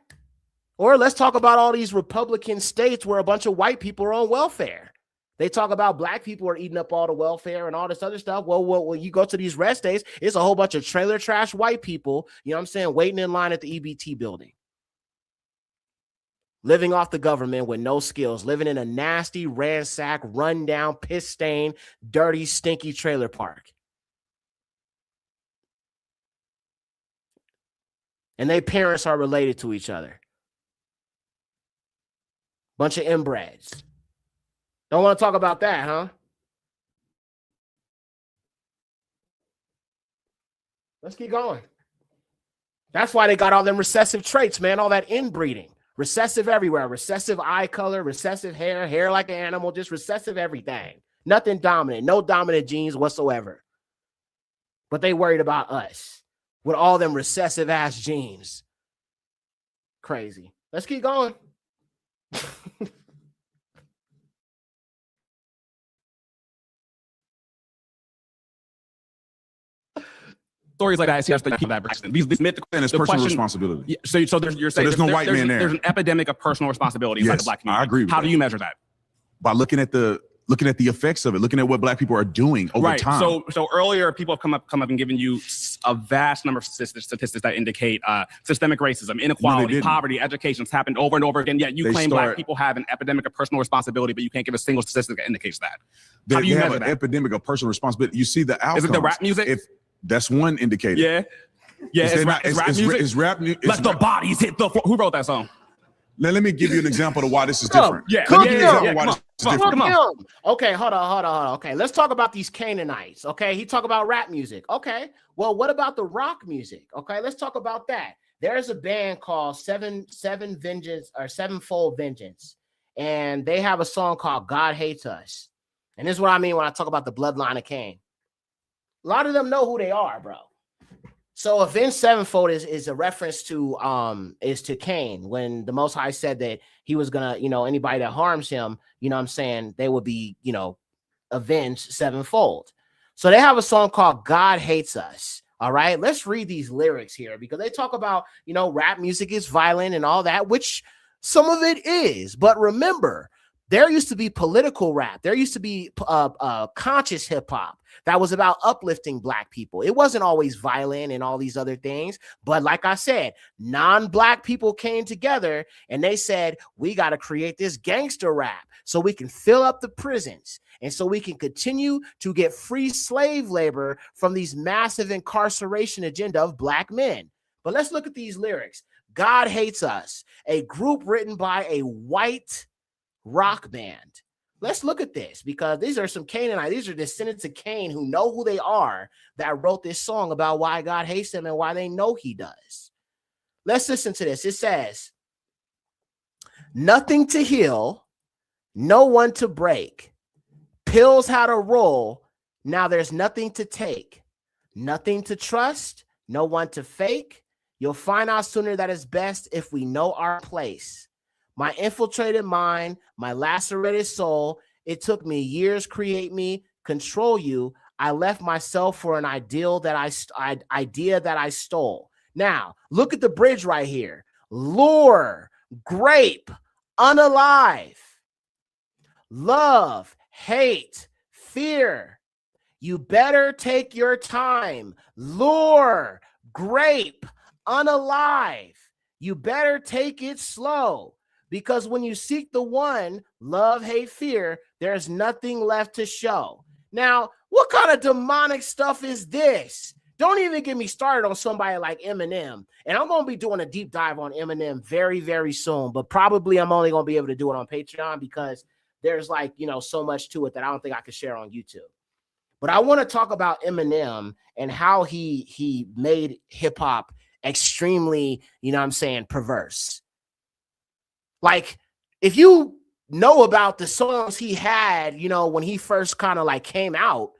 Or let's talk about all these Republican states where a bunch of white people are on welfare. They talk about Black people are eating up all the welfare and all this other stuff. Well, when you go to these rest days, it's a whole bunch of trailer trash white people, you know what I'm saying, waiting in line at the EBT building. Living off the government with no skills, living in a nasty, ransacked, rundown, piss-stained, dirty, stinky trailer park. And their parents are related to each other. Bunch of inbreds. Don't want to talk about that, huh? Let's keep going. That's why they got all them recessive traits, man, all that inbreeding. Recessive everywhere, recessive eye color, recessive hair like an animal, just recessive everything. Nothing dominant, no dominant genes whatsoever. But they worried about us with all them recessive ass genes. Crazy. Let's keep going. Stories like that, see, that person. These mythical And it's the personal question- responsibility. Yeah, so you're saying there's no white man there. There's an epidemic of personal responsibility inside Yes, the Black community. I agree with How that. do you measure that? By looking at the effects of it, looking at what Black people are doing over Right. time. So earlier, people have come up and given you a vast number of statistics that indicate systemic racism, inequality, didn't. poverty, education. It's happened over and over again. Yet you They claim Black start- people have an epidemic of personal responsibility, but you can't give a single statistic that indicates that. How do They you have measure an that? epidemic of personal responsibility. You see the outcomes. Is it the rap music? If that's one indicator. Yeah. Yeah, Is it's there rap, not- it's rap is- music. is rap mu- is Let the rap- bodies hit the floor. Who wrote that song? Now, let me give you an example of why this is Come, different. Yeah, Let me yeah, give you yeah, an example yeah, of why come this on, is come on, different. come on. Okay, hold on. Okay, let's talk about these Canaanites. Okay, he talk about rap music. Okay, well, what about the rock music? Okay, let's talk about that. There's a band called Sevenfold Vengeance, and they have a song called "God Hates Us." And this is what I mean when I talk about the bloodline of Cain. A lot of them know who they are, bro. So Avenged Sevenfold is a reference to Cain, when the Most High said that he was gonna, anybody that harms him, what I'm saying, they would be, avenged sevenfold. So they have a song called God Hates Us. All right, let's read these lyrics here, because they talk about, rap music is violent and all that, which some of it is. But remember, there used to be political rap. There used to be conscious hip hop that was about uplifting Black people. It wasn't always violent and all these other things. But like I said, non-Black people came together and they said, we got to create this gangster rap so we can fill up the prisons and so we can continue to get free slave labor from these massive incarceration agenda of Black men. But let's look at these lyrics. God Hates Us, a group written by a white rock band. Let's look at this, because these are some Canaanites. These are descendants of Cain who know who they are, that wrote this song about why God hates them and why they know he does. Let's listen to this. It says, nothing to heal, no one to break. Pills how to roll, now there's nothing to take. Nothing to trust, no one to fake. You'll find out sooner that it's best if we know our place. My infiltrated mind, my lacerated soul, it took me years create me, control you. I left myself for an idea that I stole. Now, look at the bridge right here. Lure, grape, unalive. Love, hate, fear. You better take your time. Lure, grape, unalive. You better take it slow. Because when you seek the one, love, hate, fear, there's nothing left to show. Now, what kind of demonic stuff is this? Don't even get me started on somebody like Eminem. And I'm going to be doing a deep dive on Eminem very, very soon. But probably I'm only going to be able to do it on Patreon, because there's so much to it that I don't think I could share on YouTube. But I want to talk about Eminem and how he made hip hop extremely, perverse. Like, if you know about the songs he had, when he first kind of came out,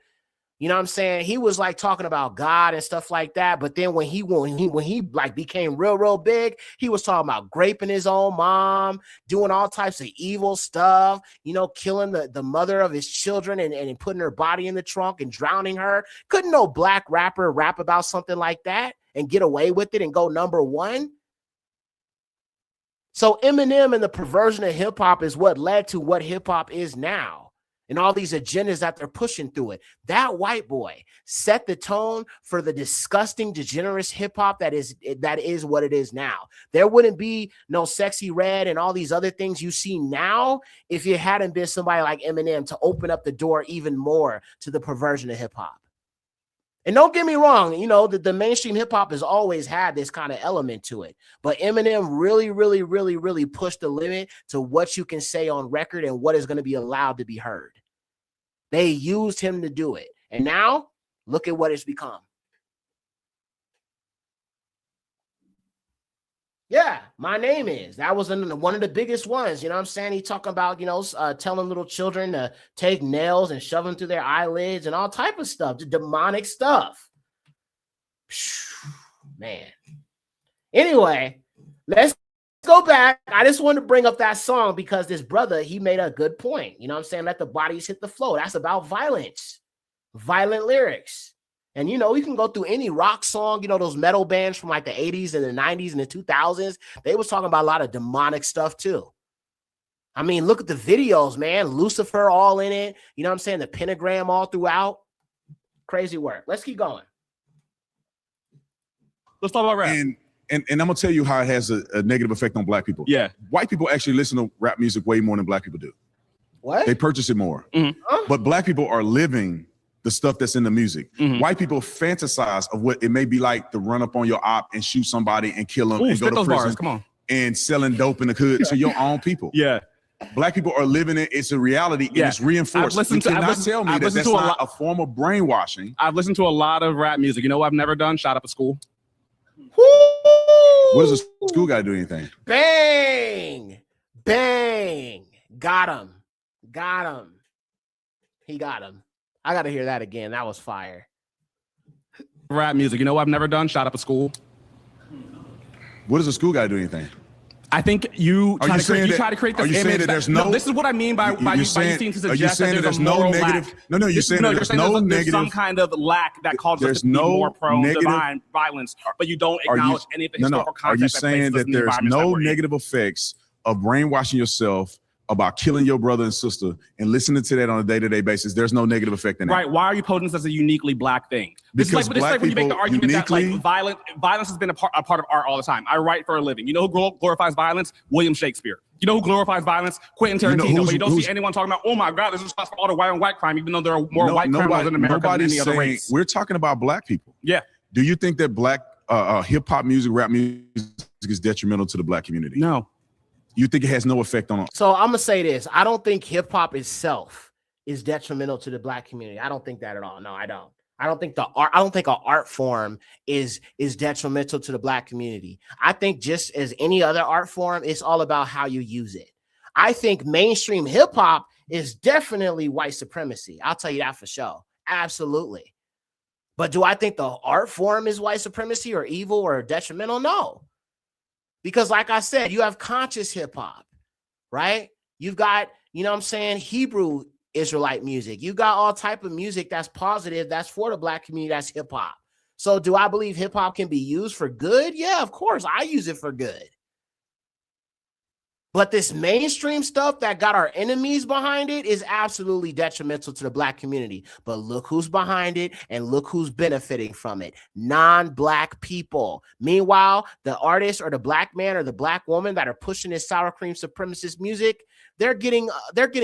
he was talking about God and stuff like that. But then when he became real big, he was talking about raping his own mom, doing all types of evil stuff, killing the mother of his children and putting her body in the trunk and drowning her. Couldn't no Black rapper rap about something like that and get away with it and go number one? So Eminem and the perversion of hip hop is what led to what hip hop is now, and all these agendas that they're pushing through it. That white boy set the tone for the disgusting, degenerate hip hop that is what it is now. There wouldn't be no Sexy Red and all these other things you see now if it hadn't been somebody like Eminem to open up the door even more to the perversion of hip hop. And don't get me wrong, the mainstream hip hop has always had this kind of element to it. But Eminem really pushed the limit to what you can say on record and what is going to be allowed to be heard. They used him to do it. And now, look at what it's become. Yeah, my name is. That was one of the biggest ones. He talking about, telling little children to take nails and shove them through their eyelids and all type of stuff, demonic stuff. Man. Anyway, let's go back. I just wanted to bring up that song because this brother, he made a good point. You know what I'm saying? Let the bodies hit the floor. That's about violence, violent lyrics. And, you know, you can go through any rock song, you know, those metal bands from like the 80s and the 90s and the 2000s. They was talking about a lot of demonic stuff too. I mean, look at the videos, man. Lucifer all in it. You know what I'm saying? The pentagram all throughout. Crazy work. Let's keep going. Let's talk about rap. And I'm gonna tell you how it has a negative effect on black people. Yeah. White people actually listen to rap music way more than black people do. What? They purchase it more. But black people are living the stuff that's in the music. White people fantasize of what it may be like to run up on your op and shoot somebody and kill them and go to prison. Come on. And selling dope in the hood to your own people. Yeah. Black people are living it. It's a reality and it's reinforced. You cannot tell me that that's not a form of brainwashing. I've listened to a lot of rap music. You know what I've never done? Shot up a school. What does a school guy do anything? Bang! Bang! Got him. Got him. He got him. I got to hear that again. That was fire. Rap music. You know what I've never done? Shot up a school. What does a school guy do anything? I think you try to create this image. That there's no, this is what I mean by you seem to suggest that there's no negative. Lack. No, you're saying there's no negative. There's some kind of lack that causes us to be more prone to violence, but you don't acknowledge any of the historical context. Are you saying that there's no negative effects of brainwashing yourself about killing your brother and sister and listening to that on a day-to-day basis? There's no negative effect in that. Right. Why are you posing this as a uniquely black thing? This is like when you make the argument that like violence has been a part of art all the time. I write for a living. You know who glorifies violence? William Shakespeare. You know who glorifies violence? Quentin Tarantino. But you don't see anyone talking about, oh my God, this is for all the white crime, even though there are more white criminals in America than any other race. We're talking about black people. Yeah. Do you think that black hip-hop music, rap music is detrimental to the black community? No. You think it has no effect on? So I'm gonna say this: I don't think hip hop itself is detrimental to the black community. I don't think that at all. No, I don't. I don't think an art form is detrimental to the black community. I think just as any other art form, it's all about how you use it. I think mainstream hip hop is definitely white supremacy. I'll tell you that for sure. Absolutely. But do I think the art form is white supremacy or evil or detrimental? No. Because like I said, you have conscious hip hop, right? You've got, you know what I'm saying, Hebrew Israelite music. You got all type of music that's positive, that's for the black community, that's hip hop. So do I believe hip hop can be used for good? Yeah, of course. I use it for good. But this mainstream stuff that got our enemies behind it is absolutely detrimental to the black community. But look who's behind it and look who's benefiting from it. Non-black people. Meanwhile, the artist or the black man or the black woman that are pushing this sour cream supremacist music, they're getting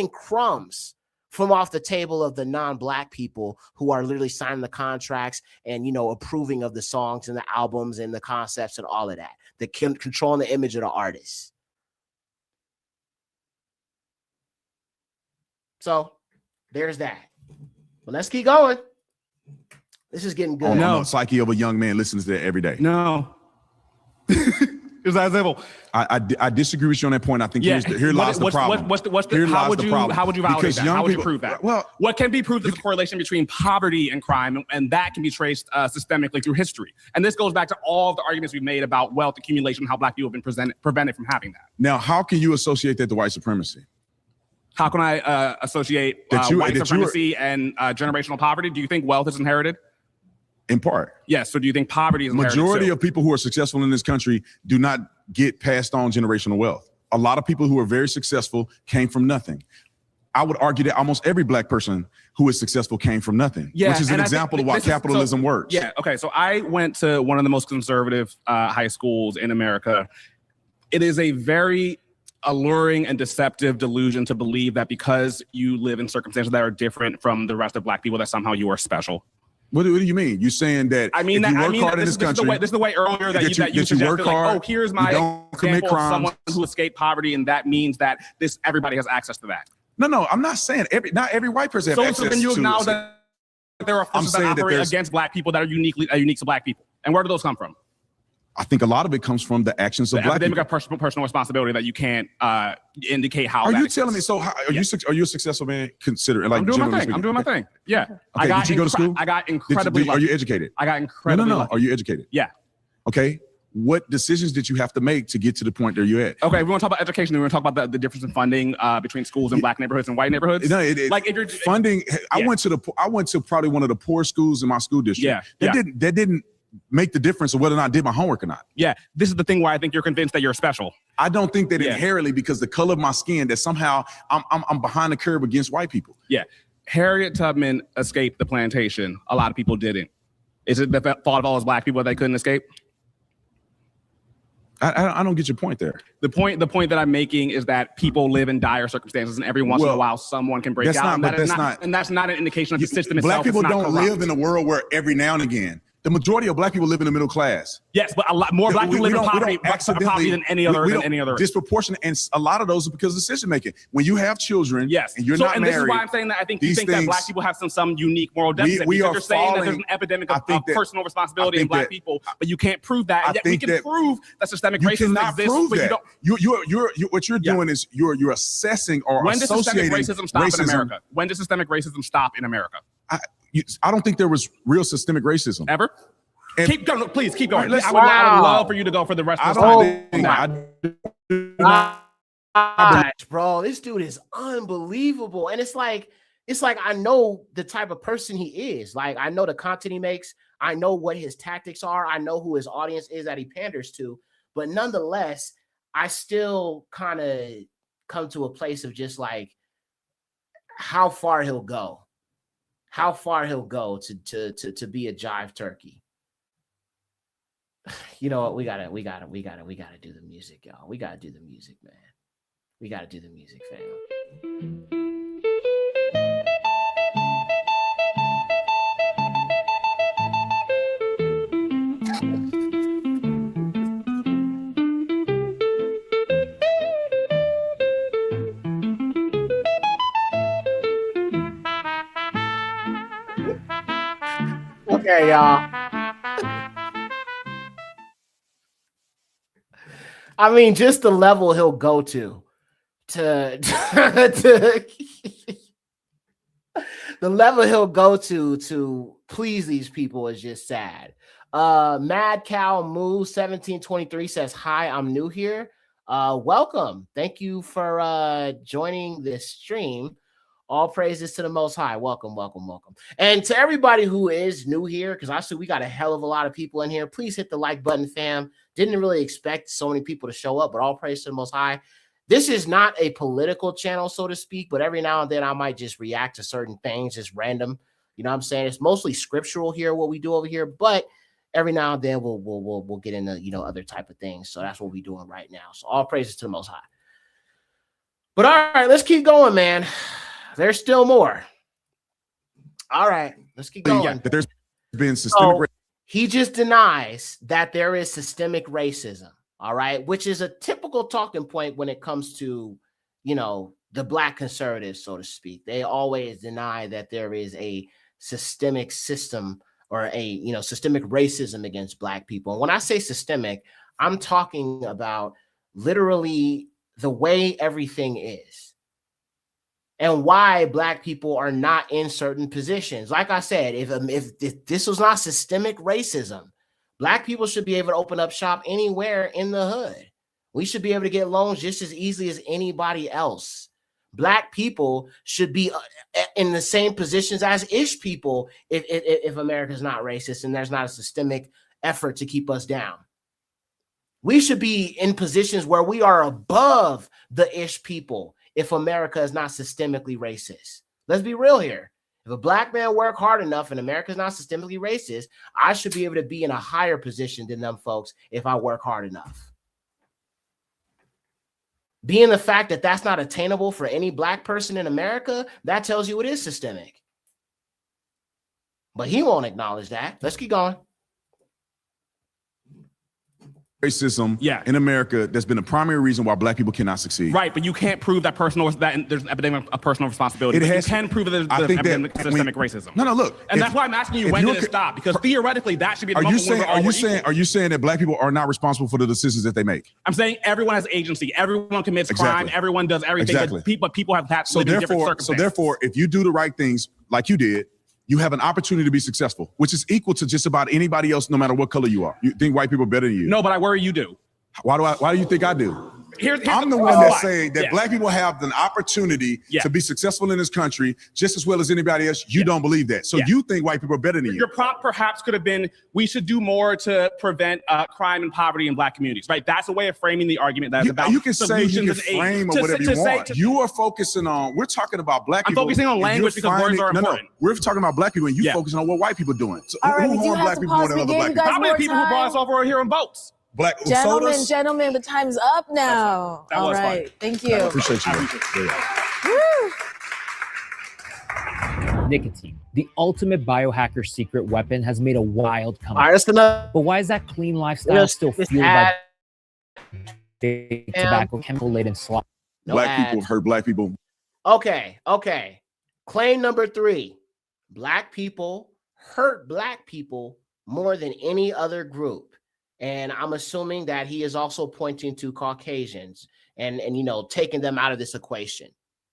crumbs from off the table of the non-black people who are literally signing the contracts and, you know, approving of the songs and the albums and the concepts and all of that. They're controlling the image of the artists. So there's that. But let's keep going. This is getting good. No, psyche of a young man listens to that every day. No. Is that simple? I disagree with you on that point. I think here lies the problem. How would you validate that? How would you prove that? Well, what can be proved is a correlation between poverty and crime, and that can be traced systemically through history. And this goes back to all of the arguments we've made about wealth accumulation, how black people have been prevented from having that. Now, how can you associate that to white supremacy? How can I associate white supremacy and generational poverty? Do you think wealth is inherited? In part. Yes. So do you think poverty is inherited? Majority of people who are successful in this country do not get passed on generational wealth. A lot of people who are very successful came from nothing. I would argue that almost every black person who is successful came from nothing, which is an example of why capitalism works. Yeah. Okay. So I went to one of the most conservative high schools in America. It is a very alluring and deceptive delusion to believe that because you live in circumstances that are different from the rest of black people, that somehow you are special. What do you mean? You're saying that this is the way earlier that you suggested, like, oh, here's my example of someone who escaped poverty, and that means that everybody has access to that. No, I'm not saying not every white person has access to it. So then you acknowledge that there are forces that operate against black people that are unique to black people. And where do those come from? I think a lot of it comes from the actions of black people. The epidemic of personal responsibility that you can't indicate how. Are you telling me? So, are you a successful man? Consider like I'm doing my thing. I'm doing my thing. Yeah. Okay. Did you go to school? I got incredibly. Are you educated? I got incredibly. No. Are you educated? Yeah. Okay. what decisions did you have to make to get to the point that you're at? Okay, we want to talk about education. We want to talk about the difference in funding between schools in black neighborhoods and white neighborhoods. No, like if you're funding, I went to probably one of the poor schools in my school district. That didn't make the difference of whether or not I did my homework or not. Yeah, this is the thing where I think you're convinced that you're special. I don't think that inherently because the color of my skin that somehow I'm behind the curve against white people. Yeah, Harriet Tubman escaped the plantation. A lot of people didn't. Is it the fault of all those black people that they couldn't escape? I don't get your point there. The point that I'm making is that people live in dire circumstances, and every once in a while, someone can break out. And that's not an indication of the system itself. Black people don't corrupt. live in a world where every now and again, the majority of black people live in the middle class. Yes, but a lot more black people live in poverty than any other. Disproportionate, and a lot of those are because of decision making. When you have children, and you're not married. This is why I'm saying that I think you think that black people have some unique moral deficit. You're saying that there's an epidemic of personal responsibility in black people, but you can't prove that. And yet we can prove that systemic racism exists, but you don't. What you're doing is you're assessing or associating racism stop in America. When does systemic racism stop in America? I don't think there was real systemic racism ever. Keep going, please keep going. Right, I would love for you to go for the rest of the time. Bro, this dude is unbelievable, and it's like I know the type of person he is. Like I know the content he makes. I know what his tactics are. I know who his audience is that he panders to. But nonetheless, I still kind of come to a place of just like how far he'll go. How far he'll go to be a jive turkey. You know what? We gotta do the music, y'all. We gotta do the music, man. We gotta do the music, fam. Okay, y'all. I mean, just the level he'll go to the level he'll go to please these people is just sad. Mad Cow Moo 1723 says, "Hi, I'm new here. Welcome. Thank you for joining this stream. All praises to the Most High. Welcome, welcome, welcome." And to everybody who is new here, because I see we got a hell of a lot of people in here, please hit the like button, fam. Didn't really expect so many people to show up, but all praise to the Most High. This is not a political channel, so to speak, but every now and then I might just react to certain things, just random. You know what I'm saying? It's mostly scriptural here, what we do over here, but every now and then we'll get into, other type of things. So that's what we're doing right now. So all praises to the Most High. But all right, let's keep going, man. There's still more. All right, let's keep going. Yeah, there's been systemic. He just denies that there is systemic racism. All right, which is a typical talking point when it comes to, the black conservatives, so to speak. They always deny that there is a systemic system or a, systemic racism against black people. And when I say systemic, I'm talking about literally the way everything is. And why black people are not in certain positions. Like I said, if this was not systemic racism, black people should be able to open up shop anywhere in the hood. We should be able to get loans just as easily as anybody else. Black people should be in the same positions as ish people if America's not racist and there's not a systemic effort to keep us down. We should be in positions where we are above the ish people if America is not systemically racist. Let's be real here. If a black man work hard enough and America is not systemically racist, I should be able to be in a higher position than them folks if I work hard enough. Being the fact that that's not attainable for any black person in America, that tells you it is systemic. But he won't acknowledge that. Let's keep going. Racism in America, that's been the primary reason why black people cannot succeed. Right, but you can't prove that there's an epidemic of personal responsibility. You can prove that there's epidemic systemic racism. No, look. And that's why I'm asking you, when did it stop? Because theoretically, that should be the moment when we're all equal. Are you saying that black people are not responsible for the decisions that they make? I'm saying everyone has agency. Everyone commits crime. Everyone does everything. But people have had to live in different circumstances. So therefore, if you do the right things like you did, you have an opportunity to be successful, which is equal to just about anybody else, no matter what color you are. You think white people are better than you? No, but I worry you do. Why do you think I do? I'm the one that's saying that black people have an opportunity to be successful in this country just as well as anybody else. You don't believe that. So you think white people are better than you. Your prompt perhaps could have been, we should do more to prevent crime and poverty in black communities, right? That's a way of framing the argument that's about you can say solutions you can frame or whatever you want. You are focusing on, we're talking about black people. I'm focusing on language because words are important. No, we're talking about black people and you focusing on what white people are doing. So all right, who harm black people more than other black people? How many people who brought us over are here on boats? Black gentlemen, the time's up now. That was right, fun. thank you. I appreciate you. Nicotine, the ultimate biohacker secret weapon, has made a wild comeback. All right, that's enough. But why is that clean lifestyle still fueled by big tobacco, chemical-laden slop? Black people hurt black people. Okay. Claim number 3. Black people hurt black people more than any other group. And I'm assuming that he is also pointing to Caucasians and taking them out of this equation.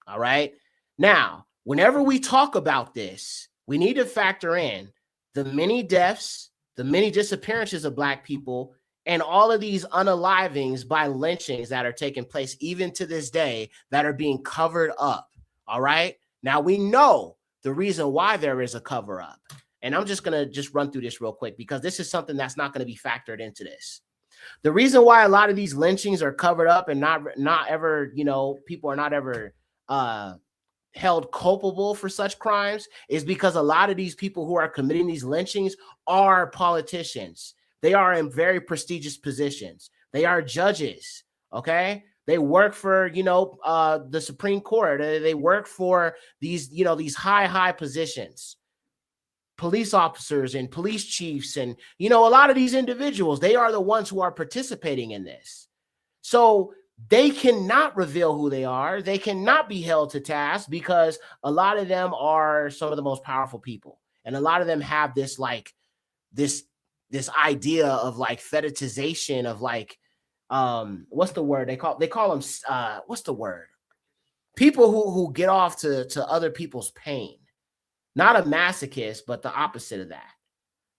All right. Now, whenever we talk about this, we need to factor in the many deaths, the many disappearances of black people, and all of these unalivings by lynchings that are taking place even to this day that are being covered up. All right. Now we know the reason why there is a cover up. And I'm just going to run through this real quick because this is something that's not going to be factored into this. The reason why a lot of these lynchings are covered up and not ever, people are not ever held culpable for such crimes is because a lot of these people who are committing these lynchings are politicians. They are in very prestigious positions. They are judges. Okay. They work for, the Supreme Court. They work for these, these high positions. Police officers and police chiefs and, a lot of these individuals, they are the ones who are participating in this. So they cannot reveal who they are. They cannot be held to task because a lot of them are some of the most powerful people. And a lot of them have this, this idea of fetishization of what's the word? They call them, what's the word? People who get off to other people's pain. Not a masochist, but the opposite of that.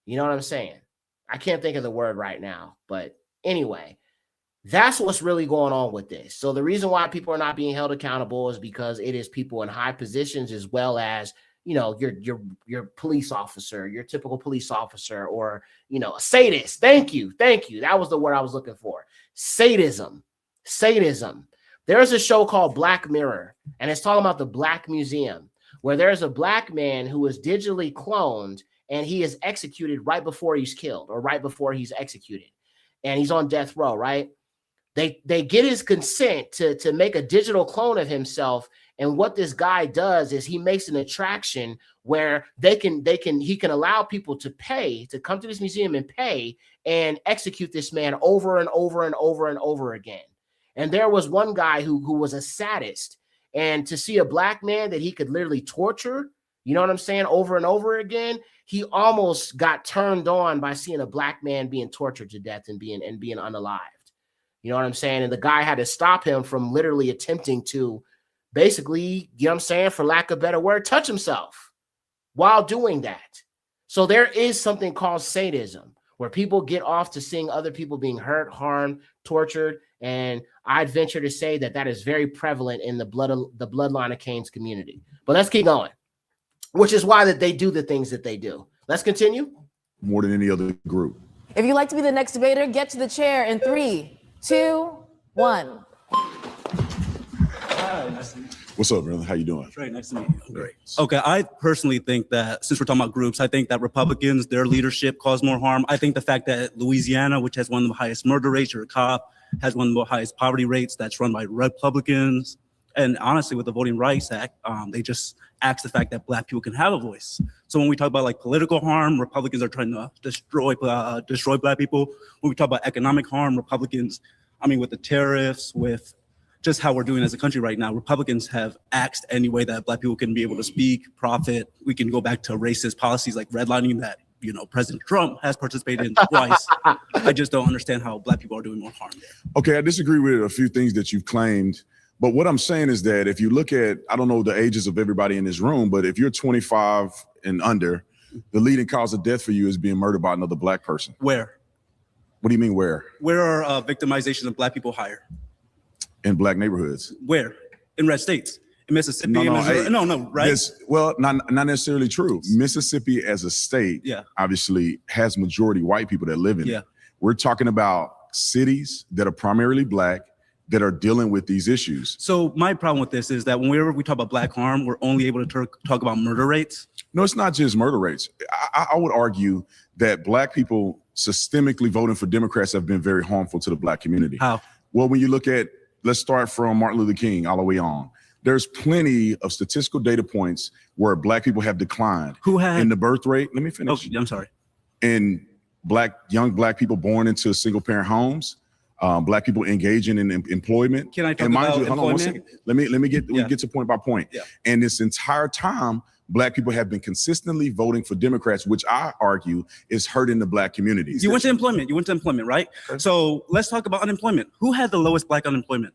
You know what I'm saying? I can't think of the word right now. But anyway, that's what's really going on with this. So the reason why people are not being held accountable is because it is people in high positions as well as, your police officer, your typical police officer, or, a sadist. Thank you. That was the word I was looking for. Sadism. There's a show called Black Mirror, and it's talking about the Black Museum, where there's a black man who is digitally cloned and he is executed right before he's killed or right before he's executed. And he's on death row, right? They get his consent to make a digital clone of himself. And what this guy does is he makes an attraction where he can allow people to pay to come to this museum and pay and execute this man over and over and over and over again. And there was one guy who was a sadist. And to see a black man that he could literally torture, you know what I'm saying, over and over again, he almost got turned on by seeing a black man being tortured to death and being unalived. You know what I'm saying? And the guy had to stop him from literally attempting to basically, you know what I'm saying, for lack of a better word, touch himself while doing that. So there is something called sadism, where people get off to seeing other people being hurt, harmed, tortured. And I'd venture to say that is very prevalent in the bloodline of Cain's community. But let's keep going, which is why that they do the things that they do. Let's continue. More than any other group. If you'd like to be the next debater, get to the chair in 3, 2, 1. What's up, brother? How you doing? Great, nice to meet you. Great. Okay, I personally think that since we're talking about groups, I think that Republicans, their leadership caused more harm. I think the fact that Louisiana, which has one of the highest murder rates, or a cop, has one of the highest poverty rates, that's run by Republicans. And honestly, with the Voting Rights Act, they just axe the fact that black people can have a voice. So when we talk about political harm, Republicans are trying to destroy black people. When we talk about economic harm, Republicans, with the tariffs, with just how we're doing as a country right now, Republicans have axed any way that black people can be able to speak, profit. We can go back to racist policies like redlining that, President Trump has participated in twice. I just don't understand how black people are doing more harm there. Okay, I disagree with a few things that you've claimed. But what I'm saying is that if you look at, I don't know the ages of everybody in this room, but if you're 25 and under, the leading cause of death for you is being murdered by another black person. Where? What do you mean where? Where are victimization of black people higher? In black neighborhoods. Where? In red states? In Mississippi? No, Missouri? No, right? Well, not necessarily true. Mississippi as a state, obviously has majority white people that live in it. We're talking about cities that are primarily black that are dealing with these issues. So my problem with this is that whenever we talk about black harm, we're only able to talk about murder rates. No, it's not just murder rates. I would argue that black people systemically voting for Democrats have been very harmful to the black community. How? Well, when you look at, let's start from Martin Luther King all the way on. There's plenty of statistical data points where black people have declined. Who had? In the birth rate, let me finish. Oh, I'm sorry. In young black people born into single parent homes, black people engaging in employment. Can I talk and mind about you, hold on one employment? second. Let me get to point by point. And this entire time, black people have been consistently voting for Democrats, which I argue is hurting the black community. You went to employment, right? Okay. So let's talk about unemployment. Who had the lowest black unemployment?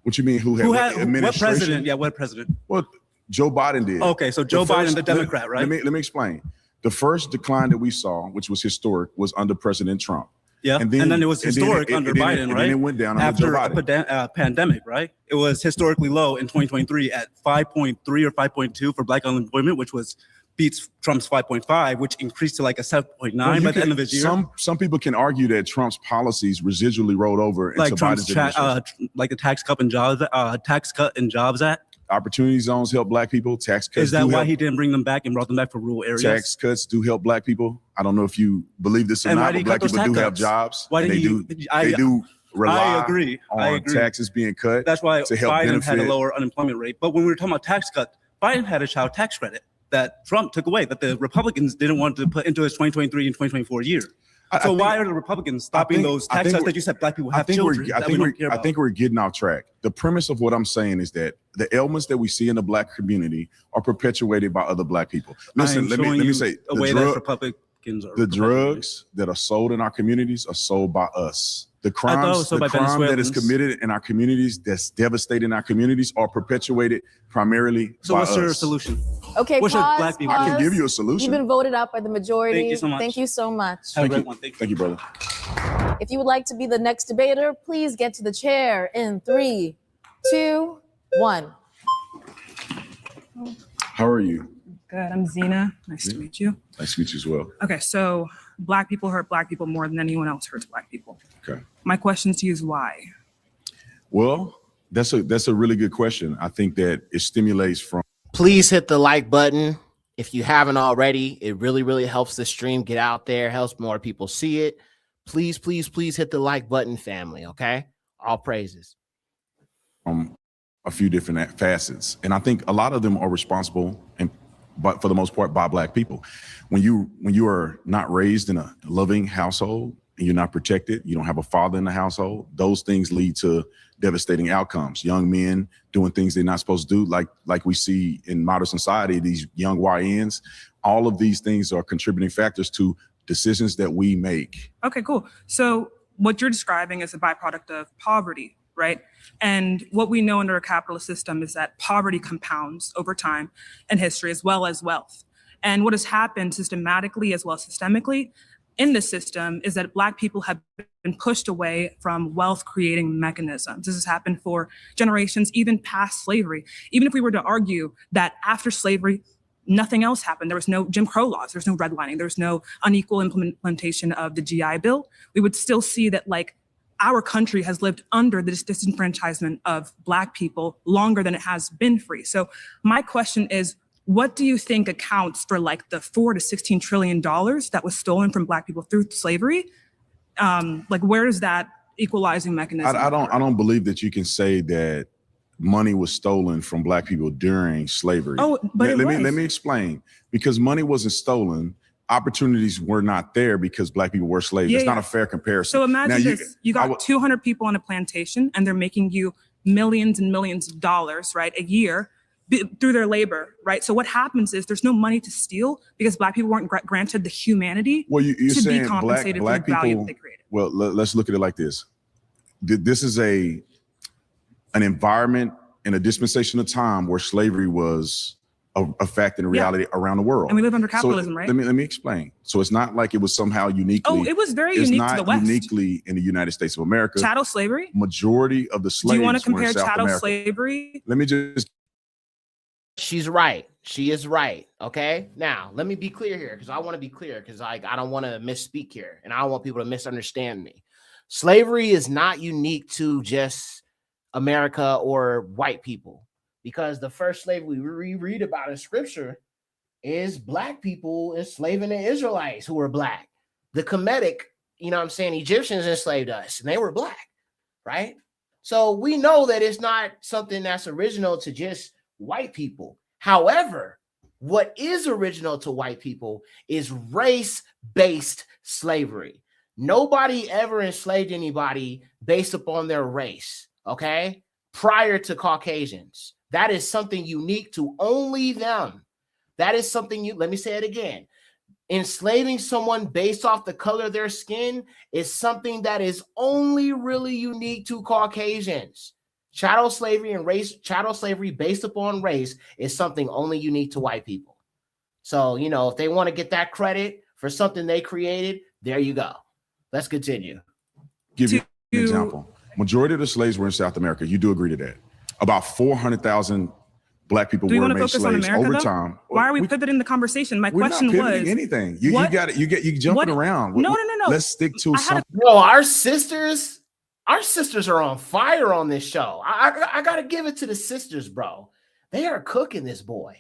What you mean? Who had what president? Yeah, what president? Well, Joe Biden did. Okay, so Joe Biden, the Democrat, right? Let me explain. The first decline that we saw, which was historic, was under President Trump. Yeah, and then it was historic under Biden, right? And then it went down after under Joe Biden. A pandemic, right? It was historically low in 2023 at 5.3 or 5.2 for black unemployment, which beats Trump's 5.5, which increased to like a 7.9 by the end of this year. Some people can argue that Trump's policies residually rolled over into Biden's administration. Like the Tax Cut and Jobs Act. Opportunity zones help black people. Tax cuts. Is that why he didn't bring them back and brought them back for rural areas? Tax cuts do help black people. I don't know if you believe this or not, but black people do have jobs. Why they do rely on taxes being cut. That's why to help Biden benefit. had a lower unemployment rate. But when we were talking about tax cut, Biden had a child tax credit that Trump took away, that the Republicans didn't want to put into his 2023 and 2024 year. So why are the Republicans stopping those tax cuts that you said black people have children? I think we're getting off track. The premise of what I'm saying is that the ailments that we see in the black community are perpetuated by other black people. Listen, let me say, the drugs that are sold in our communities are sold by us. The crimes that is committed in our communities, that's devastating our communities, are perpetuated primarily by us. So what's your solution? Okay, what's pause, black people? I can give you a solution. You've been voted out by the majority. Thank you so much. Thank you so much. Have a great one. Thank you, brother. If you would like to be the next debater, please get to the chair in 3, 2, 1. How are you? Good. I'm Zena. Nice to meet you. Nice to meet you as well. Okay, so black people hurt black people more than anyone else hurts black people. Okay. My question to you is why? Well, that's a really good question. I think that it stimulates from. Please hit the like button if you haven't already. It really, really helps the stream get out there, helps more people see it. Please, please, please hit the like button, family, okay? All praises. A few different facets. And I think a lot of them are responsible, but for the most part, by black people. When you are not raised in a loving household and you're not protected, you don't have a father in the household, those things lead to devastating outcomes. Young men doing things they're not supposed to do, like we see in modern society, these young YNs. All of these things are contributing factors to decisions that we make. Okay, cool. So what you're describing is a byproduct of poverty, right? And what we know under a capitalist system is that poverty compounds over time and history, as well as wealth. And what has happened systematically as well as systemically in the system is that black people have been pushed away from wealth creating mechanisms. This has happened for generations, even past slavery. Even if we were to argue that after slavery, nothing else happened. There was no Jim Crow laws. There's no redlining. There's no unequal implementation of the GI Bill. We would still see that our country has lived under this disenfranchisement of black people longer than it has been free. So my question is, what do you think accounts for the $4 to $16 trillion that was stolen from black people through slavery? Where is that equalizing mechanism? I don't believe that you can say that money was stolen from black people during slavery. Oh, but let me explain. Because money wasn't stolen, opportunities were not there because black people were slaves. It's not a fair comparison. So imagine this: you got 200 people on a plantation, and they're making you millions and millions of dollars, right, a year through their labor, right? So what happens is there's no money to steal because black people weren't granted the humanity you're to saying be compensated black for the value people, that they created. Well, let's look at it like this. This is a an environment and a dispensation of time where slavery was a fact and a reality around the world. And we live under So capitalism, right? Let me explain. So it's not like it was somehow uniquely. Oh, it was very unique to the West. It's not uniquely in the United States of America. Chattel slavery? Majority of the slaves. Do you want to compare South chattel America. slavery? Let me just. She's right. She is right. Okay. Now, let me be clear here because I want to be clear because I don't want to misspeak here and I don't want people to misunderstand me. Slavery is not unique to just America or white people because the first slavery we read about in scripture is black people enslaving the Israelites who were black. The Kemetic, you know what I'm saying, Egyptians enslaved us and they were black, right? So we know that it's not something that's original to just white people. However, what is original to white people is race-based slavery. Nobody ever enslaved anybody based upon their race, okay? Prior to Caucasians. That is something unique to only them. That is something let me say it again. Enslaving someone based off the color of their skin is something that is only really unique to Caucasians. Chattel slavery and chattel slavery based upon race is something only unique to white people. So, you know, if they want to get that credit for something they created, there you go. Let's continue. Give you an example. Majority of the slaves were in South America. You do agree to that. About 400,000 black people were made slaves over time. Why are we pivoting the conversation? My question was anything. You got it. You jumping around. No. Let's stick to something. No, our sisters are on fire on this show. I gotta give it to the sisters, bro. They are cooking this boy.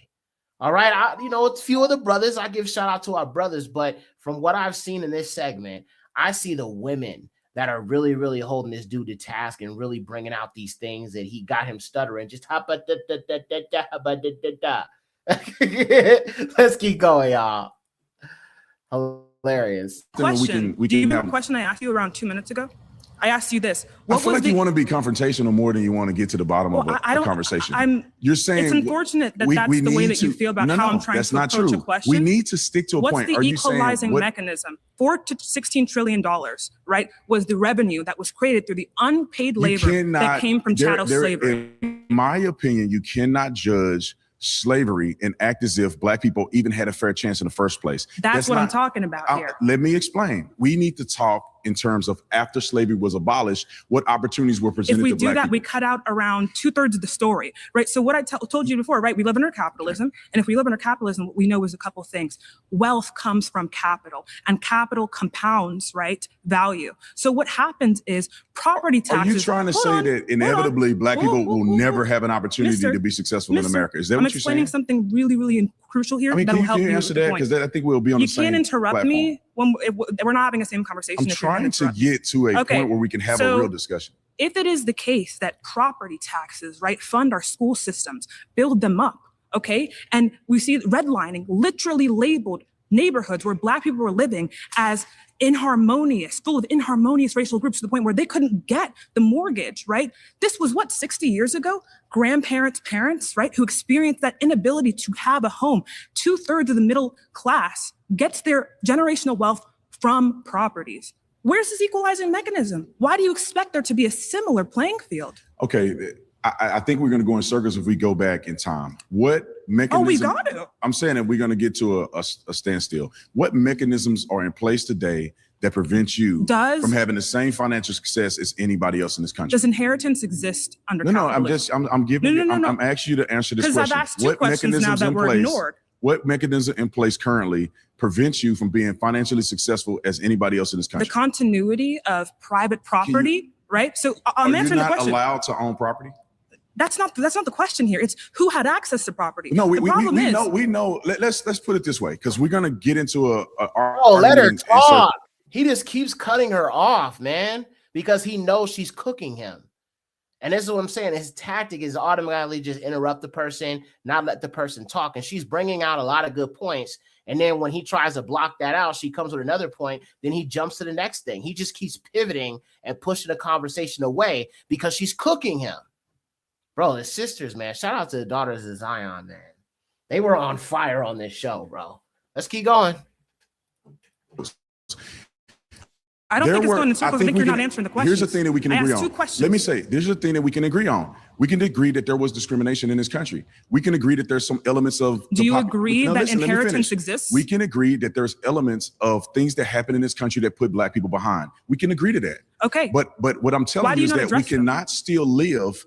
All right. It's a few of the brothers. I give shout out to our brothers, but from what I've seen in this segment, I see the women that are really, really holding this dude to task and really bringing out these things that he got him stuttering. Just let's keep going, y'all. Hilarious. Question. Do you remember a question I asked you around 2 minutes ago? I asked you this. I feel like you want to be confrontational more than you want to get to the bottom of a conversation. You're saying it's unfortunate that that's the way that you feel about how I'm trying to approach a question. We need to stick to a point. What's the equalizing mechanism? $4 to $16 trillion, right, was the revenue that was created through the unpaid labor that came from chattel slavery. In my opinion, you cannot judge slavery and act as if black people even had a fair chance in the first place. That's what I'm talking about here. Let me explain. We need to talk in terms of after slavery was abolished, what opportunities were presented to black people. If we do that, we cut out around 2/3 of the story, right? So what I told you before, right? We live under capitalism. And if we live under capitalism, what we know is a couple of things. Wealth comes from capital and capital compounds, right? Value. So what happens is property taxes. Are you trying to say that inevitably black people will never have an opportunity to be successful in America? Is that what you're saying? I'm explaining something really, really crucial here. I mean, that'll help you answer that? Because I think we'll be on the same You can't interrupt platform. me when we're not having the same conversation. I'm trying to get to a point where we can have a real discussion. If it is the case that property taxes, right, fund our school systems, build them up, okay? And we see redlining literally labeled neighborhoods where black people were living as full of inharmonious racial groups to the point where they couldn't get the mortgage, right? This was 60 years ago? Grandparents, parents, right, who experienced that inability to have a home. 2/3 of the middle class gets their generational wealth from properties. Where's this equalizing mechanism? Why do you expect there to be a similar playing field? Okay, I think we're going to go in circles if we go back in time. What mechanism? Oh, we got to. I'm saying that we're going to get to a standstill. What mechanisms are in place today that prevent you from having the same financial success as anybody else in this country? Does inheritance exist under capitalism? I'm giving I'm asking you to answer this question. Because I've asked two questions now that were ignored. What mechanism in place currently prevents you from being financially successful as anybody else in this country? The continuity of private property, right? So I'm answering the question. Are you not allowed to own property? That's not the question here. It's who had access to property. No, we know. Let's put it this way, because we're gonna get into let her talk. He just keeps cutting her off, man, because he knows she's cooking him. And this is what I'm saying. His tactic is automatically just interrupt the person, not let the person talk. And she's bringing out a lot of good points. And then when he tries to block that out, she comes with another point. Then he jumps to the next thing. He just keeps pivoting and pushing the conversation away because she's cooking him. Bro, the sisters, man. Shout out to the Daughters of Zion, man. They were on fire on this show, bro. Let's keep going. I don't think it's going in circles. I think you're not answering the question. Here's the thing that we can agree on. Two questions. Let me say, there's the thing that we can agree on. We can agree that there was discrimination in this country. We can agree that there's some elements of. Do you agree that inheritance exists? We can agree that there's elements of things that happen in this country that put Black people behind. We can agree to that. Okay. But what I'm telling you is that we cannot still live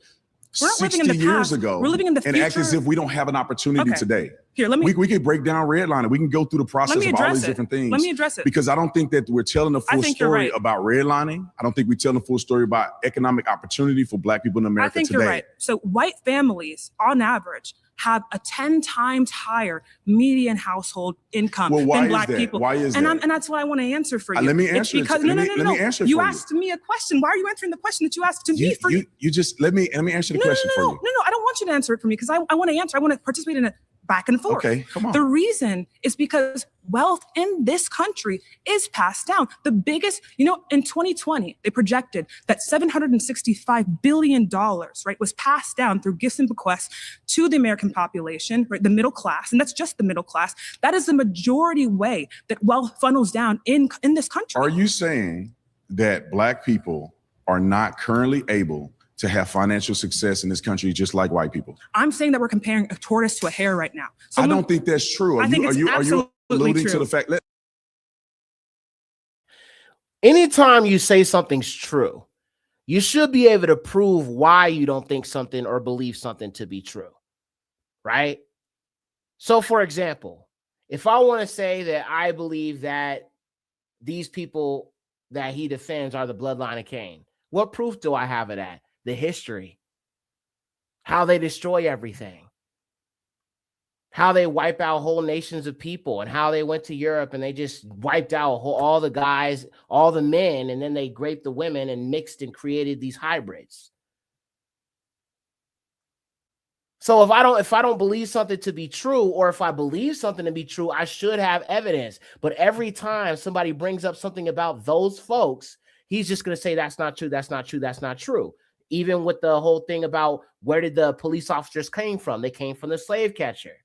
60 years ago and act as if we don't have an opportunity today. Here, let me. We can break down redlining. We can go through the process of all these different things. Let me address it. Because I don't think that we're telling the full story about redlining. I don't think we're telling the full story about economic opportunity for Black people in America today. I think you're right. So white families, on average, have a 10 times higher median household income than Black people. Why is that? And that's what I want to answer for you. Let me answer it. No. You asked me a question. Why are you answering the question that you asked to me? You just let me answer the question for you. No, I don't want you to answer it for me because I want to answer. I want to participate in it back and forth. Okay, come on. The reason is because wealth in this country is passed down. The biggest, in 2020, they projected that $765 billion, right, was passed down through gifts and bequests to the American population, right, the middle class, and that's just the middle class. That is the majority way that wealth funnels down in this country. Are you saying that Black people are not currently able to have financial success in this country just like white people? I'm saying that we're comparing a tortoise to a hare right now. So I don't think that's true. Are you alluding to the fact that anytime you say something's true, you should be able to prove why you don't think something or believe something to be true, right? So for example, if I want to say that I believe that these people that he defends are the bloodline of Cain, what proof do I have of that? The history, how they destroy everything, how they wipe out whole nations of people, and how they went to Europe and they just wiped out all the guys, all the men, and then they raped the women and mixed and created these hybrids. So if I don't believe something to be true, or if I believe something to be true, I should have evidence. But every time somebody brings up something about those folks, he's just going to say that's not true, that's not true, that's not true. Even with the whole thing about where did the police officers came from? They came from the slave catcher.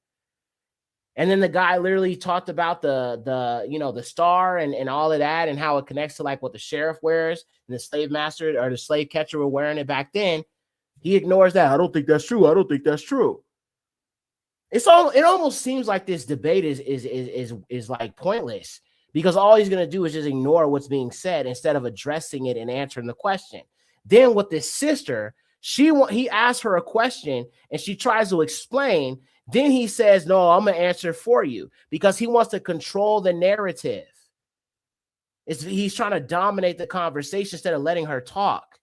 And then the guy literally talked about the star and all of that and how it connects to like what the sheriff wears and the slave master or the slave catcher were wearing it back then. He ignores that. I don't think that's true. I don't think that's true. It almost seems like this debate is like pointless because all he's going to do is just ignore what's being said instead of addressing it and answering the question. Then with this sister, he asks her a question and she tries to explain. Then he says, no, I'm going to answer for you because he wants to control the narrative. He's trying to dominate the conversation instead of letting her talk.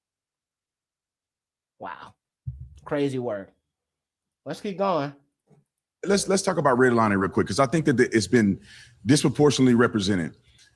Wow. Crazy word. Let's keep going. Let's talk about redlining real quick because I think that it's been disproportionately represented.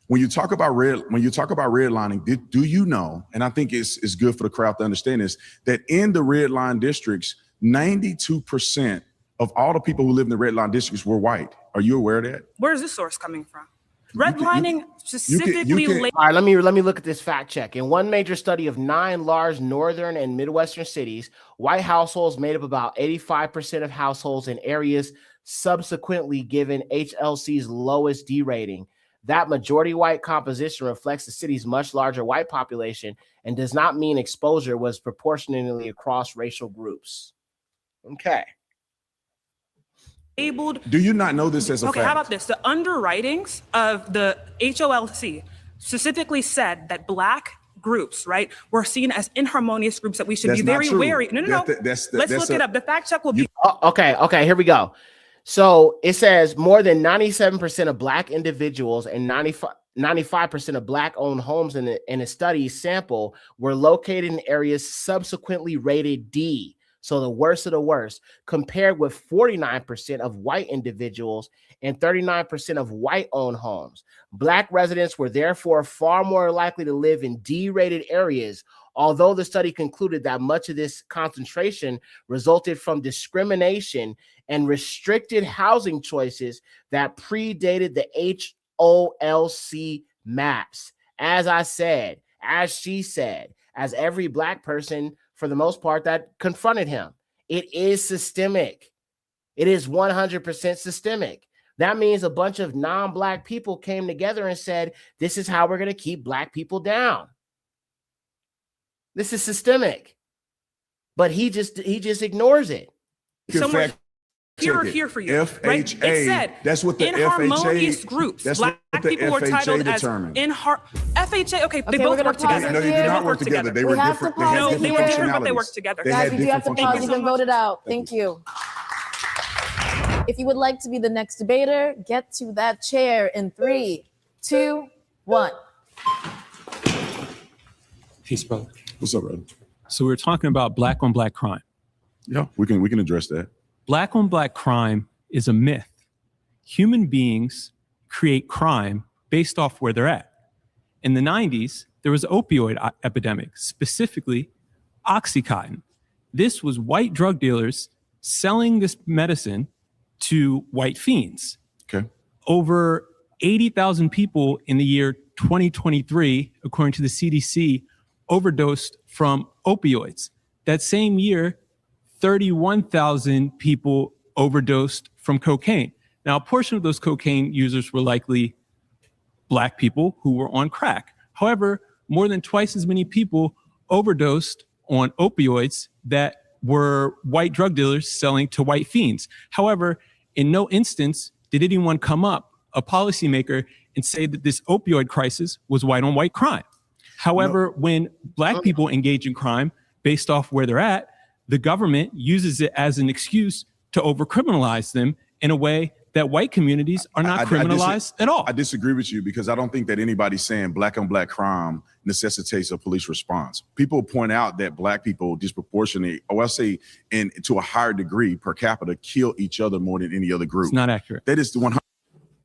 When you talk about redlining, do you know, and I think it's good for the crowd to understand this, that in the red line districts, 92% of all the people who live in the red line districts were white. Are you aware of that? Where is this source coming from? Redlining specifically. All right, let me look at this fact check. In one major study of 9 large northern and midwestern cities, white households made up about 85% of households in areas subsequently given HLC's lowest D rating. That majority white composition reflects the city's much larger white population and does not mean exposure was proportionally across racial groups. Okay. Do you not know this as a fact? Okay, how about this? The underwritings of the HOLC specifically said that Black groups, right, were seen as inharmonious groups that we should be very wary. No. Let's look it up. The fact check will be. Okay, here we go. So it says more than 97% of Black individuals and 95% of Black-owned homes in a study sample were located in areas subsequently rated D. So the worst of the worst, compared with 49% of white individuals and 39% of white-owned homes. Black residents were therefore far more likely to live in D-rated areas, although the study concluded that much of this concentration resulted from discrimination and restricted housing choices that predated the HOLC maps. As I said, as she said, as every Black person, for the most part, that confronted him. It is systemic. It is 100% systemic. That means a bunch of non-black people came together and said, this is how we're going to keep black people down. This is systemic. But he just ignores it. Somewhere here or here for you, right? It said that's what the inharmonious FHA, groups. That's Black what the people were titled FHA as determined. FHA. Okay, they Okay, both we're gonna work pause together. No, they did not work together. They were different. They had No, different they were different, but they functionalities. worked together. They had Guys, you have to different pause. You functionalities. can vote it out. Thank you. If you would like to be the next debater, get to that chair in 3, 2, 1. Peace, brother. What's up, brother? So we're talking about black on black crime. Yeah, we can address that. Black on black crime is a myth. Human beings create crime based off where they're at. In the 90s, there was an opioid epidemic, specifically Oxycontin. This was white drug dealers selling this medicine to white fiends. Okay. Over 80,000 people in the year 2023, according to the CDC, overdosed from opioids. That same year, 31,000 people overdosed from cocaine. Now, a portion of those cocaine users were likely black people who were on crack. However, more than twice as many people overdosed on opioids that were white drug dealers selling to white fiends. However, in no instance did anyone come up, a policymaker, and say that this opioid crisis was white on white crime. However, when black people engage in crime based off where they're at, the government uses it as an excuse to overcriminalize them in a way that white communities are not criminalized at all. I disagree with you because I don't think that anybody's saying black on black crime necessitates a police response. People point out that black people disproportionately, or I'll say to a higher degree per capita, kill each other more than any other group. It's not accurate. That is the 100.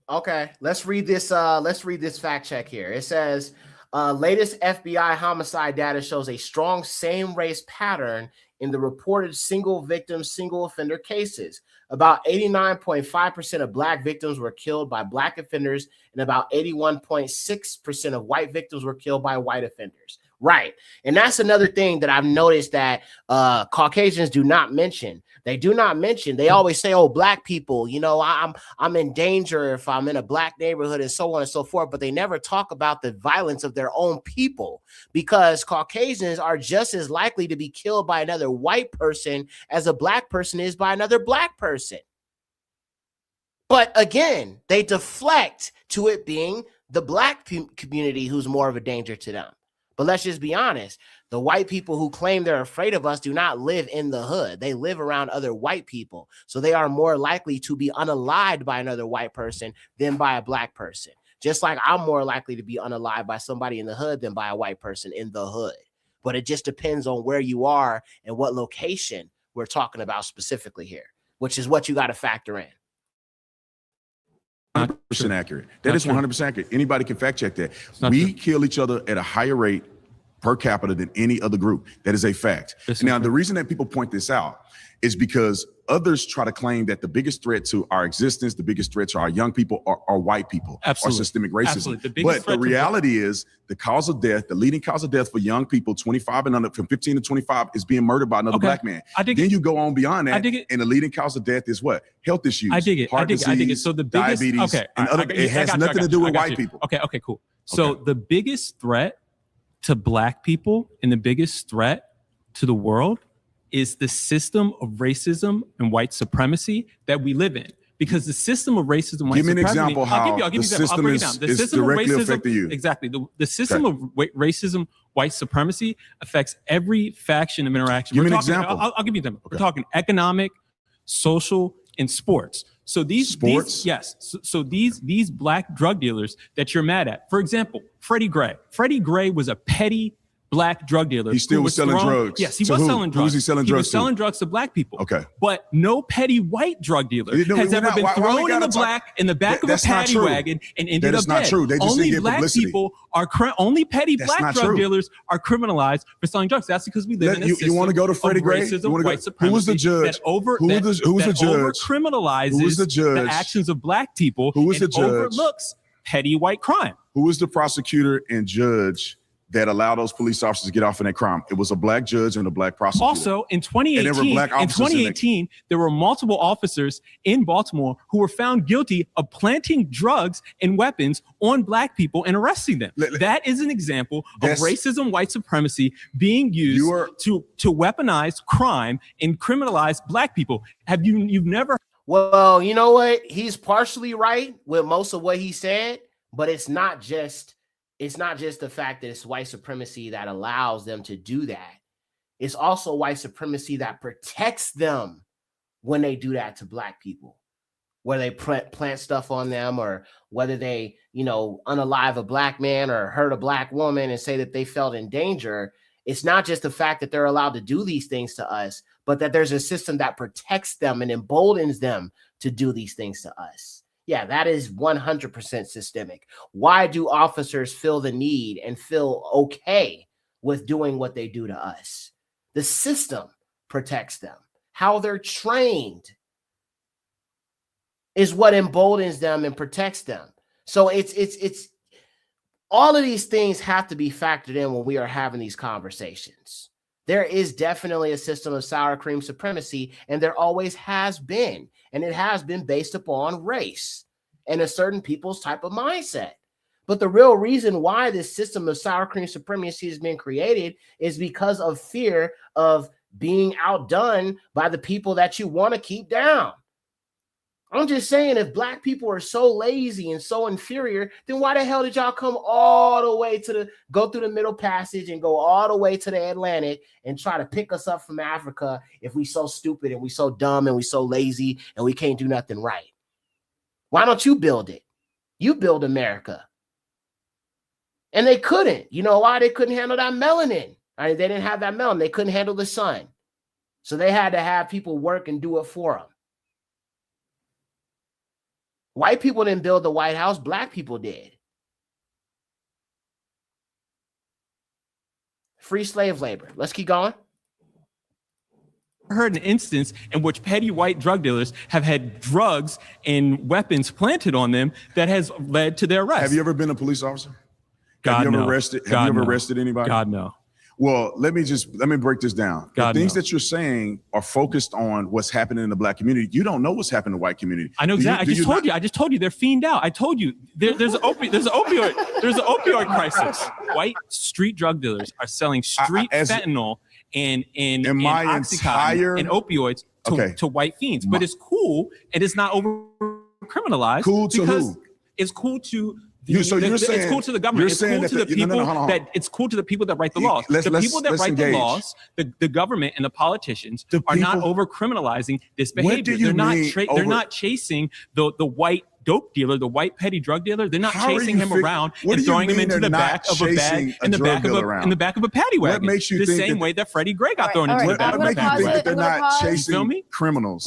Okay, let's read this. Let's read this fact check here. It says, latest FBI homicide data shows a strong same race pattern in the reported single victim, single offender cases. About 89.5% of black victims were killed by black offenders, and about 81.6% of white victims were killed by white offenders. Right. And that's another thing that I've noticed that Caucasians do not mention. They do not mention. They always say, oh, black people, you know, I'm in danger if I'm in a black neighborhood and so on and so forth. But they never talk about the violence of their own people, because Caucasians are just as likely to be killed by another white person as a black person is by another black person. But again, they deflect to it being the black community who's more of a danger to them. But let's just be honest. The white people who claim they're afraid of us do not live in the hood. They live around other white people. So they are more likely to be unalived by another white person than by a black person. Just like I'm more likely to be unalived by somebody in the hood than by a white person in the hood. But it just depends on where you are and what location we're talking about specifically here, which is what you got to factor in. 100% accurate. That is 100% accurate. Anybody can fact check that. We kill each other at a higher rate per capita than any other group. That is a fact. Now, the reason that people point this out is because others try to claim that the biggest threat to our existence, the biggest threat to our young people are white people, or systemic racism. But the reality is the cause of death, the leading cause of death for young people 25 and under, from 15 to 25, is being murdered by another black man. Then you go on beyond that, and the leading cause of death is what? Health issues. I dig it. Heart disease, So the biggest, diabetes, and other, it has nothing to do with white people. Okay, cool. So the biggest threat to black people and the biggest threat to the world is the system of racism and white supremacy that we live in. Because the system of racism and white supremacy— Give me an example how the system is directly affecting you. Exactly. The system of racism, white supremacy affects every faction of interaction. Give me an example. I'll give you them. We're talking economic, social, and sports. So these black drug dealers that you're mad at, for example, Freddie Gray. Freddie Gray was a petty black drug dealer. He still was selling drugs. Yes, he was selling drugs. Who was he selling drugs to? He was selling drugs to black people. Okay. But no petty white drug dealer has ever been thrown in the back of a paddy wagon and ended up dead. That's not true. They just only didn't get black publicity. people are only petty black drug dealers are criminalized for selling drugs. That's because we live in a system you want to go to Freddie Gray? Racism, white supremacy. Who was the judge? Who was the judge? Over-criminalizes the actions of black people. Who was the judge? Overlooks petty white crime. Who was the prosecutor and judge that allowed those police officers to get off on that crime. It was a black judge and a black prosecutor. Also, in 2018, there were multiple officers in Baltimore who were found guilty of planting drugs and weapons on black people and arresting them. That is an example of racism, white supremacy being used to weaponize crime and criminalize black people. You've never? Well, you know what? He's partially right with most of what he said, but it's not just the fact that it's white supremacy that allows them to do that. It's also white supremacy that protects them when they do that to black people, where they plant stuff on them, or whether they, unalive a black man or hurt a black woman and say that they felt in danger. It's not just the fact that they're allowed to do these things to us, but that there's a system that protects them and emboldens them to do these things to us. Yeah, that is 100% systemic. Why do officers feel the need and feel okay with doing what they do to us? The system protects them. How they're trained is what emboldens them and protects them. So it's all of these things have to be factored in when we are having these conversations. There is definitely a system of sour cream supremacy, and there always has been. And it has been based upon race and a certain people's type of mindset. But the real reason why this system of sour cream supremacy has been created is because of fear of being outdone by the people that you want to keep down. I'm just saying, if black people are so lazy and so inferior, then why the hell did y'all come all the way go through the Middle Passage and go all the way to the Atlantic and try to pick us up from Africa if we so stupid and we so dumb and we so lazy and we can't do nothing right? Why don't you build it? You build America. And they couldn't. You know why? They couldn't handle that melanin. They didn't have that melanin. They couldn't handle the sun. So they had to have people work and do it for them. White people didn't build the White House. Black people did. Free slave labor. Let's keep going. I heard an instance in which petty white drug dealers have had drugs and weapons planted on them that has led to their arrest. Have you ever been a police officer? God, have you ever no. arrested? Have God, you ever no. arrested anybody? God, no. Well, let me break this down. God, the things no. that you're saying are focused on what's happening in the black community. You don't know what's happening in the white community. I know exactly. I just told you they're fiend out. I told you there's an opioid crisis. White street drug dealers are selling street fentanyl and Oxycontin and opioids to white fiends. But it's cool and it's not over criminalized. Cool to who? It's cool to It's cool to the government. It's cool to the people it's cool to the people that write the laws. The people that write the laws, the government and the politicians are not over criminalizing this behavior. They're not chasing the white dope dealer, the white petty drug dealer. They're not chasing him around and throwing him into the back of a bag in the back of a paddy wagon. What makes you the think same way that Freddie Gray got thrown into the back of a paddy wagon? They're not chasing criminals.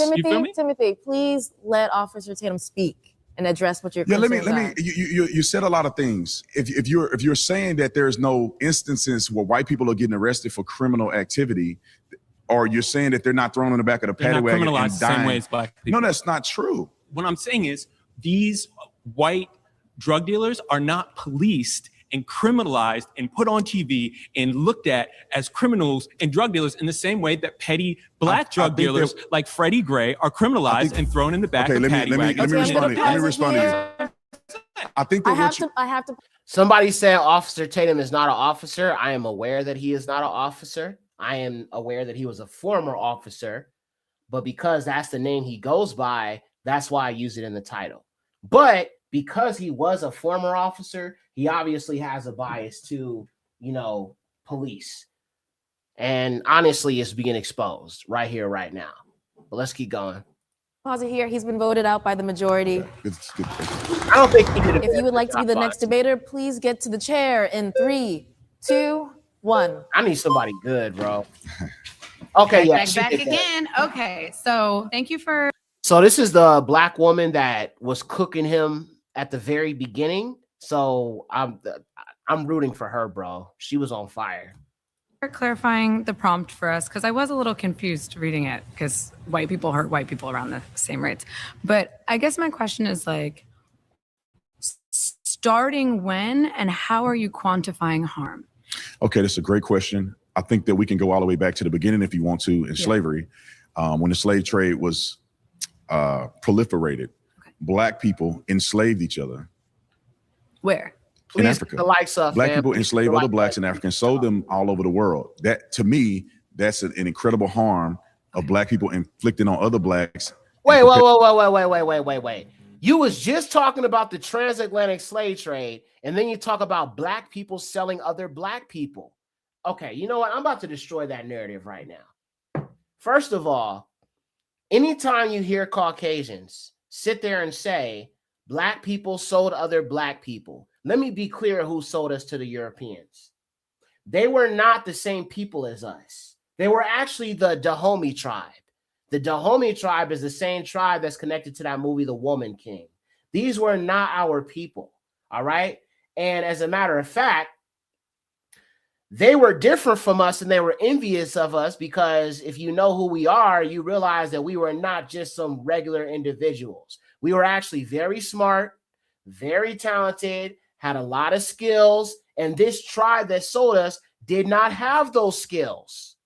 Timothy, please let Officer Tatum speak and address what you're. Yeah, let me. You said a lot of things. If you're saying that there's no instances where white people are getting arrested for criminal activity, or you're saying that they're not thrown in the back of the paddy wagon and dying, the same way as black people. No, that's not true. What I'm saying is these white drug dealers are not policed and criminalized and put on TV and looked at as criminals and drug dealers in the same way that petty black drug dealers like Freddie Gray are criminalized and thrown in the back of paddy wagons. Let me respond to you. I think that I have to. Somebody said Officer Tatum is not an officer. I am aware that he is not an officer. I am aware that he was a former officer, but because that's the name he goes by, that's why I use it in the title. But because he was a former officer, he obviously has a bias to, police. And honestly, it's being exposed right here, right now. But let's keep going. Pause it here. He's been voted out by the majority. I don't think he did. If you would like to be the next debater, please get to the chair in 3, 2, 1. I need somebody good, bro. Okay, yeah. Back again. Okay, so thank you for. So this is the black woman that was cooking him at the very beginning. So I'm rooting for her, bro. She was on fire. For clarifying the prompt for us, because I was a little confused reading it, because white people hurt white people around the same rates. But I guess my question is starting when and how are you quantifying harm? Okay, that's a great question. I think that we can go all the way back to the beginning if you want to in slavery. When the slave trade was proliferated, Black people enslaved each other. Where? In Africa. The likes of Black people enslaved other Blacks in Africa and sold them all over the world. That, to me, that's an incredible harm of Black people inflicting on other Blacks. Wait. You was just talking about the transatlantic slave trade, and then you talk about Black people selling other Black people. Okay, you know what? I'm about to destroy that narrative right now. First of all, anytime you hear Caucasians sit there and say Black people sold other Black people, let me be clear who sold us to the Europeans. They were not the same people as us. They were actually the Dahomey tribe. The Dahomey tribe is the same tribe that's connected to that movie, The Woman King. These were not our people, all right? And as a matter of fact, they were different from us and they were envious of us because if you know who we are, you realize that we were not just some regular individuals. We were actually very smart, very talented, had a lot of skills, and this tribe that sold us did not have those skills.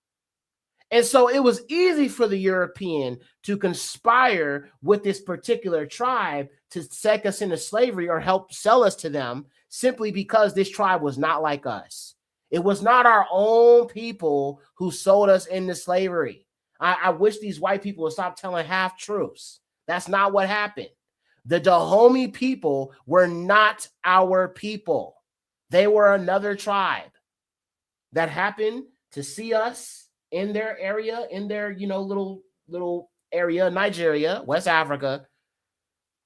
And so it was easy for the European to conspire with this particular tribe to take us into slavery or help sell us to them simply because this tribe was not like us. It was not our own people who sold us into slavery. I wish these white people would stop telling half-truths. That's not what happened. The Dahomey people were not our people. They were another tribe that happened to see us in their area, in their, little area, Nigeria, West Africa,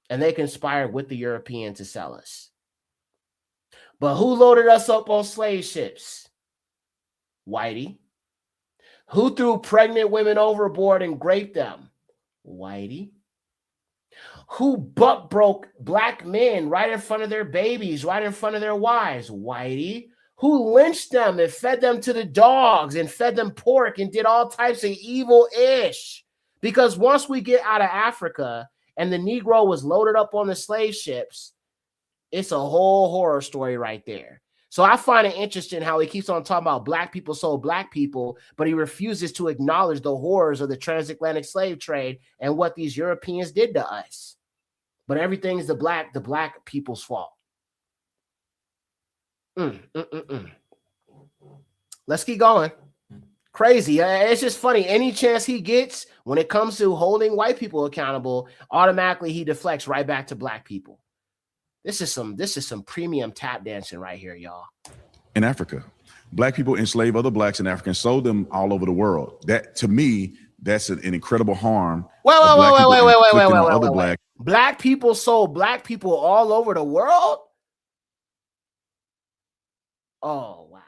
and they conspired with the European to sell us. But who loaded us up on slave ships? Whitey. Who threw pregnant women overboard and raped them? Whitey. Who buck broke Black men right in front of their babies, right in front of their wives? Whitey. Who lynched them and fed them to the dogs and fed them pork and did all types of evil-ish. Because once we get out of Africa and the Negro was loaded up on the slave ships, it's a whole horror story right there. So I find it interesting how he keeps on talking about Black people sold Black people, but he refuses to acknowledge the horrors of the transatlantic slave trade and what these Europeans did to us. But everything is the Black people's fault. Let's keep going. Crazy. It's just funny. Any chance he gets when it comes to holding white people accountable, automatically he deflects right back to Black people. This is some premium tap dancing right here, y'all. In Africa, Black people enslaved other Blacks in Africa and sold them all over the world. That, to me, that's an incredible harm. Wait. Black people sold Black people all over the world? Oh, wow.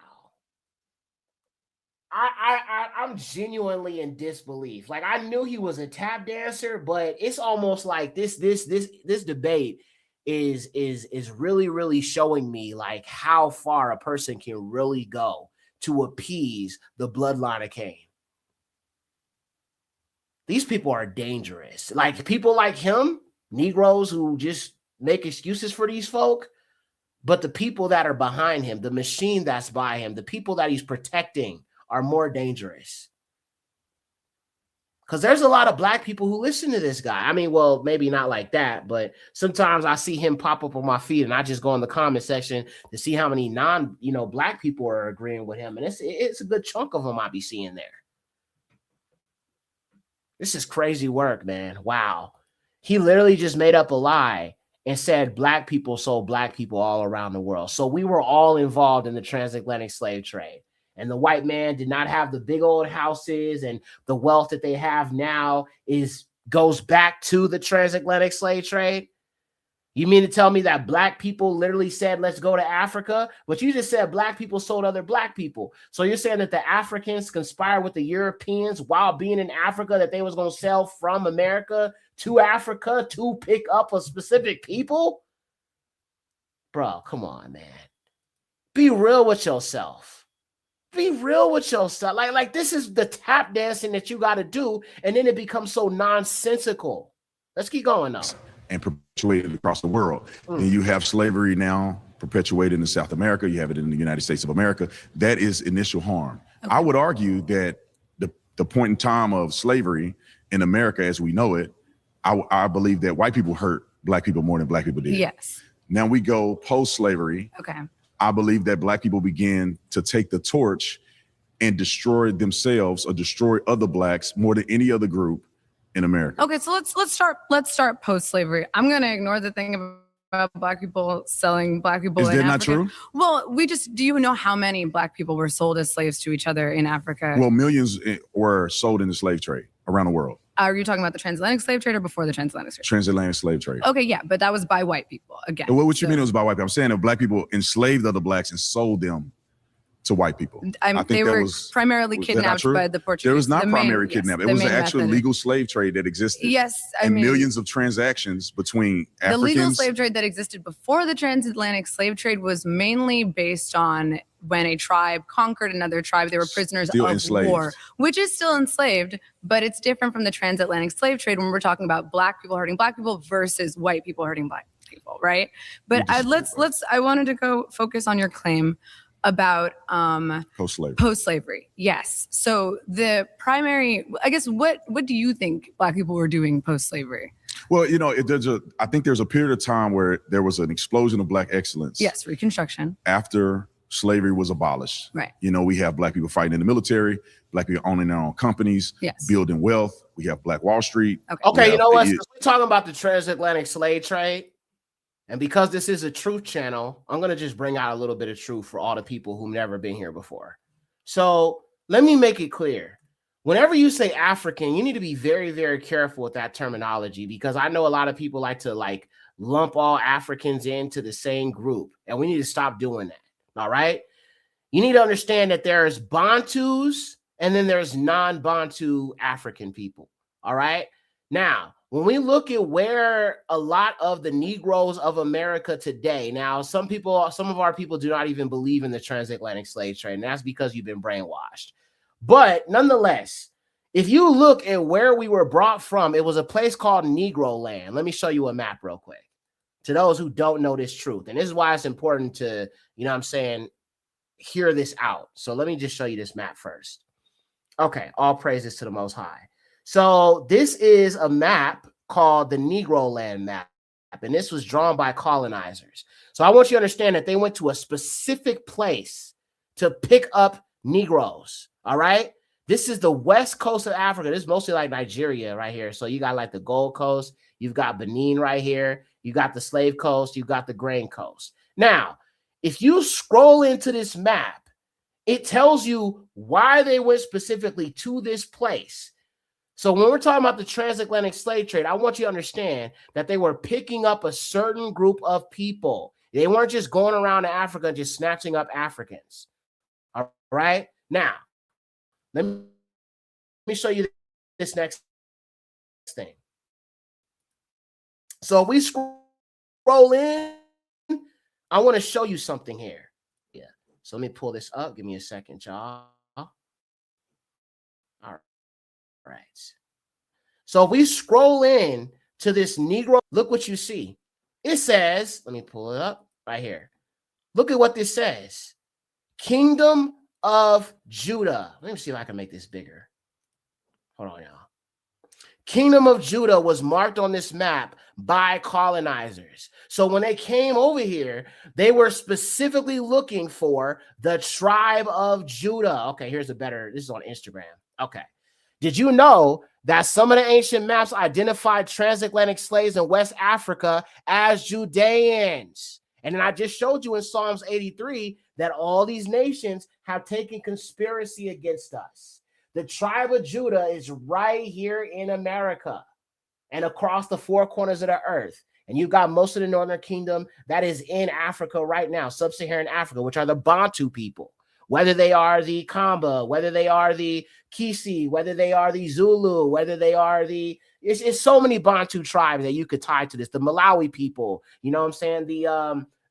I'm genuinely in disbelief. Like, I knew he was a tap dancer, but it's almost like this debate is really, really showing me like how far a person can really go to appease the bloodline of Cain. These people are dangerous. Like, people like him, Negroes who just make excuses for these folk, but the people that are behind him, the machine that's by him, the people that he's protecting are more dangerous. Because there's a lot of Black people who listen to this guy. I mean, well, maybe not like that, but sometimes I see him pop up on my feed and I just go in the comment section to see how many Black people are agreeing with him. And it's a good chunk of them I be seeing there. This is crazy work, man. Wow. He literally just made up a lie and said Black people sold Black people all around the world. So we were all involved in the transatlantic slave trade. And the white man did not have the big old houses and the wealth that they have now goes back to the transatlantic slave trade. You mean to tell me that Black people literally said, let's go to Africa? But you just said Black people sold other Black people. So you're saying that the Africans conspired with the Europeans while being in Africa, that they was going to sell from America to Africa to pick up a specific people? Bro, come on, man. Be real with yourself. Be real with yourself. Like this is the tap dancing that you got to do, and then it becomes so nonsensical. Let's keep going, though. And perpetuated across the world. And you have slavery now perpetuated in South America. You have it in the United States of America. That is initial harm. I would argue that the point in time of slavery in America as we know it, I believe that white people hurt black people more than black people did. Yes. Now we go post-slavery. Okay. I believe that black people began to take the torch and destroy themselves or destroy other blacks more than any other group in America. Okay, so let's start post-slavery. I'm gonna ignore the thing about black people selling black people. Is in that not Africa. true? Well, do you know how many black people were sold as slaves to each other in Africa? Well, millions were sold in the slave trade around the world. Are you talking about the transatlantic slave trade or before the transatlantic slave trade? Transatlantic slave trade. Okay, yeah, but that was by white people again. What you mean it was by white people? I'm saying that black people enslaved other blacks and sold them to white people. I think they that were was primarily kidnapped by the Portuguese. There was not The primary main- kidnapping. yes, It was the an main actual method. legal slave trade that existed. Yes, I and mean- millions of transactions between The Africans. legal slave trade that existed before the transatlantic slave trade was mainly based on when a tribe conquered another tribe, they were prisoners Still of enslaved. war, which is still enslaved, but it's different from the transatlantic slave trade when we're talking about black people hurting black people versus white people hurting black people, right? But I wanted to go focus on your claim about Post-slavery. Post-slavery, yes. So the primary, I guess, what do you think black people were doing post-slavery? Well, I think there's a period of time where there was an explosion of black excellence. Yes, Reconstruction. After slavery was abolished. Right. We have black people fighting in the military, black people owning their own companies, Yes. building wealth. We have Black Wall Street. Okay, you know what? Since we're talking about the transatlantic slave trade, and because this is a truth channel, I'm going to just bring out a little bit of truth for all the people who've never been here before. So let me make it clear. Whenever you say African, you need to be very, very careful with that terminology, because I know a lot of people like to lump all Africans into the same group, and we need to stop doing that. All right. You need to understand that there's Bantus and then there's non-Bantu African people. All right. Now, when we look at where a lot of the Negroes of America today, now some of our people do not even believe in the transatlantic slave trade, and that's because you've been brainwashed. But nonetheless, if you look at where we were brought from, it was a place called Negro land. Let me show you a map real quick to those who don't know this truth. And this is why it's important to, hear this out. So let me just show you this map first. Okay, all praises to the Most High. So this is a map called the Negro Land map, and this was drawn by colonizers. So I want you to understand that they went to a specific place to pick up Negroes, all right? This is the west coast of Africa. This is mostly like Nigeria right here. So you got like the Gold Coast, you've got Benin right here, you got the Slave Coast, you've got the Grain Coast. Now, if you scroll into this map, it tells you why they went specifically to this place. So when we're talking about the transatlantic slave trade, I want you to understand that they were picking up a certain group of people. They weren't just going around to Africa and just snatching up Africans. All right. Now, let me show you this next thing. So if we scroll in, I want to show you something here. Yeah. So let me pull this up. Give me a second, y'all. All right. So if we scroll in to this Negro, look what you see. It says, let me pull it up right here. Look at what this says. Kingdom of Judah. Let me see if I can make this bigger. Hold on, y'all. Kingdom of Judah was marked on this map by colonizers. So when they came over here, they were specifically looking for the tribe of Judah. Okay, this is on Instagram. Okay. Did you know that some of the ancient maps identified transatlantic slaves in West Africa as Judeans? And then I just showed you in Psalms 83 that all these nations have taken conspiracy against us. The tribe of Judah is right here in America and across the four corners of the earth. And you've got most of the Northern Kingdom that is in Africa right now, sub-Saharan Africa, which are the Bantu people, whether they are the Kamba, whether they are the Kisi, whether they are the Zulu, whether they are it's so many Bantu tribes that you could tie to this. The Malawi people, you know what I'm saying?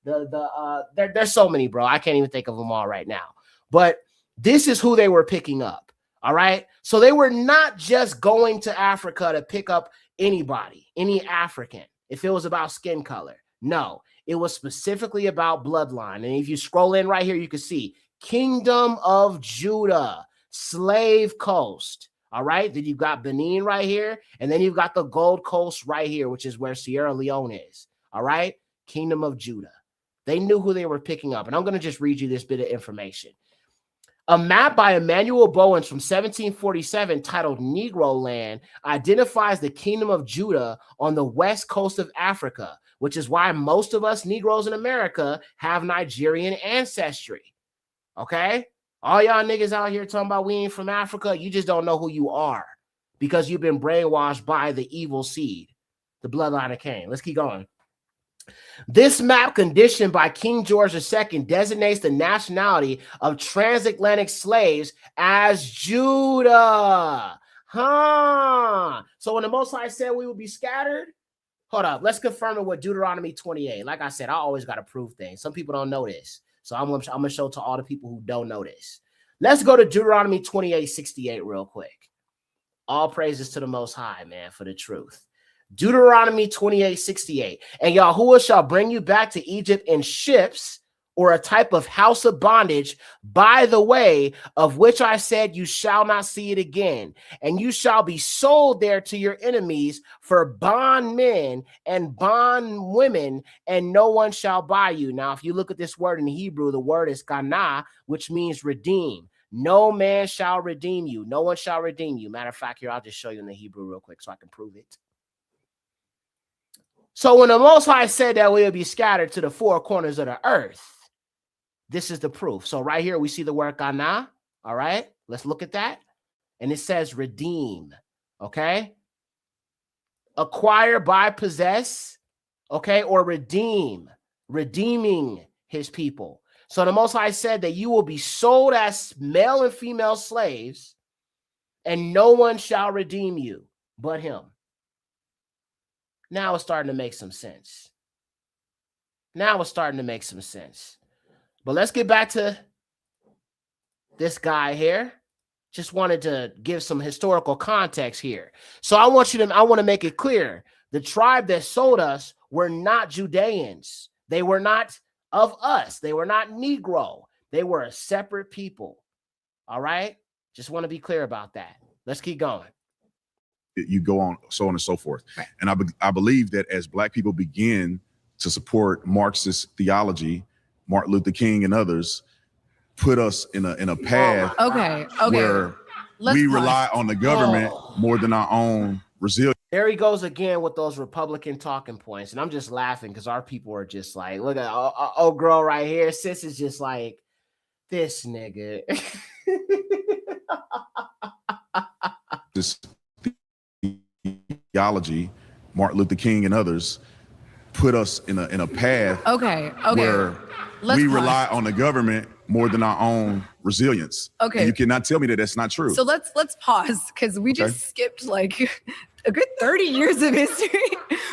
There's so many, bro. I can't even think of them all right now. But this is who they were picking up. All right. So they were not just going to Africa to pick up anybody, any African, if it was about skin color. No, It was specifically about bloodline. And if you scroll in right here, you can see Kingdom of Judah, Slave Coast. All right. Then you've got Benin right here. And then you've got the Gold Coast right here, which is where Sierra Leone is. All right. Kingdom of Judah. They knew who they were picking up. And I'm going to just read you this bit of information. A map by Emmanuel Bowens from 1747 titled Negro Land identifies the Kingdom of Judah on the west coast of Africa, which is why most of us Negroes in America have Nigerian ancestry. Okay? All y'all niggas out here talking about we ain't from Africa, you just don't know who you are because you've been brainwashed by the evil seed, the bloodline of Cain. Let's keep going. This map, conditioned by King George II, designates the nationality of transatlantic slaves as Judah. So when the Most High said we would be scattered, hold up, let's confirm it with Deuteronomy 28. Like I said, I always got to prove things. Some people don't know this. So I'm going to show to all the people who don't know this. Let's go to Deuteronomy 28:68 real quick. All praises to the Most High, man, for the truth. Deuteronomy 28:68. And Yahuwah shall bring you back to Egypt in ships, or a type of house of bondage, by the way, of which I said you shall not see it again. And you shall be sold there to your enemies for bondmen and bondwomen, and no one shall buy you. Now, if you look at this word in Hebrew, the word is kana, which means redeem. No man shall redeem you. No one shall redeem you. Matter of fact, here, I'll just show you in the Hebrew real quick so I can prove it. So when the Most High said that we would be scattered to the four corners of the earth, this is the proof. So right here, we see the word kana. All right, let's look at that. And it says redeem. Okay. Acquire, buy, possess. Okay. Or redeem. Redeeming his people. So the Most High said that you will be sold as male and female slaves, and no one shall redeem you but him. Now it's starting to make some sense. Now it's starting to make some sense. But let's get back to this guy here. Just wanted to give some historical context here. So I want to make it clear. The tribe that sold us were not Judeans. They were not of us. They were not Negro. They were a separate people. All right? Just want to be clear about that. Let's keep going. You go on, so on and so forth. Right. And I believe that as Black people begin to support Marxist theology, Martin Luther King and others put us in a path where we rely on the government more than our own resilience. There he goes again with those Republican talking points. And I'm just laughing because our people are just like, look at old girl right here. Sis is just like, this nigga. This theology, Martin Luther King and others put us in a path where we rely on the government more than our own resilience. Okay. And you cannot tell me that that's not true. So let's pause because we just skipped like a good 30 years of history.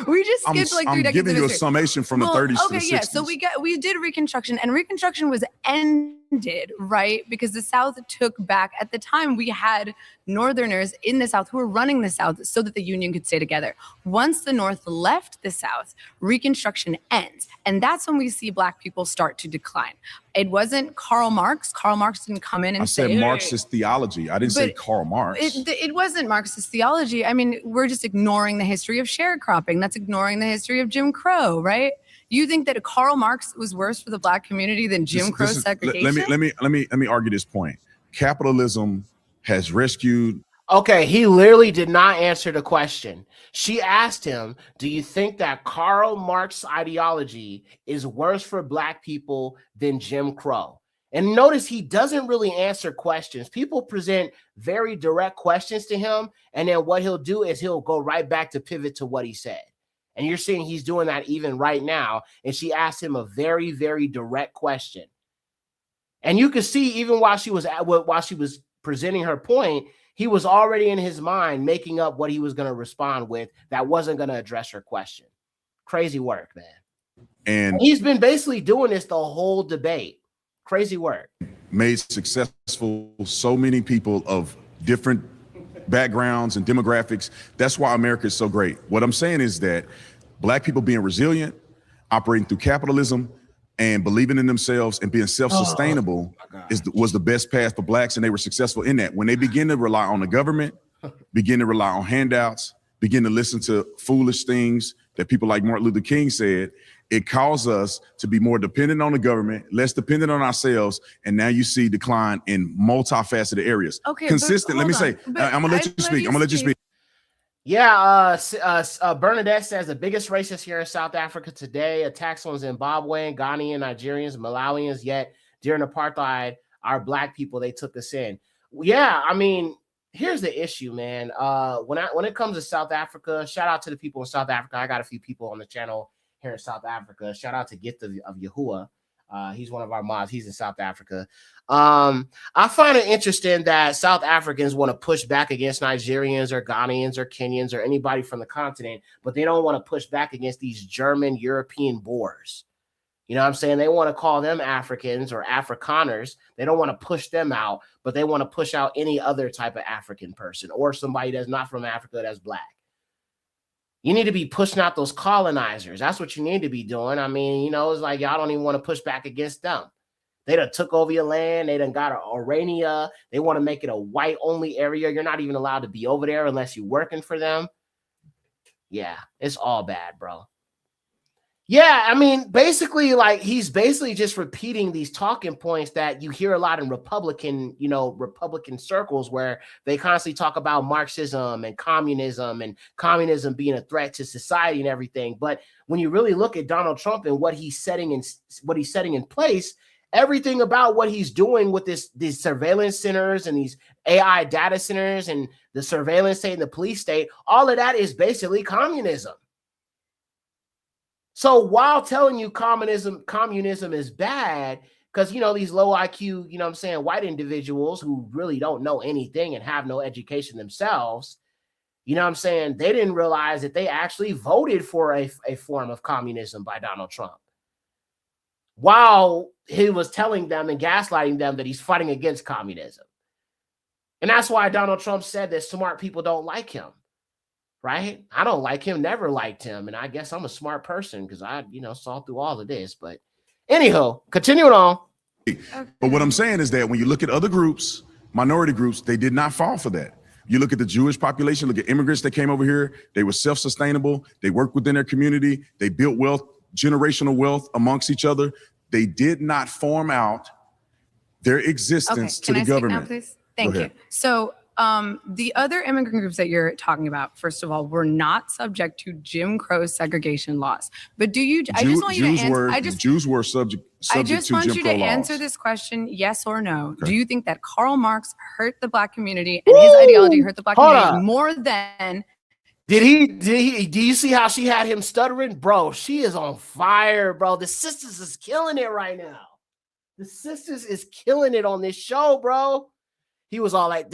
We just skipped like 3 decades. I'm giving you a history. summation from the 30s to the 60s. Yeah. So we did Reconstruction, and Reconstruction was ended, right? Because the South took back, at the time we had Northerners in the South who were running the South so that the Union could stay together. Once the North left the South, Reconstruction ends. And that's when we see Black people start to decline. It wasn't Karl Marx. Karl Marx didn't come in and say— I said Marxist theology. I didn't say Karl Marx. It wasn't Marxist theology. I mean, we're just ignoring the history of sharecropping. That's ignoring the history of Jim Crow, right? You think that Karl Marx was worse for the Black community than Jim Crow segregation? Let me argue this point. Capitalism has rescued. Okay, he literally did not answer the question. She asked him, do you think that Karl Marx ideology is worse for Black people than Jim Crow? And notice he doesn't really answer questions. People present very direct questions to him, and then what he'll do is he'll go right back to pivot to what he said. And you're seeing he's doing that even right now. And she asked him a very, very direct question. And you could see even while she was presenting her point, he was already in his mind making up what he was going to respond with that wasn't going to address her question. Crazy work, man. And he's been basically doing this the whole debate. Crazy work. Made successful so many people of different backgrounds and demographics. That's why America is so great. What I'm saying is that Black people being resilient, operating through capitalism and believing in themselves and being self-sustainable was the best path for blacks, and they were successful in that. When they begin to rely on the government, begin to rely on handouts, begin to listen to foolish things that people like Martin Luther King said, it caused us to be more dependent on the government, less dependent on ourselves, and now you see decline in multifaceted areas. Okay, Consistent. Let me say, I'm gonna let you speak. I'm gonna let you speak. Yeah, Bernadette says the biggest racist here in South Africa today, attacks on Zimbabwean, Ghanaian, Nigerians, Malawians, yet during apartheid, our black people, they took us in. Yeah, I mean, here's the issue, man. When it comes to South Africa, shout out to the people in South Africa. I got a few people on the channel here in South Africa. Shout out to Gift of Yahuwah. He's one of our mods. He's in South Africa. I find it interesting that South Africans want to push back against Nigerians or Ghanaians or Kenyans or anybody from the continent, but they don't want to push back against these German European Boers. You know what I'm saying? They want to call them Africans or Afrikaners. They don't want to push them out, but they want to push out any other type of African person or somebody that's not from Africa that's black. You need to be pushing out those colonizers. That's what you need to be doing. I mean, you know, it's like y'all don't even want to push back against them. They done took over your land. They done got an Orania. They want to make it a white-only area. You're not even allowed to be over there unless you're working for them. Yeah, it's all bad, bro. Yeah, I mean, basically, like, he's basically just repeating these talking points that you hear a lot in Republican circles where they constantly talk about Marxism and communism being a threat to society and everything. But when you really look at Donald Trump and what he's setting in place, everything about what he's doing with these surveillance centers and these AI data centers and the surveillance state and the police state, all of that is basically communism. So while telling you communism is bad, because, you know, these low IQ, you know what I'm saying, white individuals who really don't know anything and have no education themselves, you know what I'm saying, they didn't realize that they actually voted for a form of communism by Donald Trump, while he was telling them and gaslighting them that he's fighting against communism. And that's why Donald Trump said that smart people don't like him. Right? I don't like him, never liked him. And I guess I'm a smart person because I, you know, saw through all of this. But anyhow, continuing on. But what I'm saying is that when you look at other groups, minority groups, they did not fall for that. You look at the Jewish population, look at immigrants that came over here. They were self-sustainable. They worked within their community. They built wealth, generational wealth amongst each other. They did not farm out their existence to the government. Speak now, please? Thank you. So the other immigrant groups that you're talking about, first of all, were not subject to Jim Crow segregation laws. But do you? I just want you to answer. Jews were subject I just to want Jim you Crow to laws. answer this question, yes or no. Okay. Do you think that Karl Marx hurt the black community and his ideology hurt the black community more than? Do you see how she had him stuttering? Bro, she is on fire, bro. The sisters is killing it right now. The sisters is killing it on this show, bro. He was all like,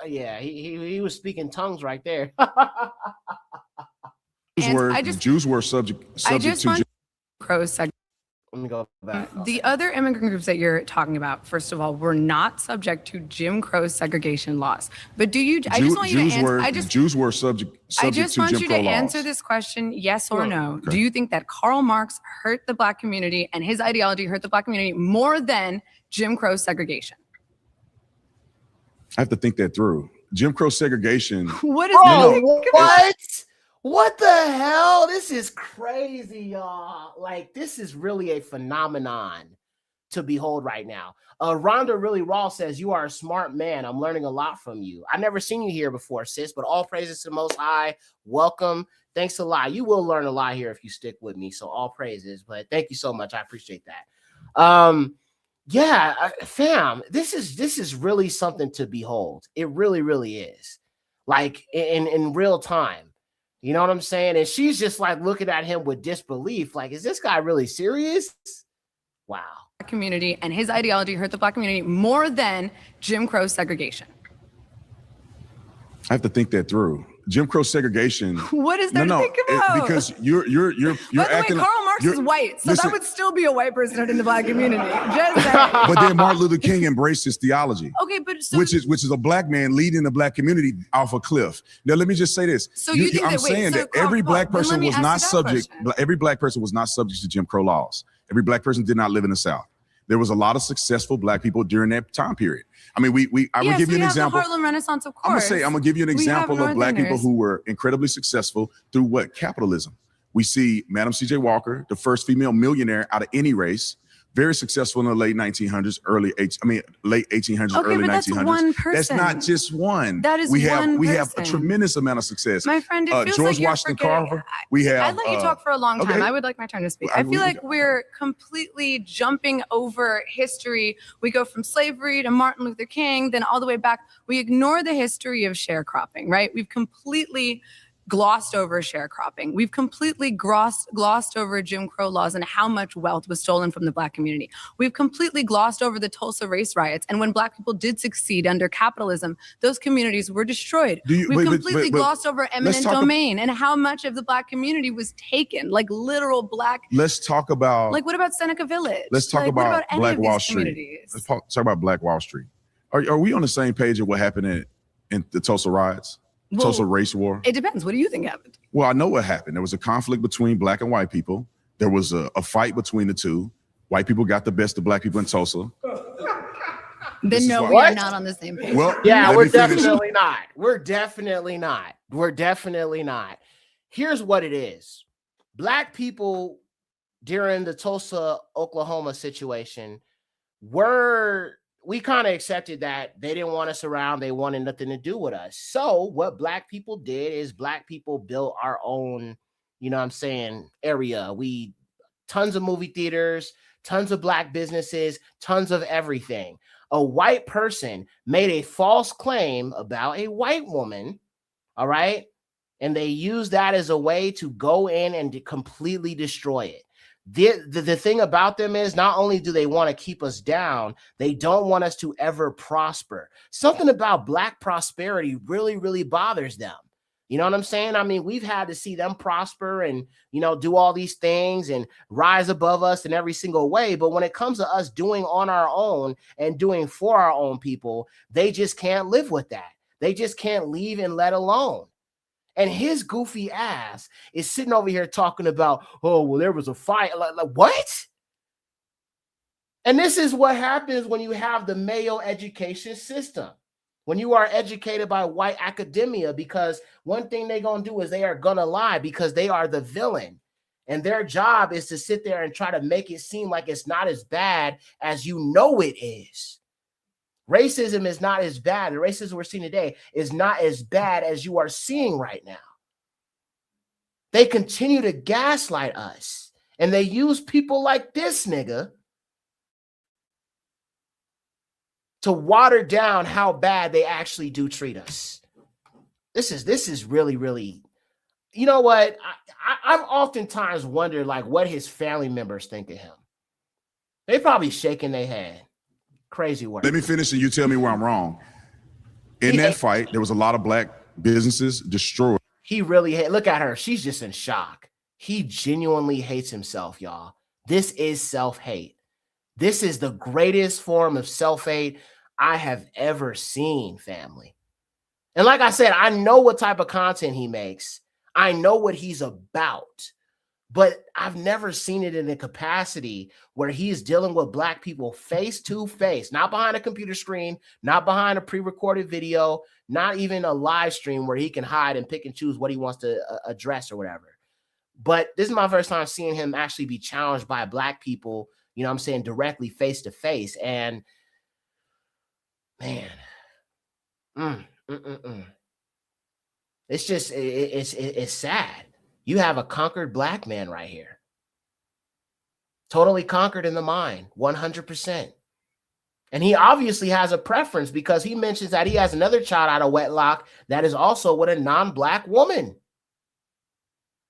yeah, he was speaking tongues right there. Jews were subject to Jim Crow segregation. Let me go back. The other immigrant groups that you're talking about, first of all, were not subject to Jim Crow segregation laws. But do you? I just want you to answer. Jews were subject I just to want Jim you Crow to laws. answer this question, yes or no. Okay. Do you think that Karl Marx hurt the black community and his ideology hurt the black community more than Jim Crow segregation? I have to think that through. Jim Crow segregation. What is that? What? What the hell? This is crazy, y'all. Like, this is really a phenomenon to behold right now. Rhonda Really Raw says, you are a smart man. I'm learning a lot from you. I've never seen you here before, sis, but all praises to the Most High. Welcome. Thanks a lot. You will learn a lot here if you stick with me. So all praises, but thank you so much. I appreciate that. Yeah, fam, this is really something to behold. It really, really is. Like in real time. You know what I'm saying? And she's just like looking at him with disbelief. Like, is this guy really serious? Wow. Community and his ideology hurt the black community more than Jim Crow segregation. I have to think that through. Jim Crow segregation. What is there to think about? Because you're By the acting. way, Karl Marx is white, so listen. that would still be a white person hurting the black community. Just saying. But then Martin Luther King embraced his theology. Okay, but so, which is a black man leading the black community off a cliff. Now let me just say this. So you think I'm that, wait, saying so that every Carl, black then let person me was ask not you that subject. question. Every black person was not subject to Jim Crow laws. Every black person did not live in the South. There was a lot of successful black people during that time period. I mean, I'm gonna give you an example. The Harlem Renaissance, of course. I'm gonna give you an example of black people who were incredibly successful through what? Capitalism. We see Madam C.J. Walker, the first female millionaire out of any race, very successful in the late 1900s, late 1800s, Okay, early but that's 1900s. one person. That's not just one. That is we have one we have a person. tremendous amount of success. My friend, it feels George like you're Washington forgetting. Carver. We have. I'd let you talk for a long time. okay. I would like my turn to speak. I feel like we're completely jumping over history. We go from slavery to Martin Luther King, then all the way back. We ignore the history of sharecropping, right? We've completely glossed over sharecropping. We've completely glossed over Jim Crow laws and how much wealth was stolen from the black community. We've completely glossed over the Tulsa race riots. And when black people did succeed under capitalism, those communities were destroyed. We've completely glossed over eminent domain and how much of the black community was taken, like literal black. Let's talk about. Like what about Seneca Village? Let's talk Like, what about any Black of these Wall Street. communities? Let's talk about Black Wall Street. Are we on the same page of what happened in the Tulsa riots? Well, Tulsa race war? It depends. What do you think happened? Well, I know what happened. There was a conflict between black and white people. There was a fight between the two. White people got the best of black people in Tulsa. Then no, we are not on the same page. Well, yeah, we're definitely not. We're definitely not. Here's what it is. Black people during the Tulsa, Oklahoma situation we kind of accepted that they didn't want us around. They wanted nothing to do with us. So what black people did is black people built our own, area. Tons of movie theaters, tons of black businesses, tons of everything. A white person made a false claim about a white woman. All right. And they used that as a way to go in and completely destroy it. The thing about them is not only do they want to keep us down, they don't want us to ever prosper. Something about black prosperity really, really bothers them. You know what I'm saying? I mean, we've had to see them prosper and, do all these things and rise above us in every single way. But when it comes to us doing on our own and doing for our own people, they just can't live with that. They just can't leave and let alone. And his goofy ass is sitting over here talking about, oh, well, there was a fight. Like what? And this is what happens when you have the Mayo education system. When you are educated by white academia, because one thing they're going to do is they are going to lie because they are the villain. And their job is to sit there and try to make it seem like it's not as bad as you know it is. Racism is not as bad. The racism we're seeing today is not as bad as you are seeing right now. They continue to gaslight us. And they use people like this nigga to water down how bad they actually do treat us. This is really, really, you know what? I've oftentimes wondered what his family members think of him. They probably shaking their head. Crazy work. Let me finish and you tell me where I'm wrong. In that fight, there was a lot of black businesses destroyed. He really look at her. She's just in shock. He genuinely hates himself, y'all. This is self-hate. This is the greatest form of self-hate I have ever seen, family. And like I said, I know what type of content he makes. I know what he's about. But I've never seen it in a capacity where he's dealing with black people face to face, not behind a computer screen, not behind a pre-recorded video, not even a live stream where he can hide and pick and choose what he wants to address or whatever. But this is my first time seeing him actually be challenged by black people, directly face to face. And man, it's just, it's sad. You have a conquered black man right here. Totally conquered in the mind, 100%. And he obviously has a preference because he mentions that he has another child out of wedlock that is also with a non-black woman.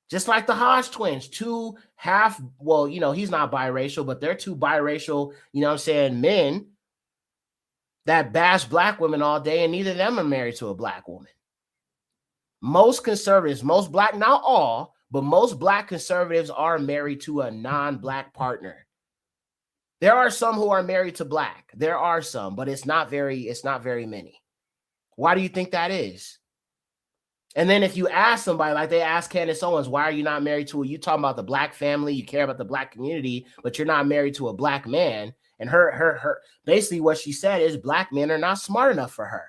Just like the Hodge twins, he's not biracial, but they're two biracial, men that bash black women all day, and neither of them are married to a black woman. Most conservatives, most black, not all, but most black conservatives are married to a non-black partner. There are some who are married to black. There are some, but it's not very many. Why do you think that is? And then if you ask somebody, like they asked Candace Owens, why are you not married to you talking about the black family, you care about the black community, but you're not married to a black man. And her basically what she said is black men are not smart enough for her.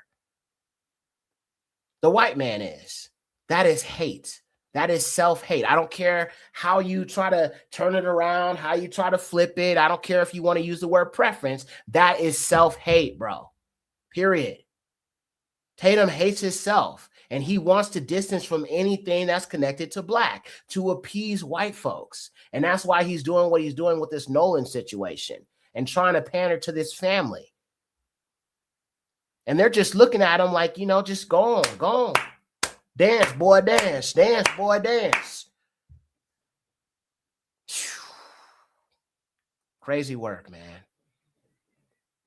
The white man is. That is hate. That is self-hate. I don't care how you try to turn it around, how you try to flip it. I don't care if you want to use the word preference. That is self-hate, bro. Period. Tatum hates himself, and he wants to distance from anything that's connected to black to appease white folks. And that's why he's doing what he's doing with this Nolan situation and trying to pander to this family. And they're just looking at him like, just go on. Dance, boy, dance. Dance, boy, dance. Crazy work,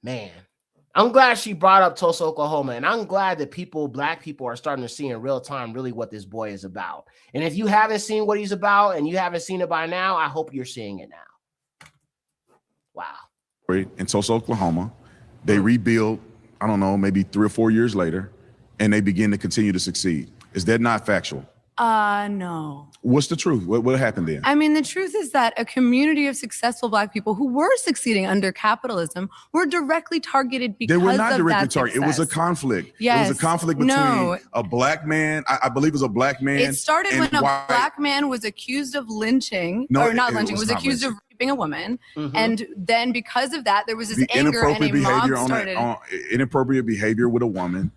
man. I'm glad she brought up Tulsa, Oklahoma, and I'm glad that black people are starting to see in real time really what this boy is about. And if you haven't seen what he's about and you haven't seen it by now, I hope you're seeing it now. Wow. In Tulsa, Oklahoma, they rebuild, I don't know, maybe 3 or 4 years later, and they begin to continue to succeed. Is that not factual? No. What's the truth? What happened then? I mean, the truth is that a community of successful black people who were succeeding under capitalism were directly targeted because they were not of directly that targeted. It was a conflict. Yes. It was a conflict between a black man. I believe it was a black man. It started when a black man was accused of lynching, was accused of raping a woman. Mm-hmm. And then because of that, there was this anger and a mob started. Inappropriate behavior with a woman.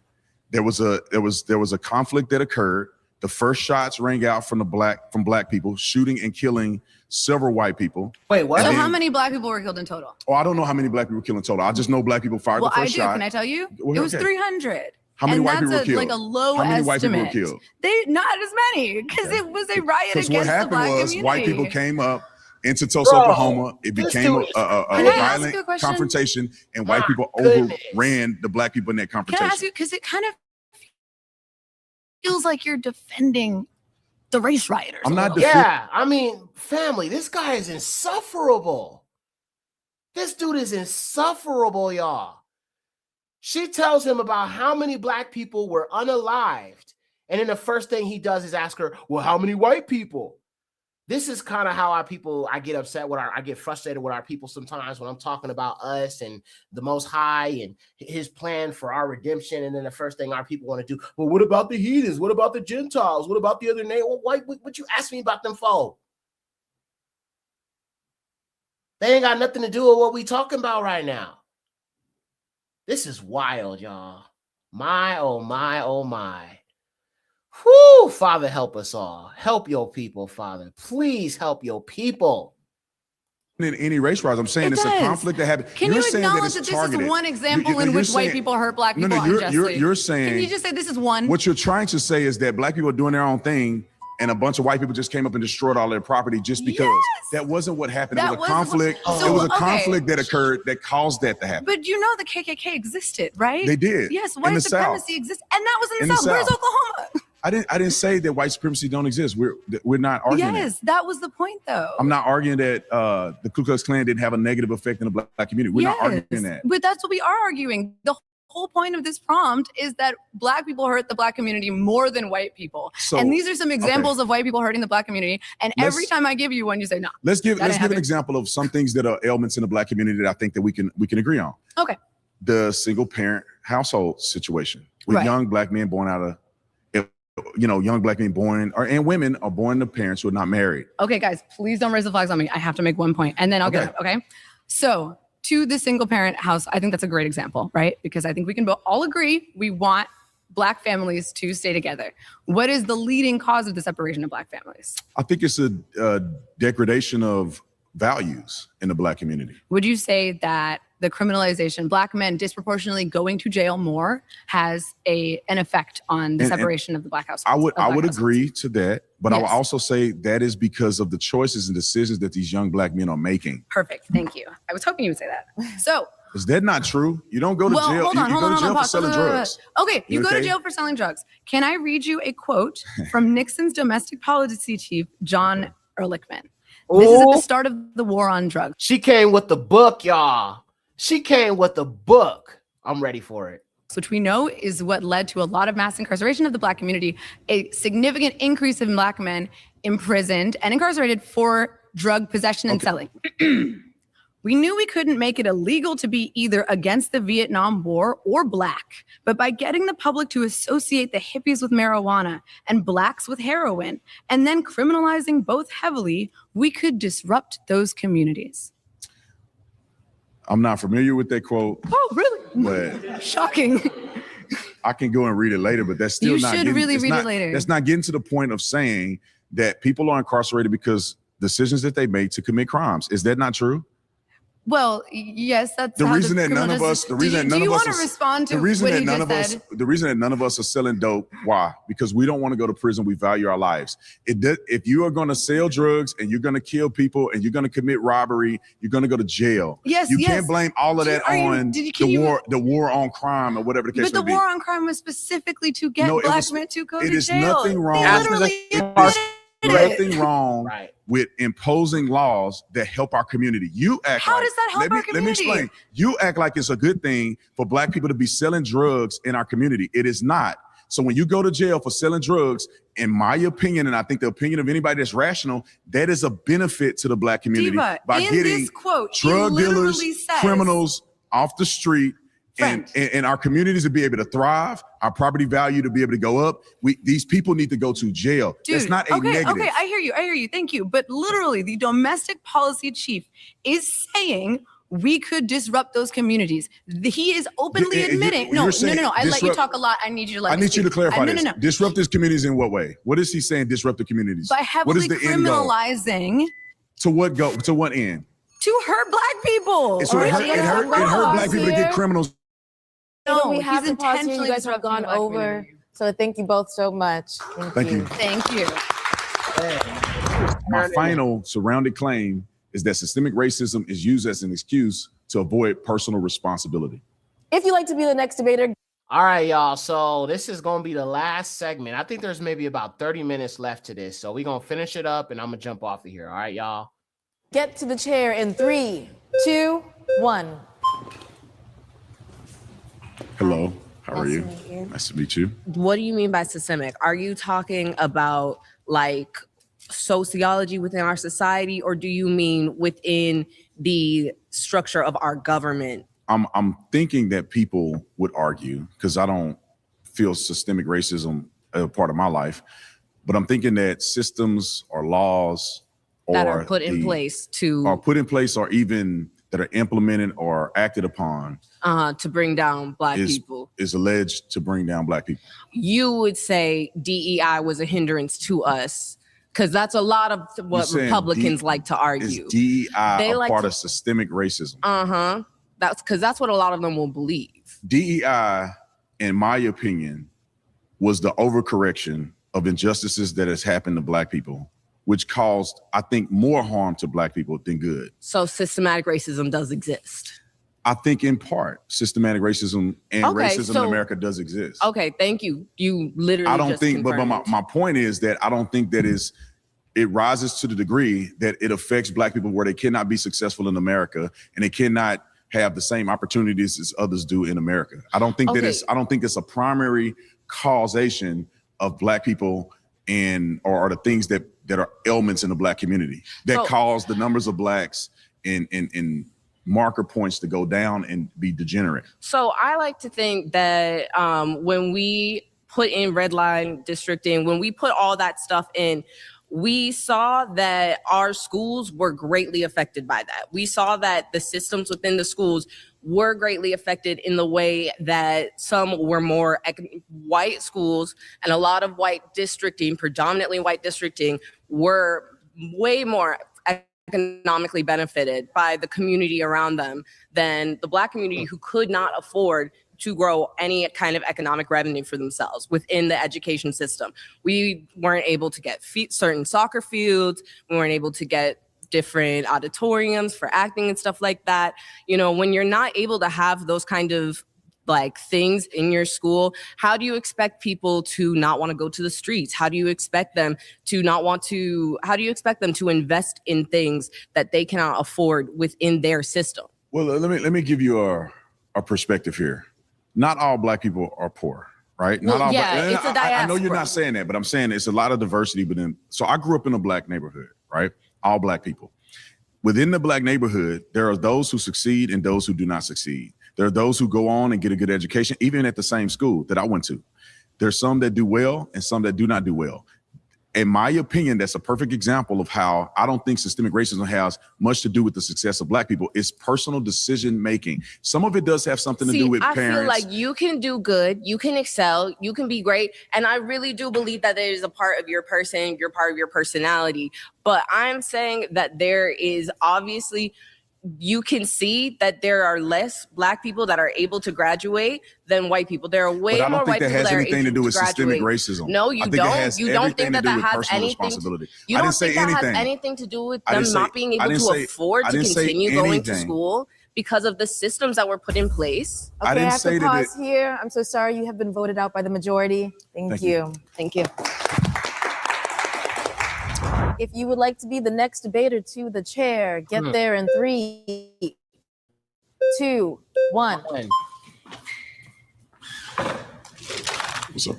There was a conflict that occurred. The first shots rang out from black people, shooting and killing several white people. Wait, what? So how many black people were killed in total? Oh, I don't know how many black people were killed in total. I just know black people fired the first shot. Can I tell you? It was 300. How many white people were killed? Like a low how many estimate. White people were killed? They not as many because it was a riot against the black community. What happened was white people came up into Tulsa, Oklahoma. It became a violent confrontation, and white people overran the black people in that confrontation. Can I ask you, because it kind of feels like you're defending the race rioters. I'm not defending. Yeah, I mean, family, this guy is insufferable. This dude is insufferable, y'all. She tells him about how many black people were unalived. And then the first thing he does is ask her, well, how many white people? This is kind of how I get upset with I get frustrated with our people sometimes when I'm talking about us and the Most High and his plan for our redemption. And then the first thing our people want to do, well, what about the heathens? What about the Gentiles? What about the other name? Well, what you ask me about them for? They ain't got nothing to do with what we talking about right now. This is wild, y'all. My, oh my, oh my. Whoo, Father, help us all. Help your people, Father. Please help your people. In any race riots, I'm saying it's a conflict that happened. Can you acknowledge that this is one example in which white people hurt black people unjustly? You're saying. Can you just say this is one? What you're trying to say is that black people are doing their own thing, and a bunch of white people just came up and destroyed all their property just because. Yes. That wasn't what happened. It was a conflict. It was a conflict that occurred that caused that to happen. But you know the KKK existed, right? They did. Yes, white supremacy exists, and that was in the South. Where's Oklahoma? I didn't say that white supremacy don't exist. We're not arguing. Yes, that was the point, though. I'm not arguing that the Ku Klux Klan didn't have a negative effect in the black community. We're not arguing that. But that's what we are arguing. The whole point of this prompt is that black people hurt the black community more than white people. And these are some examples of white people hurting the black community. And every time I give you one, you say no. Let's give an example of some things that are ailments in the black community that I think that we can agree on. Okay. The single parent household situation with young black men born out of. Young black men and women are born to parents who are not married. Okay, guys, please don't raise the flags on me. I have to make one point, and then I'll get it. Okay. So to the single parent house, I think that's a great example, right? Because I think we can all agree we want black families to stay together. What is the leading cause of the separation of black families? I think it's a degradation of values in the black community. Would you say that the criminalization, black men disproportionately going to jail more, has an effect on the separation of the black household? I would agree to that, but I would also say that is because of the choices and decisions that these young black men are making. Perfect, thank you. I was hoping you would say that. So Is that not true? You don't go to jail. Hold on, you go to jail for pause. selling drugs. Okay, you go to Okay? jail for selling drugs. Can I read you a quote from Nixon's domestic policy chief, John Ehrlichman? This is at the start of the war on drugs. She came with the book, y'all. She came with the book. I'm ready for it. Which we know is what led to a lot of mass incarceration of the Black community, a significant increase in Black men imprisoned and incarcerated for drug possession and selling. We knew we couldn't make it illegal to be either against the Vietnam War or Black, but by getting the public to associate the hippies with marijuana and Blacks with heroin, and then criminalizing both heavily, we could disrupt those communities. I'm not familiar with that quote. Oh, really? But shocking. I can go and read it later, but that's still You not should getting, really it's read not- it later. That's not getting to the point of saying that people are incarcerated because decisions that they made to commit crimes. Is that not true? Well, yes, that's The how reason that criminal none of justice- us, the reason that do none you of us, want to is- respond to the reason what that he none just of us, said? the reason that none of us are selling dope. Why? Because we don't want to go to prison. We value our lives. If you are going to sell drugs and you're going to kill people and you're going to commit robbery, you're going to go to jail. Yes, you yes. can't blame all of that on can the war on crime or whatever the case But the may be. war on crime was specifically to get No, it Black was- men to go It to is jail. nothing wrong. They literally Nothing wrong with imposing laws that help our community. You act How like, does that help let me, our Let me community? explain. You act like it's a good thing for Black people to be selling drugs in our community. It is not. So when you go to jail for selling drugs, in my opinion, and I think the opinion of anybody that's rational, that is a benefit to the Black community Diva, by in getting this quote, he drug dealers, literally says- criminals off the street. And our communities to be able to thrive, our property value to be able to go up. These people need to go to jail. Dude, That's not a negative. Okay, I hear you. Thank you. But literally, the domestic policy chief is saying we could disrupt those communities. He is openly admitting. No. I let you talk a lot. I need you to let I me need you to speak. clarify No, this. no. Disrupt these communities in what way? What is he saying? Disrupt the communities. By What heavily is the end goal? criminalizing To what go? To what end? to hurt Black people. So it hurt Black people to get criminals. No, we he's have to pause here. You intentionally guys have disrupting gone the Black over. community. So thank you both so much. Thank you. Thank you. My final surrounded claim is that systemic racism is used as an excuse to avoid personal responsibility. If you'd like to be the next debater, All right, y'all. So this is going to be the last segment. I think there's maybe about 30 minutes left to this. So we're going to finish it up and I'm going to jump off of here. All right, y'all. get to the chair in 3, 2, 1. Hello, how are Nice you? to meet you. Nice to meet you. What do you mean by systemic? Are you talking about like sociology within our society, or do you mean within the structure of our government? I'm thinking that people would argue, because I don't feel systemic racism a part of my life, but I'm thinking that systems or laws That are put in place to or even that are implemented or acted upon to bring down Black people. is alleged to bring down Black people. You would say DEI was a hindrance to us, because that's a lot of what saying Republicans like to argue. Is DEI They a like part to- of systemic racism? That's because that's what a lot of them will believe. DEI, in my opinion, was the overcorrection of injustices that has happened to Black people, which caused, I think, more harm to Black people than good. So systematic racism does exist. I think in part, systematic racism and racism in America does exist. Okay, thank you. You literally I don't just think, but confirmed. my point is that I don't think that it rises to the degree that it affects Black people where they cannot be successful in America and they cannot have the same opportunities as others do in America. I don't think I don't think it's a primary causation of Black people or the things that are ailments in the Black community that cause the numbers of Blacks in marker points to go down and be degenerate. So I like to think that when we put in red line districting, when we put all that stuff in, we saw that our schools were greatly affected by that. We saw that the systems within the schools were greatly affected in the way that some were more white schools, and a lot of white districting, predominantly white districting, were way more economically benefited by the community around them than the Black community, who could not afford to grow any kind of economic revenue for themselves within the education system. We weren't able to get certain soccer fields. We weren't able to get different auditoriums for acting and stuff like that. You know, when you're not able to have those kind of like things in your school, how do you expect people to not want to go to the streets? How do you expect them to not want to, how do you expect them to invest in things that they cannot afford within their system? Well, let me give you a perspective here. Not all Black people are poor, right? Well, Not all yeah, it's a I know you're diaspora. not saying that, but I'm saying it's a lot of diversity within. So I grew up in a Black neighborhood, right? All Black people. Within the Black neighborhood, there are those who succeed and those who do not succeed. There are those who go on and get a good education, even at the same school that I went to. There's some that do well and some that do not do well. In my opinion, that's a perfect example of how I don't think systemic racism has much to do with the success of Black people. It's personal decision making. Some of it does have something to do with parents. I feel like you can do good, you can excel, you can be great. And I really do believe that there is a part of your person, you're part of your personality. But I'm saying that there is obviously, you can see that there are less Black people that are able to graduate than white people. There are way more white people that are able to graduate. But I don't think that has anything to do with systemic racism. No, you don't. You don't think that that has anything. You don't think that has anything to do with them not being able to afford to continue going to school because of the systems that were put in place. Okay, I have to pause here. I'm so sorry. You have been voted out by the majority. Thank you. Thank you. If you would like to be the next debater to the chair, get there in 3, 2, 1. What's up?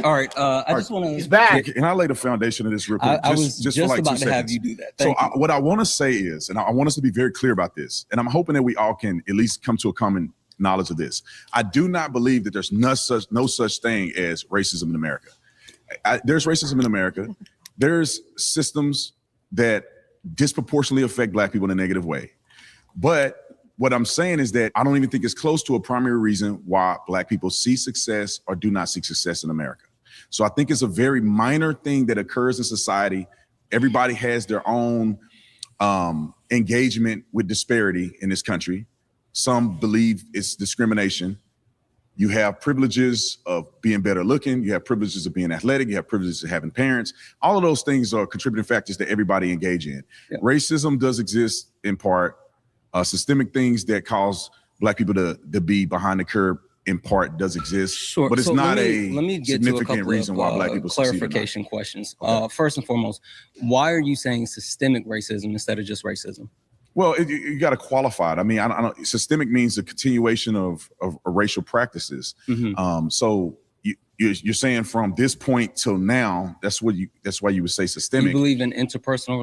All right. I just want to. He's back. Can I lay the foundation of this real quick? I was just for like about 2 to have seconds. you do that. So Thank you. what I want to say is, and I want us to be very clear about this, and I'm hoping that we all can at least come to a common knowledge of this. I do not believe that there's no such thing as racism in America. There's racism in America. There's systems that disproportionately affect Black people in a negative way. But what I'm saying is that I don't even think it's close to a primary reason why Black people see success or do not see success in America. So I think it's a very minor thing that occurs in society. Everybody has their own engagement with disparity in this country. Some believe it's discrimination. You have privileges of being better looking. You have privileges of being athletic. You have privileges of having parents. All of those things are contributing factors that everybody engage in. Yeah. Racism does exist in part. Systemic things that cause Black people to be behind the curb in part does exist. Sure. But it's not let me get significant reason why Black people clarification questions. Okay. First and foremost, why are you saying systemic racism instead of just racism? Well, you got to qualify it. I mean, I don't. Systemic means the continuation of racial practices. Mm-hmm. So you're saying from this point till now, that's why you would say systemic. You believe in interpersonal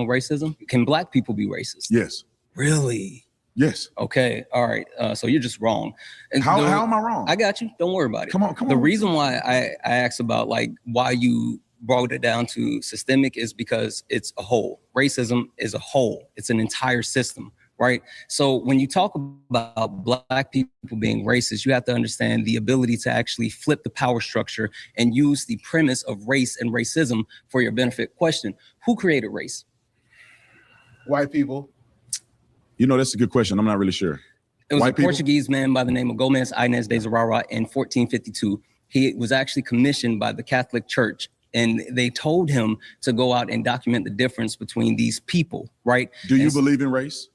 racism? Can Black people be racist? Yes. Really? Yes. Okay. All right. So you're just wrong. And how am I wrong? I got you. Don't worry about it. Come on. The reason why I asked about like why you brought it down to systemic is because it's a whole. Racism is a whole. It's an entire system, right? So when you talk about Black people being racist, you have to understand the ability to actually flip the power structure and use the premise of race and racism for your benefit. Question: who created race? White people. You know, that's a good question. I'm not really sure. It was a Portuguese man by the name of Gomes Inês de Zurara in 1452. He was actually commissioned by the Catholic Church, and they told him to go out and document the difference between these people, right? Do you believe in race?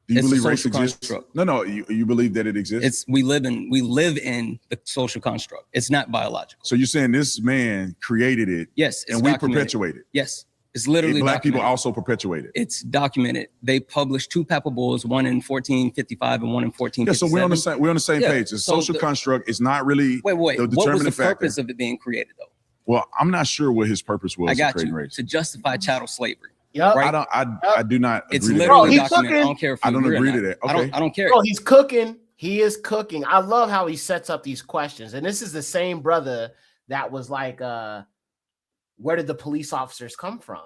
Do you believe race exists? Construct. No. You believe that it exists? We live in the social construct. It's not biological. So you're saying this man created it? Yes. And we perpetuate it? Yes. It's literally Black documented. people also perpetuate it. It's documented. They published 2 papal bulls, one in 1455 and one in 1457. Yeah, so we're on the same page. The social construct is not really wait. the determining what was the factor. purpose of it being created, though? Well, I'm not sure what his purpose was. I got in you. race. To justify chattel slavery. Yep. Right? I do not. It's agree literally to that. documented. I don't care if you I don't agree or to not. that. Okay. I don't care. Bro, he's cooking. He is cooking. I love how he sets up these questions. And this is the same brother that was like, where did the police officers come from?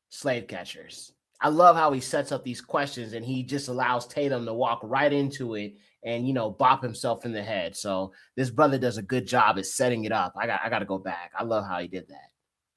Slave catchers. I love how he sets up these questions and he just allows Tatum to walk right into it and, bop himself in the head. So this brother does a good job at setting it up. I got to go back. I love how he did that.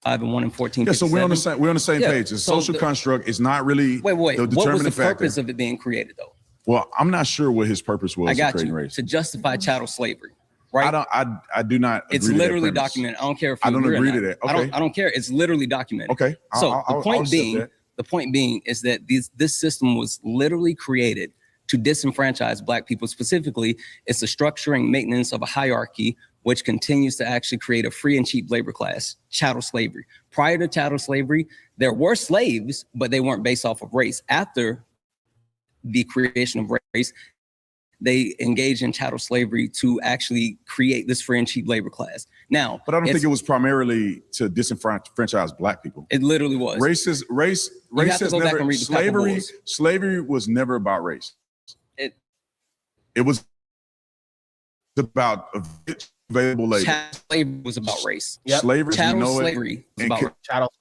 5 and 1 in 14. Yeah, so we're on the same page. The social construct is not really wait. the determining what was the factor. purpose of it being created, though? Well, I'm not sure what his purpose was. I got to you. race. To justify chattel slavery. right? I do not. It's agree to that literally premise. documented. I don't care if I you don't agree or agree to not. that. Okay. I don't care. It's literally documented. Okay. So I'll accept that. the point being is that this system was literally created to disenfranchise Black people. Specifically, it's the structure and maintenance of a hierarchy which continues to actually create a free and cheap labor class, chattel slavery. Prior to chattel slavery, there were slaves, but they weren't based off of race. After the creation of race, they engaged in chattel slavery to actually create this free and cheap labor class. Now, but I don't think it was primarily to disenfranchise Black people. It literally was. Race has never, slavery was never about race. It was about available labor. Chattel slavery was about race. Slavery, Chattel slavery was about chattel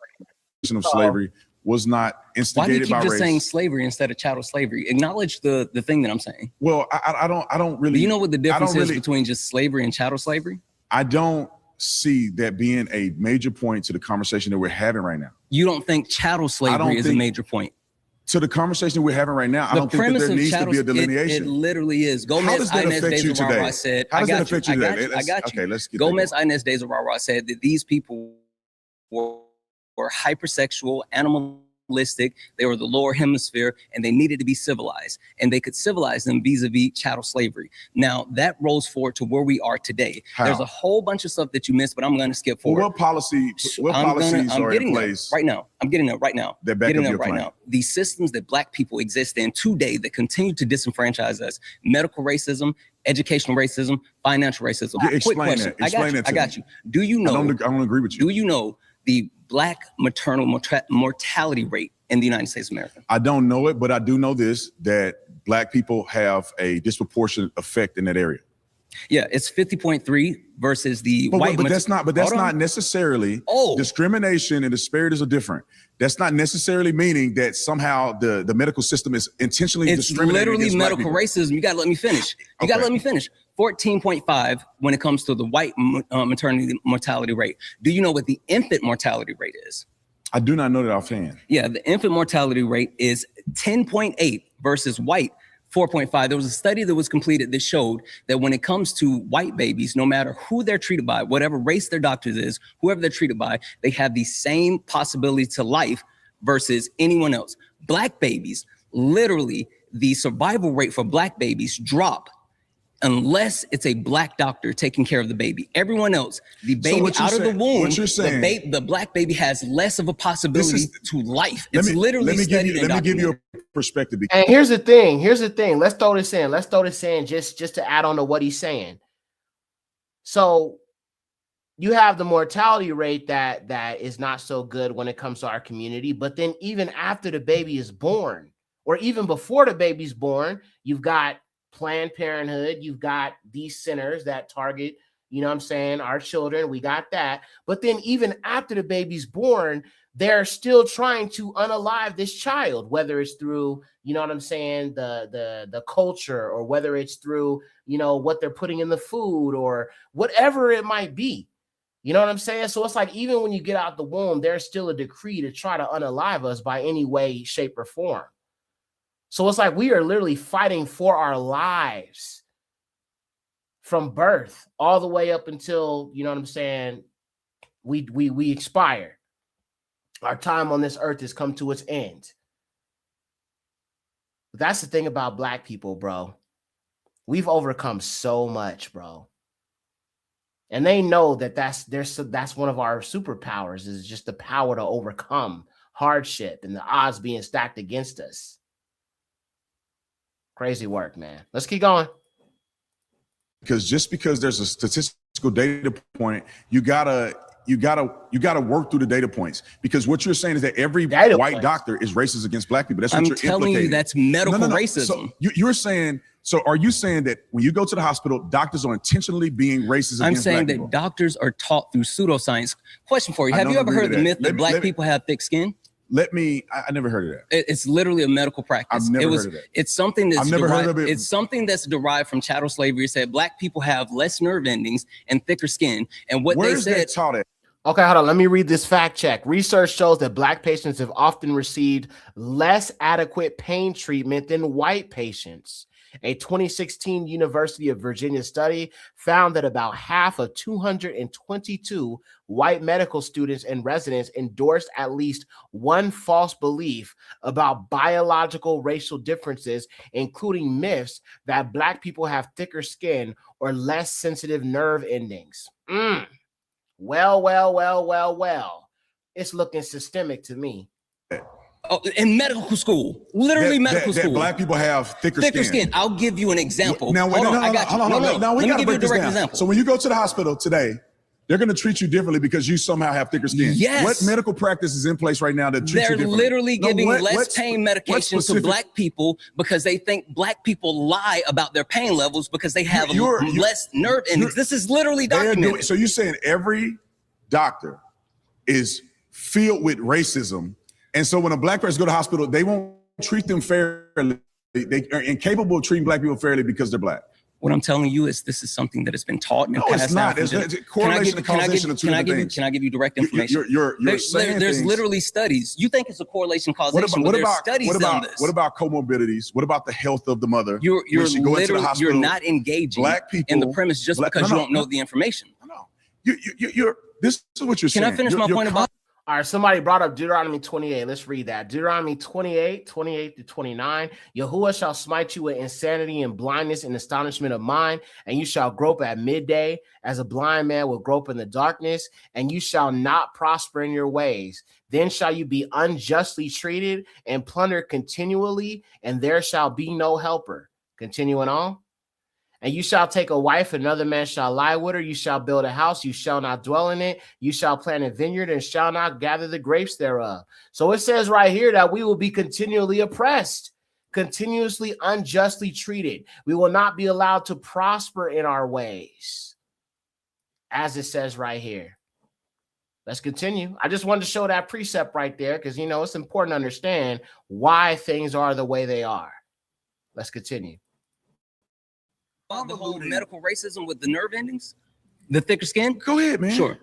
slavery. Of slavery was not Why do you instigated keep by just race. saying slavery instead of chattel slavery? Acknowledge the thing that I'm saying. Well, I don't really. Do you know what the difference is really, between just slavery and chattel slavery? I don't see that being a major point to the conversation that we're having right now. You don't think chattel slavery is a major point? To the conversation we're having right now, I don't think that there needs to be a delineation. It literally is. Gomez Inez de Zurara said, How does that affect you today? I got you. Okay, let's get Gomez Inez de Zurara said that these people were hypersexual, animalistic, they were the lower hemisphere, and they needed to be civilized. And they could civilize them vis-a-vis chattel slavery. Now, that rolls forward to where we are today. How? There's a whole bunch of stuff that you missed, but I'm going to skip forward. Well, what policies are in place? Right now. I'm getting there right now. That back getting up there your right plan. now. The systems that Black people exist in today that continue to disenfranchise us, medical racism, educational racism, financial racism. Yeah, Quick explain question. that. Explain that to I got me. you. Do you know? I don't agree with you. Do you know the Black maternal mortality rate in the United States of America? I don't know it, but I do know this, that Black people have a disproportionate effect in that area. Yeah, it's 50.3 versus the white. But that's not necessarily discrimination and disparities are different. That's not necessarily meaning that somehow the medical system is intentionally It's discriminating literally against Black medical people. racism. You gotta let me finish. You gotta let me finish. 14.5 when it comes to the white maternity mortality rate. Do you know what the infant mortality rate is? I do not know that offhand. Yeah, the infant mortality rate is 10.8 versus white 4.5. There was a study that was completed that showed that when it comes to white babies, no matter who they're treated by, whatever race their doctors is, whoever they're treated by, they have the same possibility to life versus anyone else. Black babies, literally the survival rate for Black babies drop unless it's a Black doctor taking care of the baby. Everyone else, the baby out of the womb, the Black baby has less of a possibility to life. It's literally studied and Let me give documented. you a perspective. And here's the thing. Let's throw this in just to add on to what he's saying. So you have the mortality rate that is not so good when it comes to our community. But then even after the baby is born, or even before the baby's born, you've got Planned Parenthood, you've got these centers that target, our children. We got that. But then even after the baby's born, they're still trying to unalive this child, whether it's through, the culture, or whether it's through, what they're putting in the food, or whatever it might be. You know what I'm saying? So it's like, even when you get out the womb, there's still a decree to try to unalive us by any way, shape, or form. So it's like we are literally fighting for our lives from birth all the way up until, we expire. Our time on this earth has come to its end. But that's the thing about Black people, bro. We've overcome so much, bro. And they know that that's one of our superpowers, is just the power to overcome hardship and the odds being stacked against us. Crazy work, man. Let's keep going. Because just because there's a statistical data point, you gotta work through the data points. Because what you're saying is that every white doctor is racist against Black people. That's what you're telling implicating. you that's medical racism. So you're saying. So are you saying that when you go to the hospital, doctors are intentionally being racist against Black people? I'm saying that doctors are taught through pseudoscience. Question for you: have you ever heard the myth that Black people have thick skin? I never heard of that. It's literally a medical practice. I've never heard of that. It's something that's I've never heard of it. It's something that's derived from chattel slavery. It said Black people have less nerve endings and thicker skin. And what Where's they said. that taught at? Okay, hold on. Let me read this fact check. Research shows that Black patients have often received less adequate pain treatment than white patients. A 2016 University of Virginia study found that about half of 222 white medical students and residents endorsed at least one false belief about biological racial differences, including myths that Black people have thicker skin or less sensitive nerve endings. Well. It's looking systemic to me. Oh, in medical school, literally medical school. Black people have thicker skin. I'll give you an example. Now, wait, Hold on. Now we got to break this down. Example. So when you go to the hospital today, they're going to treat you differently because you somehow have thicker skin. Yes. What medical practice is in place right now that treats you differently? They're literally giving less pain medication to Black people because they think Black people lie about their pain levels because they have less nerve endings. This is literally documented. So you're saying every doctor is filled with racism, and so when a Black person go to the hospital, they won't treat them fairly. They are incapable of treating Black people fairly because they're Black. What I'm telling you is this is something that has been taught and passed down. It's correlation and causation of two different things. Can I give you direct information? You're saying there's things. literally studies. You think it's a correlation causation, but there's studies on this. What about comorbidities? What about the health of the mother? You're literally, you're not engaging Black people in the premise just because you don't know the information. No. This is what you're saying. Can I finish my point about? All right, somebody brought up Deuteronomy 28. Let's read that. Deuteronomy 28 to 29. Yahuwah shall smite you with insanity and blindness and astonishment of mind, and you shall grope at midday as a blind man will grope in the darkness, and you shall not prosper in your ways. Then shall you be unjustly treated and plundered continually, and there shall be no helper. Continuing on. And you shall take a wife, another man shall lie with her. You shall build a house, you shall not dwell in it. You shall plant a vineyard and shall not gather the grapes thereof. So it says right here that we will be continually oppressed, continuously unjustly treated. We will not be allowed to prosper in our ways, as it says right here. Let's continue. I just wanted to show that precept right there because, it's important to understand why things are the way they are. Let's continue. The whole medical racism with the nerve endings, the thicker skin. Go ahead, man. Sure.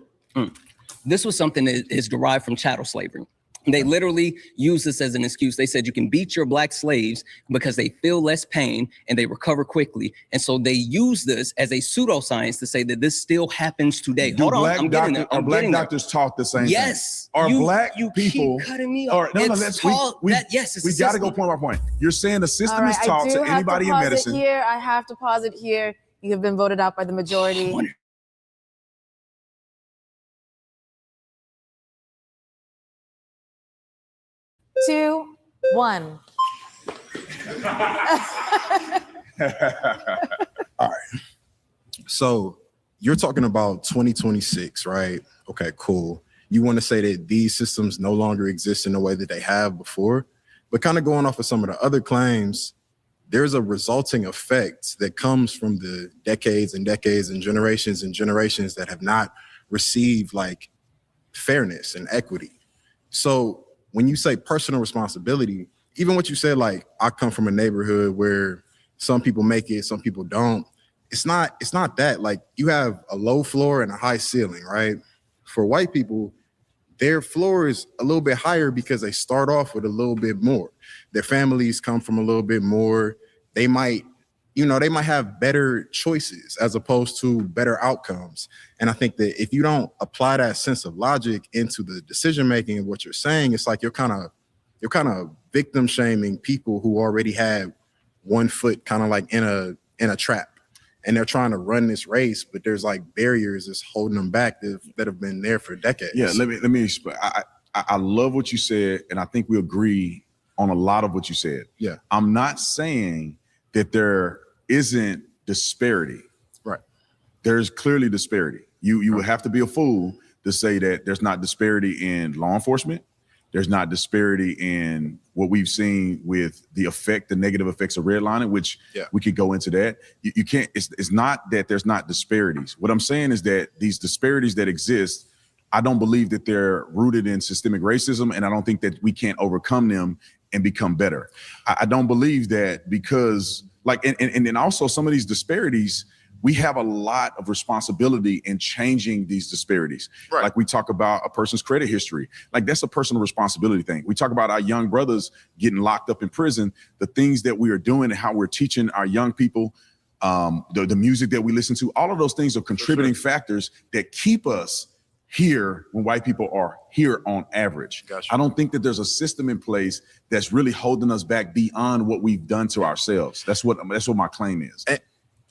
This was something that is derived from chattel slavery. They literally used this as an excuse. They said you can beat your Black slaves because they feel less pain and they recover quickly. And so they use this as a pseudoscience to say that this still happens today. Hold on, I'm getting there. Are Black doctors taught the same thing? Yes. Are Black people keep cutting me off. We got to go point by point. You're saying the system is taught to anybody in medicine. I have to pause it here. You have been voted out by the majority. 2, 1. All right. So you're talking about 2026, right? Okay, cool. You want to say that these systems no longer exist in the way that they have before, but kind of going off of some of the other claims, there's a resulting effect that comes from the decades and decades and generations that have not received like fairness and equity. So when you say personal responsibility, even what you said, like I come from a neighborhood where some people make it, some people don't. It's not that. Like you have a low floor and a high ceiling, right? For white people, their floor is a little bit higher because they start off with a little bit more. Their families come from a little bit more. They might have better choices as opposed to better outcomes. And I think that if you don't apply that sense of logic into the decision making of what you're saying, it's like you're kind of victim shaming people who already have one foot kind of like in a trap. And they're trying to run this race, but there's like barriers that's holding them back that have been there for decades. Yeah, let me explain. I love what you said, and I think we agree on a lot of what you said. Yeah. I'm not saying that there isn't disparity. Right. There's clearly disparity. You would have to be a fool to say that there's not disparity in law enforcement. There's not disparity in what we've seen with the negative effects of redlining, which we could go into that. You can't, it's not that there's not disparities. What I'm saying is that these disparities that exist, I don't believe that they're rooted in systemic racism, and I don't think that we can't overcome them and become better. I don't believe that because and then also some of these disparities we have a lot of responsibility in changing these disparities. Right. Like we talk about a person's credit history. Like that's a personal responsibility thing. We talk about our young brothers getting locked up in prison, the things that we are doing and how we're teaching our young people, the music that we listen to, all of those things are contributing factors that keep us here when white people are here on average. Gotcha. I don't think that there's a system in place that's really holding us back beyond what we've done to ourselves. That's what my claim is.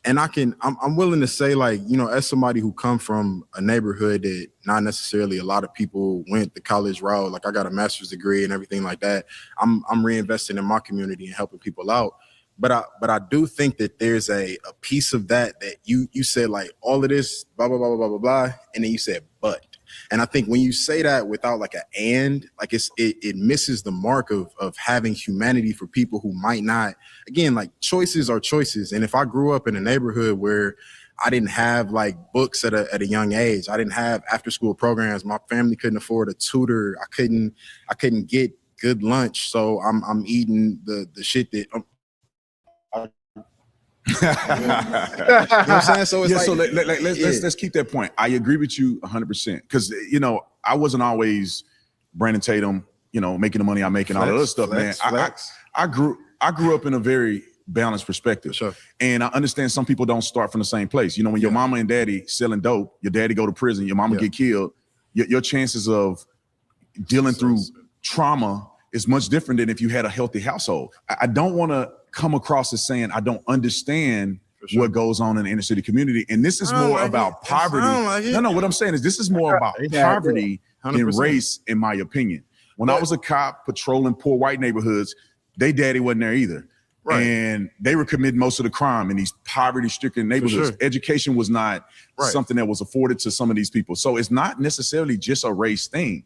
And I'm willing to say, like, you know, as somebody who come from a neighborhood that not necessarily a lot of people went the college route, like I got a master's degree and everything like that. I'm reinvesting in my community and helping people out. But I do think that there's a piece of that you said, like, all of this, blah, blah, blah, blah, blah, blah, blah. And then you said, but. And I think when you say that without like an and, like it misses the mark of having humanity for people who might not, again, like choices are choices. And if I grew up in a neighborhood where I didn't have like books at a young age, I didn't have after school programs, my family couldn't afford a tutor, I couldn't get good lunch. So I'm eating the shit that you know what I'm saying? So it's let's keep that point. I agree with you 100% because you know I wasn't always Brandon Tatum, you know, making the money I make and all that other stuff, man. I grew up in a very balanced perspective, and I understand some people don't start from the same place. You know, when your mama and daddy selling dope, your daddy go to prison, your mama get killed, your chances of dealing through trauma is much different than if you had a healthy household. I don't want to come across as saying I don't understand what goes on in the inner city community. And this is more about poverty. No, what I'm saying is this is more about poverty than race, in my opinion. When I was a cop patrolling poor white neighborhoods, they daddy wasn't there either. Right. And they were committing most of the crime in these poverty-stricken neighborhoods. Education was not something that was afforded to some of these people. So it's not necessarily just a race thing.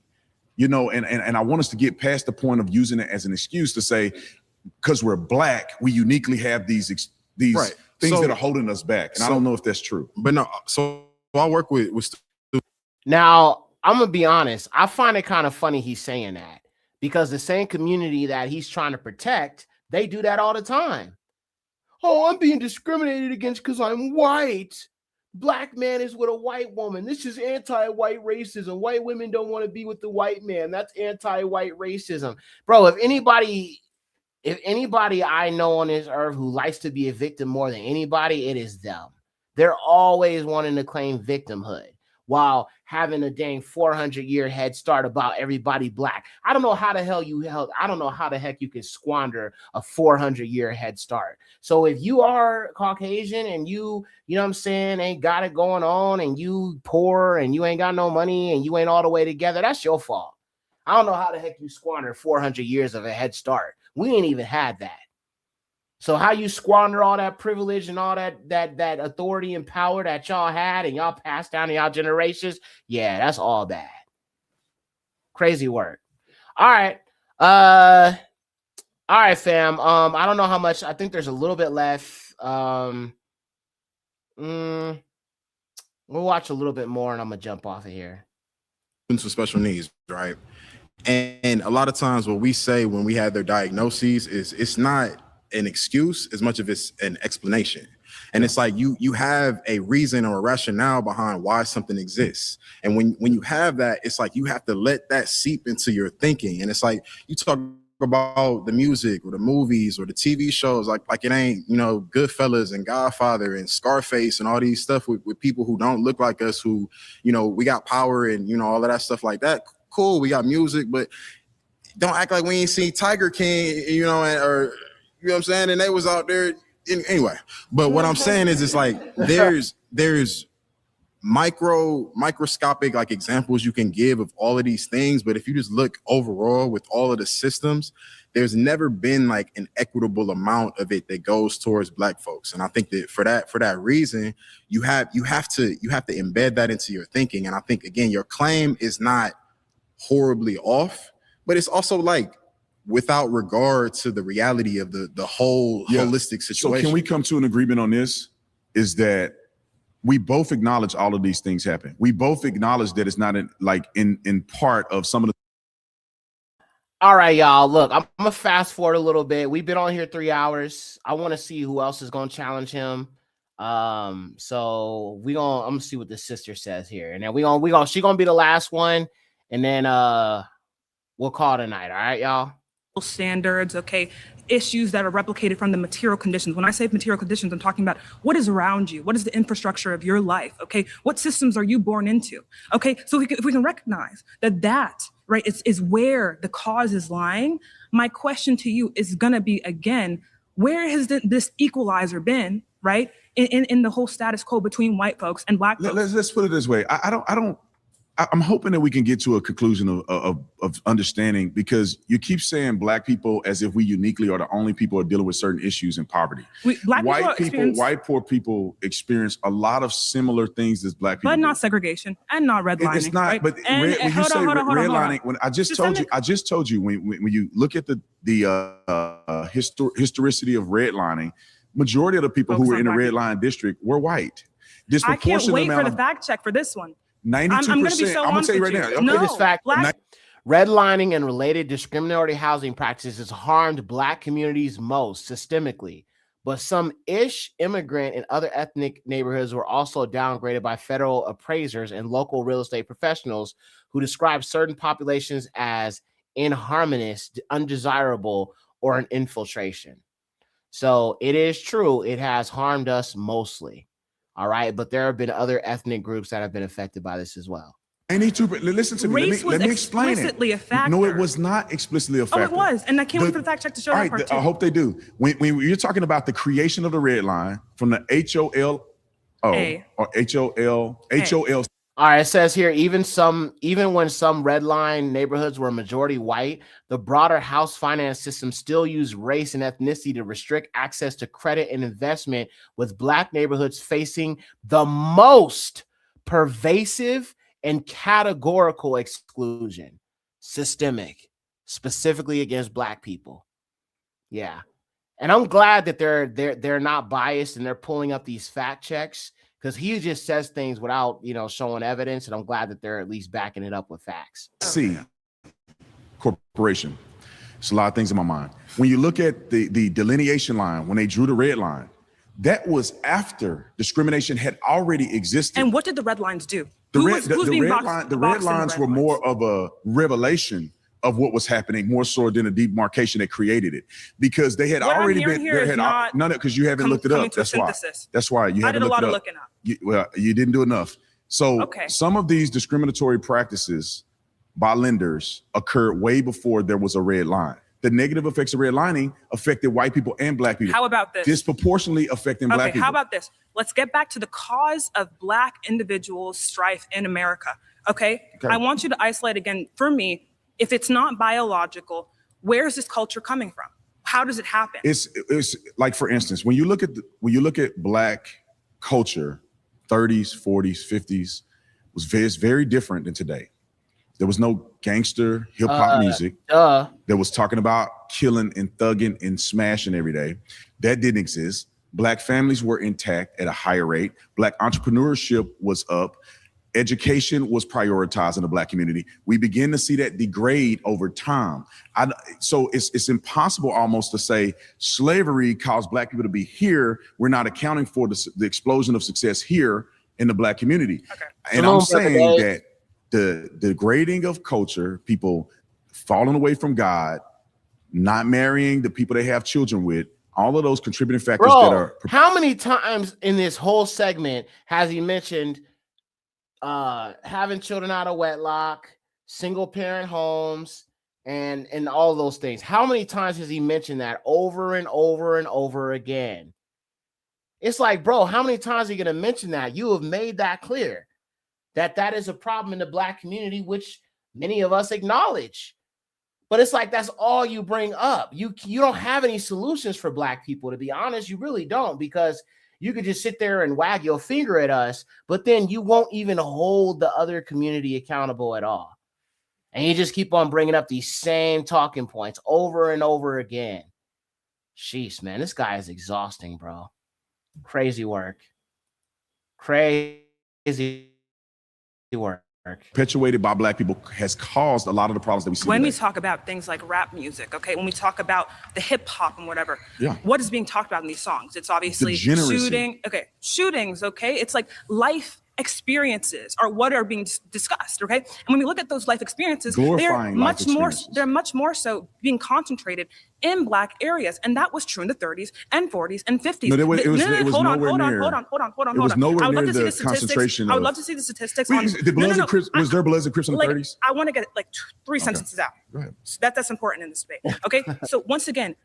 You know, and I want us to get past the point of using it as an excuse to say, because we're black, we uniquely have these things that are holding us back. And I don't know if that's true. But no, so I work with now, I'm gonna be honest, I find it kind of funny he's saying that because the same community that he's trying to protect, they do that all the time. Oh, I'm being discriminated against because I'm white. Black man is with a white woman. This is anti-white racism. White women don't want to be with the white man. That's anti-white racism. Bro, if anybody I know on this earth who likes to be a victim more than anybody, it is them. They're always wanting to claim victimhood while having a dang 400-year head start about everybody black. I don't know how the heck you can squander a 400-year head start. So if you are Caucasian and you know what I'm saying, ain't got it going on and you poor and you ain't got no money and you ain't all the way together, that's your fault. I don't know how the heck you squander 400 years of a head start. We ain't even had that. So how you squander all that privilege and all that authority and power that y'all had and y'all passed down to y'all generations? Yeah, that's all bad. Crazy work. All right. All right, fam. I don't know how much. I think there's a little bit left. We'll watch a little bit more and I'm gonna jump off of here. Students with special needs, right? And a lot of times what we say when we have their diagnoses is it's not an excuse as much as it's an explanation. And it's like you have a reason or a rationale behind why something exists. And when you have that, it's like you have to let that seep into your thinking. And it's like you talk about the music or the movies or the TV shows, like it ain't, you know, Goodfellas and Godfather and Scarface and all these stuff with people who don't look like us, who, you know, we got power and, you know, all of that stuff like that. Cool, we got music, but don't act like we ain't seen Tiger King, you know, or you know what I'm saying? And they was out there anyway. But what I'm saying is, it's like there's microscopic like examples you can give of all of these things. But if you just look overall with all of the systems, there's never been like an equitable amount of it that goes towards Black folks. And I think that for that reason, you have to embed that into your thinking. And I think, again, your claim is not horribly off, but it's also like without regard to the reality of the whole holistic situation. So can we come to an agreement on this? Is that we both acknowledge all of these things happen. We both acknowledge that it's not in part of some of the. All right, y'all. Look, I'm gonna fast forward a little bit. We've been on here 3 hours. I want to see who else is gonna challenge him. So I'm gonna see what the sister says here, and then she gonna be the last one, and then we'll call it a night. All right, y'all. Standards, okay, issues that are replicated from the material conditions. When I say material conditions, I'm talking about what is around you, what is the infrastructure of your life, okay, what systems are you born into, okay. So if we can recognize that right is where the cause is lying. My question to you is gonna be again, where has this equalizer been, right, in the whole status quo between white folks and black folks? Let's put it this way. I'm hoping that we can get to a conclusion of understanding, because you keep saying black people as if we uniquely are the only people who are dealing with certain issues in poverty. White poor people experience a lot of similar things as black people, but not segregation and not redlining. It's not. Right? But when you say redlining, when I just told you when you look at the historicity of redlining, majority of the people who were in the red line district were white. I can't wait for the fact check for this one. 92%. I'm gonna be so I'm gonna tell you right now. Okay, this fact: redlining and related discriminatory housing practices harmed black communities most systemically, but some immigrant and other ethnic neighborhoods were also downgraded by federal appraisers and local real estate professionals who describe certain populations as inharmonious, undesirable, or an infiltration. So it is true, it has harmed us mostly. All right, but there have been other ethnic groups that have been affected by this as well. Listen to me. Let me explain explicitly it. A factor. No, it was not explicitly a factor. Oh, it was, and I can't wait for the fact check to show that part too. I hope they do. When you're talking about the creation of the red line from the HOL or HOL. All right, it says here, even when some red line neighborhoods were majority white, the broader house finance system still used race and ethnicity to restrict access to credit and investment, with black neighborhoods facing the most pervasive and categorical exclusion, systemic, specifically against black people. Yeah. And I'm glad that they're not biased and they're pulling up these fact checks, because he just says things without, showing evidence. And I'm glad that they're at least backing it up with facts. C corporation. It's a lot of things in my mind. When you look at the delineation line, when they drew the red line, that was after discrimination had already existed. And what did the red lines do? The red lines were more of a revelation of what was happening, more so than a demarcation that created it, because they had already been there. None of because you haven't looked it up. That's why you haven't looked it up. You didn't do enough. So some of these discriminatory practices by lenders occurred way before there was a red line. The negative effects of redlining affected white people and black people. How about this? Disproportionately affecting black people. How about this? Let's get back to the cause of black individuals' strife in America. Okay? I want you to isolate again for me. If it's not biological, where is this culture coming from? How does it happen? It's like, for instance, when you look at black culture, 30s, 40s, 50s, was very different than today. There was no gangster hip hop music that was talking about killing and thugging and smashing every day. That didn't exist. Black families were intact at a higher rate. Black entrepreneurship was up. Education was prioritized in the black community. We begin to see that degrade over time. So it's impossible almost to say slavery caused black people to be here. We're not accounting for the explosion of success here in the black community. And I'm saying that the degrading of culture, people falling away from God, not marrying the people they have children with, all of those contributing factors that are. How many times in this whole segment has he mentioned having children out of wedlock, single parent homes, and all those things? How many times has he mentioned that over and over and over again? It's like, bro, how many times are you going to mention that? You have made that clear, that is a problem in the black community, which many of us acknowledge. But it's like, that's all you bring up. You don't have any solutions for black people, to be honest. You really don't, because you could just sit there and wag your finger at us, but then you won't even hold the other community accountable at all. And you just keep on bringing up these same talking points over and over again. Sheesh, man, this guy is exhausting, bro. Crazy work. Crazy work. perpetuated by black people has caused a lot of the problems that we see When today. we talk about things like rap music, okay, when we talk about the hip hop and whatever, Yeah. what is being talked about in these songs? It's obviously Degeneracy. shootings, okay? It's like life experiences are what are being discussed, okay? And when we look at those life experiences, Glorifying life experiences. they're much more so being concentrated in black areas, and that was true in the 30s and 40s and 50s. No, it was Hold on. It was nowhere I would love near to see the statistics. concentration I would of- love to see the statistics Wait, on. Was there Bloods and Crips in the Like, 30s? I want to get like three sentences out. Go ahead. So that's important in this debate. Okay. So once again,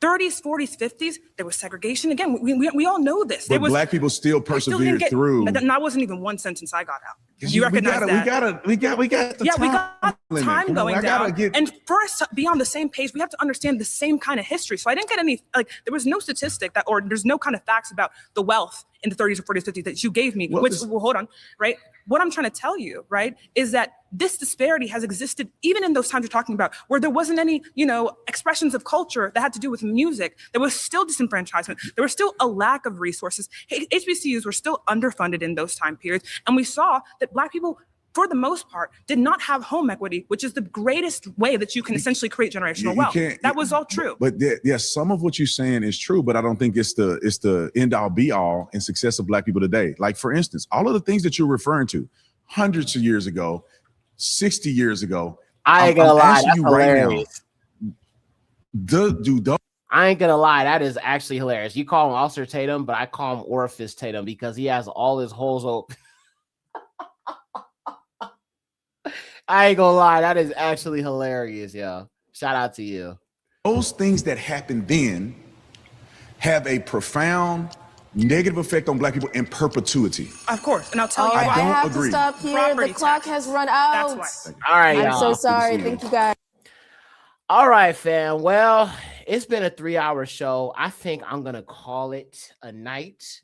30s, 40s, 50s, there was segregation. Again, we all know this. But black people still persevered through. That wasn't even one sentence I got out. We You recognize that? We got the Yeah, time. we got limit. time Come on, going I gotta down. And for us to be on the same page, we have to understand the same kind of history. So I didn't get any, like, there was no statistic that, or there's no kind of facts about the wealth in the 30s or 40s, 50s that you gave me, well, hold on, right? What I'm trying to tell you, right, is that this disparity has existed even in those times you're talking about, where there wasn't any, expressions of culture that had to do with music. There was still disenfranchisement. There was still a lack of resources. HBCUs were still underfunded in those time periods. And we saw that black people, for the most part, did not have home equity, which is the greatest way that you can essentially create generational wealth. That was all true. But yes, some of what you're saying is true, but I don't think it's the end all be all in success of black people today. Like, for instance, all of the things that you're referring to hundreds of years ago, 60 years ago. I ain't gonna lie, that's hilarious. I ain't gonna lie, that is actually hilarious. You call him Officer Tatum, but I call him Orifice Tatum because he has all his holes open. I ain't gonna lie, that is actually hilarious, yo. Shout out to you. Those things that happened then have a profound negative effect on black people in perpetuity. Of course, and I'll tell you All right, why. I have agree. to stop here. The clock has run out. That's why. All right, I'm y'all. so sorry. Thank you, guys. All right, fam. Well, it's been a 3-hour show. I think I'm gonna call it a night.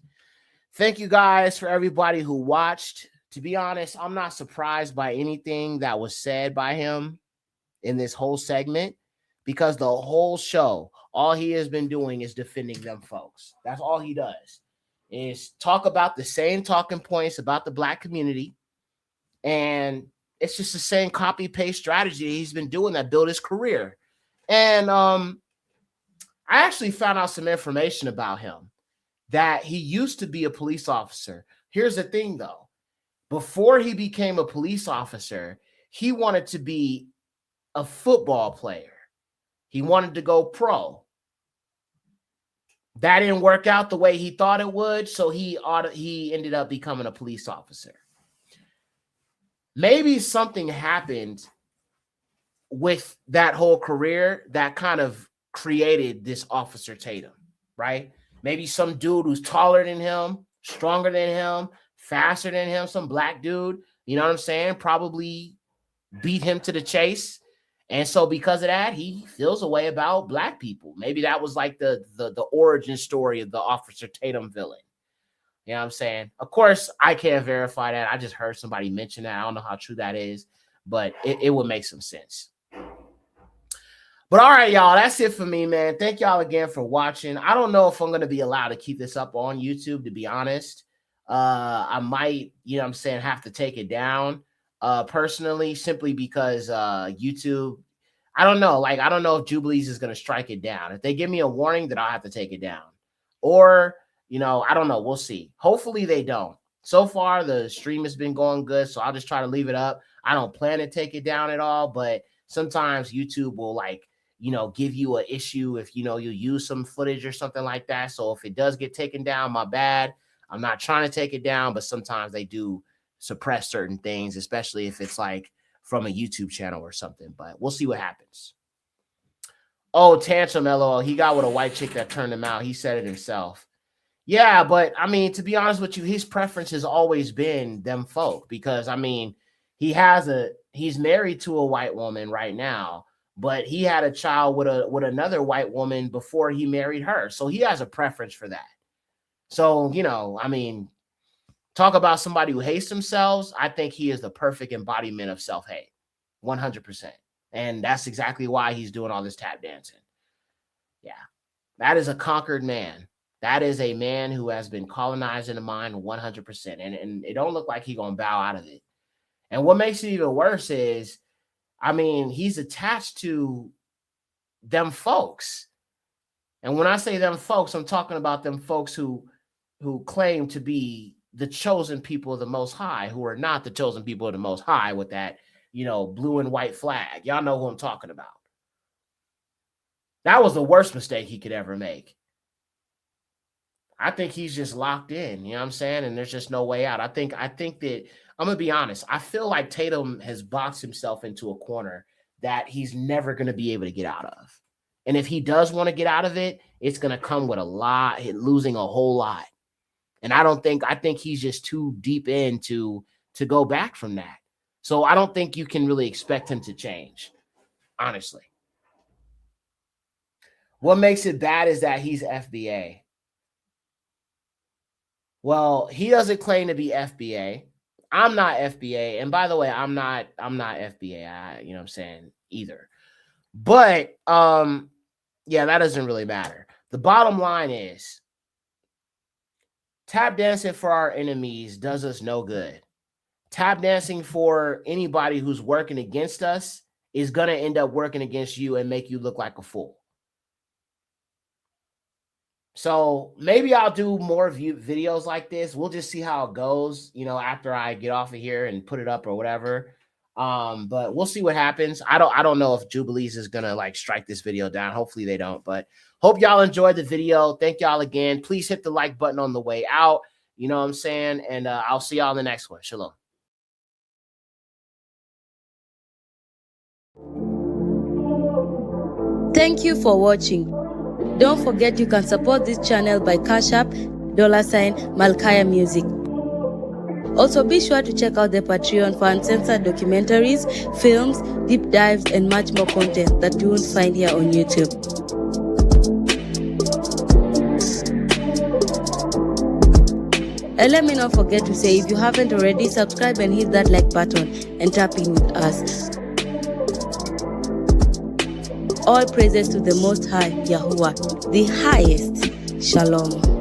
Thank you guys for everybody who watched. To be honest, I'm not surprised by anything that was said by him in this whole segment, because the whole show, all he has been doing is defending them folks. That's all he does, is talk about the same talking points about the black community. And it's just the same copy paste strategy he's been doing that built his career. And I actually found out some information about him, that he used to be a police officer. Here's the thing, though. Before he became a police officer, he wanted to be a football player. He wanted to go pro. That didn't work out the way he thought it would, so he ended up becoming a police officer. Maybe something happened with that whole career that kind of created this Officer Tatum, right? Maybe some dude who's taller than him, stronger than him, faster than him, some black dude, you know what I'm saying, probably beat him to the chase. And so because of that, he feels a way about black people. Maybe that was like the origin story of the Officer Tatum villain. You know what I'm saying? Of course, I can't verify that. I just heard somebody mention that. I don't know how true that is, but it would make some sense. But all right, y'all, that's it for me, man. Thank y'all again for watching. I don't know if I'm going to be allowed to keep this up on YouTube, to be honest. I might, you know what I'm saying, have to take it down personally, simply because YouTube, I don't know. Like, I don't know if Jubilees is going to strike it down. If they give me a warning, then I'll have to take it down. Or, I don't know. We'll see. Hopefully they don't. So far, the stream has been going good, so I'll just try to leave it up. I don't plan to take it down at all, but sometimes YouTube will, give you an issue if, you use some footage or something like that. So if it does get taken down, my bad. I'm not trying to take it down, but sometimes they do suppress certain things, especially if it's like from a YouTube channel or something. But we'll see what happens. Oh, Tantrum, LOL. He got with a white chick that turned him out. He said it himself. Yeah, but I mean, to be honest with you, his preference has always been them folk, because I mean, he's married to a white woman right now, but he had a child with another white woman before he married her. So he has a preference for that. So, I mean, talk about somebody who hates themselves. I think he is the perfect embodiment of self-hate, 100%. And that's exactly why he's doing all this tap dancing. Yeah, that is a conquered man. That is a man who has been colonized in the mind 100%. And it don't look like he's going to bow out of it. And what makes it even worse is, I mean, he's attached to them folks. And when I say them folks, I'm talking about them folks who claim to be the chosen people of the Most High, who are not the chosen people of the Most High with that, blue and white flag. Y'all know who I'm talking about. That was the worst mistake he could ever make. I think he's just locked in, you know what I'm saying? And there's just no way out. I think that, I'm going to be honest, I feel like Tatum has boxed himself into a corner that he's never going to be able to get out of. And if he does want to get out of it, it's going to come with losing a whole lot. And I think he's just too deep in to go back from that. So I don't think you can really expect him to change, honestly. What makes it bad is that he's FBA. Well, he doesn't claim to be FBA. I'm not FBA. And by the way, I'm not FBA, you know what I'm saying, either. But yeah, that doesn't really matter. The bottom line is, tap dancing for our enemies does us no good. Tap dancing for anybody who's working against us is going to end up working against you and make you look like a fool. So maybe I'll do more videos like this. We'll just see how it goes, after I get off of here and put it up or whatever. But we'll see what happens. I don't know if Jubilees is gonna strike this video down. Hopefully they don't. But hope y'all enjoyed the video. Thank y'all again. Please hit the like button on the way out. You know what I'm saying? And I'll see y'all in the next one. Shalom. Thank you for watching. Don't forget you can support this channel by Cash App, $Malkaya Music. Also be sure to check out the Patreon for uncensored documentaries, films, deep dives, and much more content that you won't find here on YouTube. And let me not forget to say, if you haven't already, subscribe and hit that like button and tap in with us. All praises to the Most High, Yahuwah, the highest. Shalom.